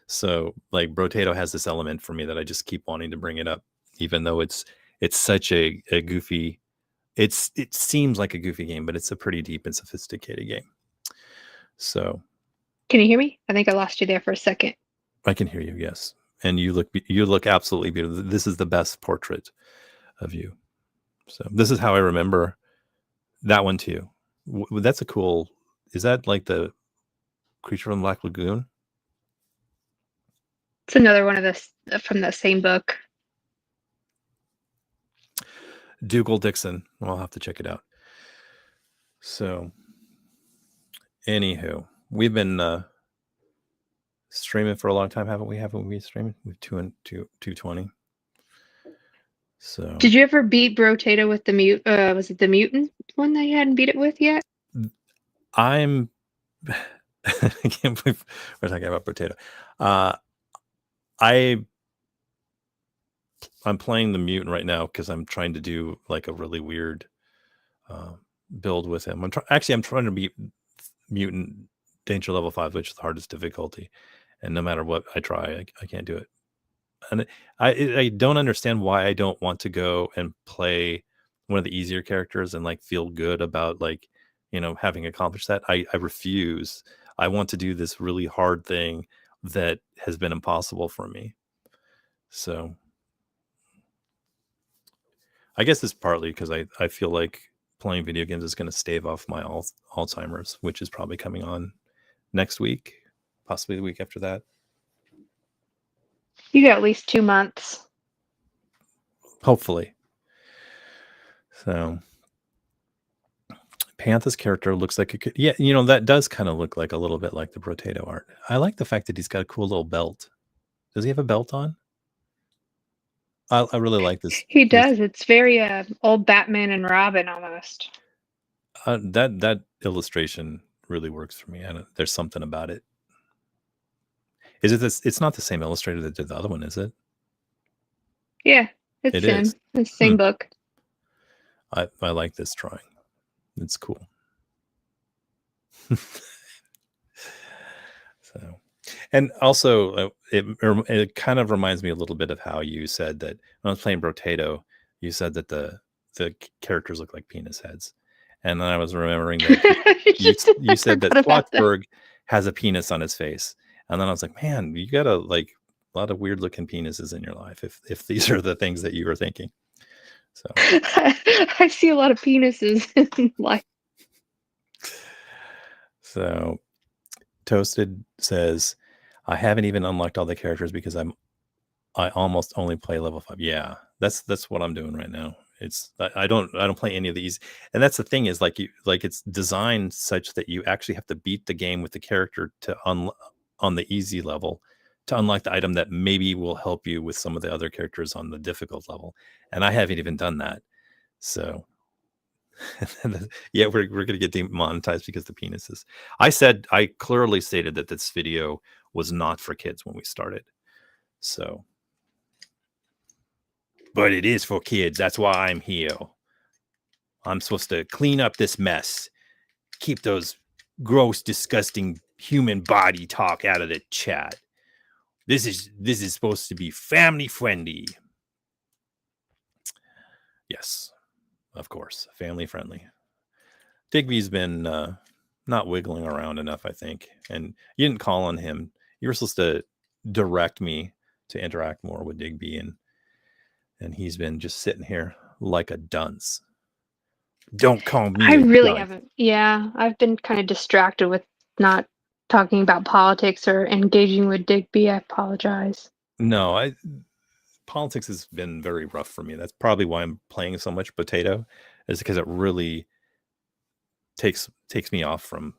So like Brotato has this element for me that I just keep wanting to bring it up, even though it's such a goofy, it seems like a goofy game, but it's a pretty deep and sophisticated game. So can you hear me? I think I lost you there for a second. I can hear you, yes. And you look absolutely beautiful. This is the best portrait of you. So this is how I remember that one too. That's a cool. Is that like the Creature from the Black Lagoon? It's another one of this from the same book. Dougal Dixon. I'll have to check it out. So, anywho, we've been streaming for a long time, haven't we? Haven't we streaming? We've 220. So, did you ever beat Brotato with the was it the mutant one that you hadn't beat it with yet? I can't believe we're talking about Brotato. I'm playing the mutant right now because I'm trying to do like a really weird build with him. I'm trying to beat mutant danger level 5, which is the hardest difficulty, and no matter what I try, I can't do it. And I don't understand why I don't want to go and play one of the easier characters and like feel good about like, having accomplished that. I refuse. I want to do this really hard thing that has been impossible for me. So I guess it's partly because I feel like playing video games is going to stave off my Alzheimer's, which is probably coming on next week, possibly the week after that. You got at least 2 months. Hopefully. So Panther's character looks like that does kind of look like a little bit like the Brotato art. I like the fact that he's got a cool little belt. Does he have a belt on? I really like this. He does. It's very old Batman and Robin almost. That illustration really works for me. There's something about it. Is it this? It's not the same illustrator that did the other one, is it? Yeah, it's It him. is. It's the same book. I like this drawing. It's cool. So, and also it kind of reminds me a little bit of how you said that when I was playing Brotato, you said that the characters look like penis heads, And then I was remembering that you said that Schwartzberg has a penis on his face. And then I was like, man, you got a lot of weird looking penises in your life if these are the things that you were thinking. So I see a lot of penises in life. So Toasted says, I haven't even unlocked all the characters because I almost only play level 5. Yeah, that's what I'm doing right now. I don't play any of these, and that's the thing is it's designed such that you actually have to beat the game with the character to on the easy level to unlock the item that maybe will help you with some of the other characters on the difficult level, and I haven't even done that. So yeah, we're gonna get demonetized because the penises. I clearly stated that this video was not for kids when we started. So, but it is for kids. That's why I'm here. I'm supposed to clean up this mess, keep those gross, disgusting human body talk out of the chat. This is supposed to be family friendly. Yes, of course, family friendly. Digby's been not wiggling around enough, I think. And you didn't call on him. You were supposed to direct me to interact more with Digby, and he's been just sitting here like a dunce. Don't call me. I really haven't. Yeah, I've been kind of distracted with not talking about politics or engaging with Digby. I apologize. No, politics has been very rough for me. That's probably why I'm playing so much potato, is because it really takes me off from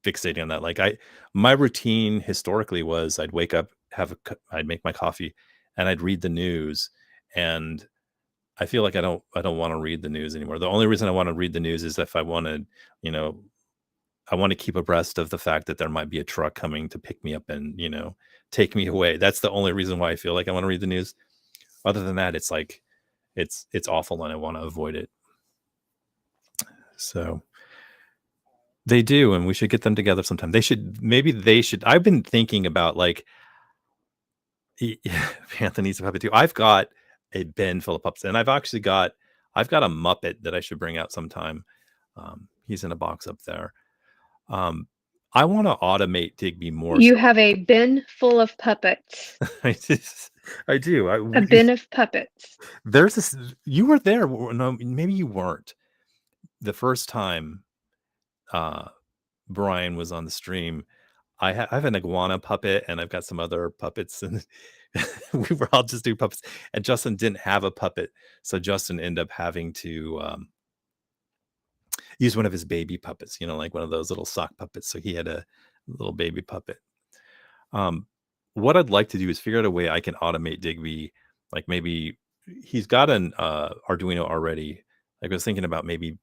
fixating on that. My routine historically was I'd wake up, I'd make my coffee, and I'd read the news. And I feel like I don't want to read the news anymore. The only reason I want to read the news is if I want to, I want to keep abreast of the fact that there might be a truck coming to pick me up and, take me away. That's the only reason why I feel like I want to read the news. Other than that, it's like, it's awful and I want to avoid it. So they do, and we should get them together sometime. Maybe they should. I've been thinking about Panther needs a puppet too. I've got a bin full of puppets, and I've got a Muppet that I should bring out sometime. He's in a box up there. I want to automate Digby more. You have a bin full of puppets. I do. A bin of puppets. There's this. You were there. No, maybe you weren't. The first time Brian was on the stream, I have an iguana puppet, and I've got some other puppets, and we were all just doing puppets. And Justin didn't have a puppet, so Justin ended up having to use one of his baby puppets, like one of those little sock puppets. So he had a little baby puppet. What I'd like to do is figure out a way I can automate Digby. Like maybe he's got an Arduino already. I was thinking about maybe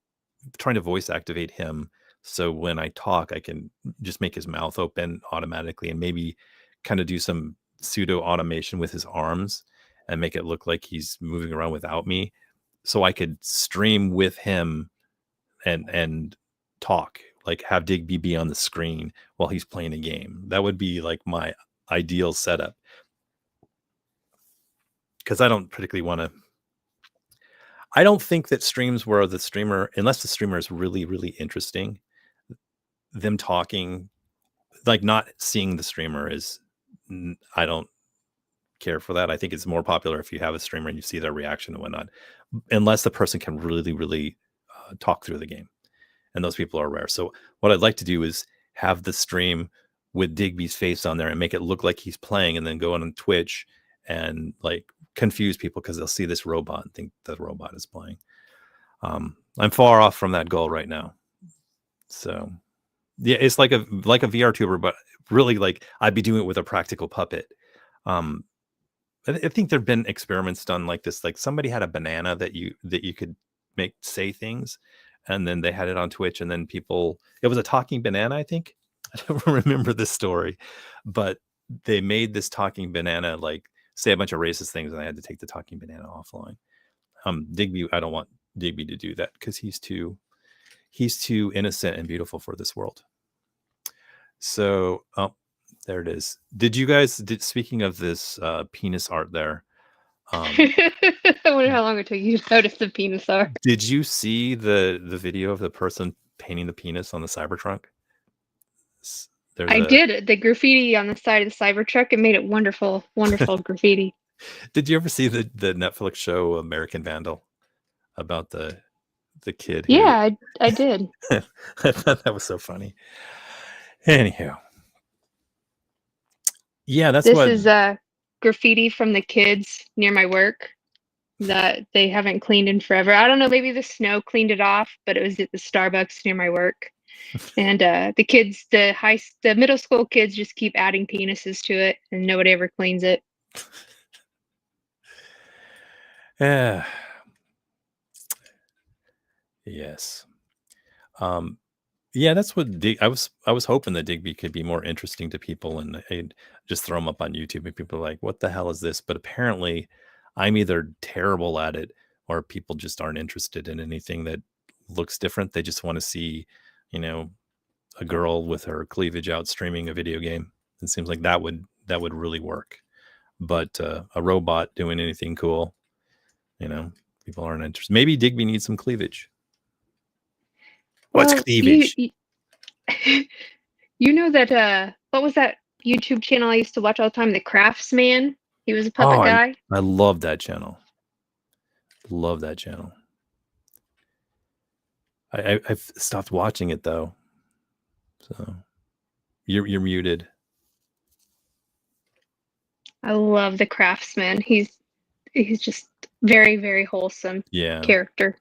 trying to voice activate him. So when I talk, I can just make his mouth open automatically and maybe kind of do some pseudo automation with his arms and make it look like he's moving around without me. So I could stream with him and talk, like have Digby be on the screen while he's playing a game. That would be like my ideal setup. Because I don't particularly want to. I don't think that streams where the streamer, unless the streamer is really, really interesting, them talking, like not seeing the streamer I don't care for that. I think it's more popular if you have a streamer and you see their reaction and whatnot, unless the person can really, really talk through the game. And those people are rare. So what I'd like to do is have the stream with Digby's face on there and make it look like he's playing, and then go on Twitch and like confuse people because they'll see this robot and think the robot is playing. I'm far off from that goal right now. So yeah, it's like a VR tuber, but really like I'd be doing it with a practical puppet. I think there've been experiments done like this. Like somebody had a banana that you could make say things, and then they had it on Twitch, and then it was a talking banana, I think. I don't remember this story, but they made this talking banana like say a bunch of racist things, and I had to take the talking banana offline. Digby, I don't want Digby to do that because he's too innocent and beautiful for this world. So, there it is. Did you guys, speaking of this penis art there, I wonder how long it took you to notice the penis art. Did you see the video of the person painting the penis on the Cybertruck? There's I a. did the graffiti on the side of the Cybertruck. It made it wonderful, wonderful graffiti. Did you ever see the Netflix show American Vandal about the kid who? Yeah, I did. I thought that was so funny. Anyhow, yeah, that's This what. is graffiti from the kids near my work that they haven't cleaned in forever. I don't know, maybe the snow cleaned it off, but it was at the Starbucks near my work. And the kids, the middle school kids just keep adding penises to it and nobody ever cleans it. Yeah. Yes. Yeah, that's what I was hoping that Digby could be more interesting to people, and I'd just throw them up on YouTube, and people are like, "What the hell is this?" But apparently, I'm either terrible at it, or people just aren't interested in anything that looks different. They just want to see, a girl with her cleavage out streaming a video game. It seems like that would really work. But a robot doing anything cool, people aren't interested. Maybe Digby needs some cleavage. What's Well, cleavage? You know that what was that YouTube channel I used to watch all the time? The Craftsman. He was a puppet Oh, guy. I love that channel. Love that channel. I've stopped watching it though. So you're muted. I love the Craftsman. He's just very, very wholesome character.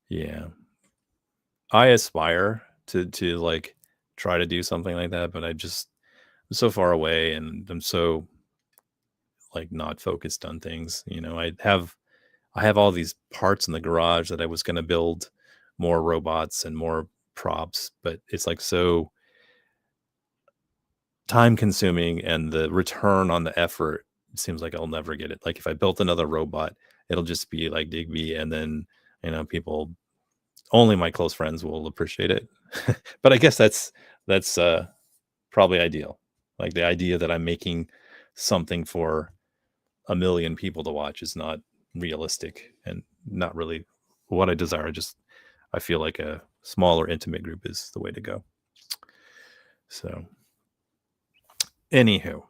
Yeah. I aspire to like try to do something like that, but I'm so far away, and I'm so like not focused on things. I have all these parts in the garage that I was going to build more robots and more props, but it's like so time consuming, and the return on the effort seems like I'll never get it. Like if I built another robot, it'll just be like Digby, and then people, only my close friends will appreciate it. But I guess that's probably ideal. Like the idea that I'm making something for 1 million people to watch is not realistic and not really what I desire. I feel like a smaller, intimate group is the way to go. So, anywho,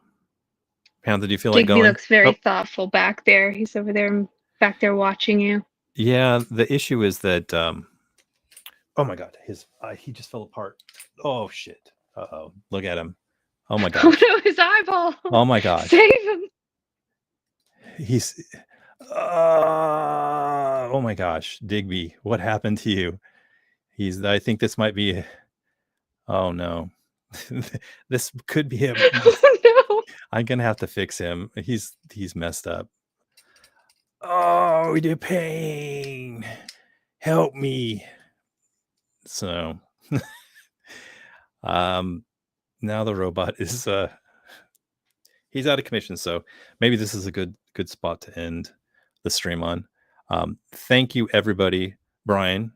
Panther, do you feel like going? Digby looks very thoughtful back there. He's over there, back there watching you. Yeah, the issue is that, oh my God, he just fell apart. Oh shit! Uh-oh, look at him. Oh my God! Oh no, his eyeball! Oh my God! Save him! He's. Oh my gosh, Digby, what happened to you? I think this might be. Oh no, this could be him. Oh no! I'm gonna have to fix him. He's messed up. Oh, the pain! Help me! So, now the robot is he's out of commission. So maybe this is a good spot to end the stream on. Thank you, everybody. Brian,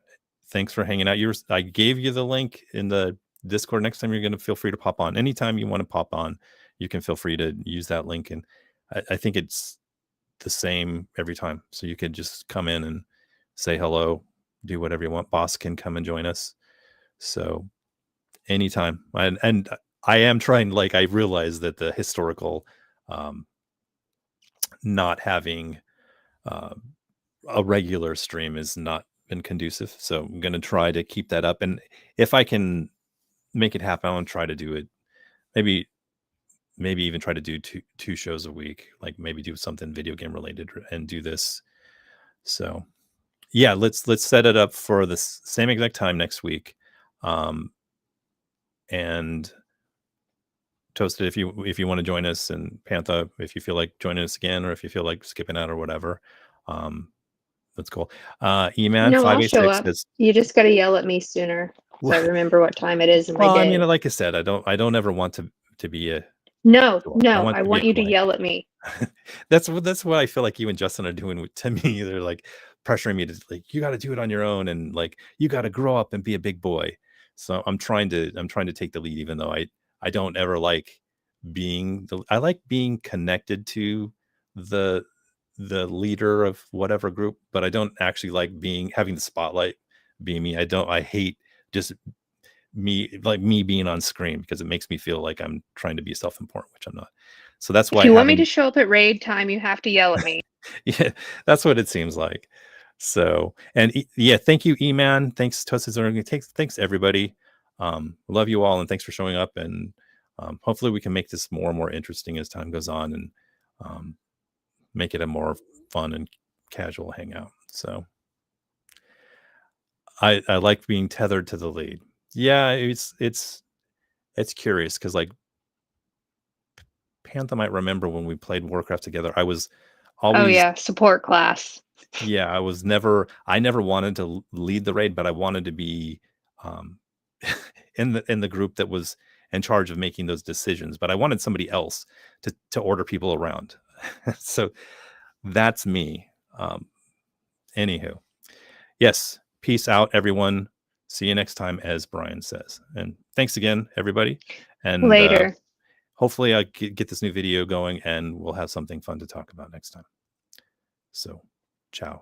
thanks for hanging out. I gave you the link in the Discord. Next time you're going to feel free to pop on. Anytime you want to pop on, you can feel free to use that link. And I think it's the same every time. So you could just come in and say hello, do whatever you want. Boss can come and join us. So anytime. And I am trying, like, I realize that the historical not having a regular stream has not been conducive. So I'm going to try to keep that up. And if I can make it happen, I'll try to do it. Maybe even try to do two shows a week, like maybe do something video game related and do this. So yeah, let's set it up for the same exact time next week. And Toasted, if you want to join us, and Pantha, if you feel like joining us again, or if you feel like skipping out or whatever, that's cool. E-Man, no, I'll show up. says, you just got to yell at me sooner, so I remember what time it is in my day. I mean, like I said, I don't ever want to be a no. I want you to yell at me. That's what I feel like you and Justin are doing to me. They're like pressuring me to, like, you got to do it on your own, and like you got to grow up and be a big boy. So I'm trying to take the lead, even though I don't ever like being I like being connected to the the leader of whatever group, but I don't actually like having the spotlight be me. I hate just me being on screen, because it makes me feel like I'm trying to be self-important, which I'm not. So that's why If you want me to show up at raid time, you have to yell at me. yeah, that's what it seems like. So, and yeah, thank you, E-Man. Thanks, Toasted. Thanks everybody. Love you all, and thanks for showing up. And hopefully we can make this more and more interesting as time goes on, and make it a more fun and casual hangout. So I like being tethered to the lead. Yeah, it's curious, because like Panther might remember when we played Warcraft together, I was always, Oh yeah, support class. yeah, I never wanted to lead the raid, but I wanted to be in the group that was in charge of making those decisions. But I wanted somebody else to order people around. So that's me. Anywho, yes, peace out, everyone. See you next time, as Brian says. And thanks again, everybody. And Later. hopefully I get this new video going, and we'll have something fun to talk about next time. So, ciao.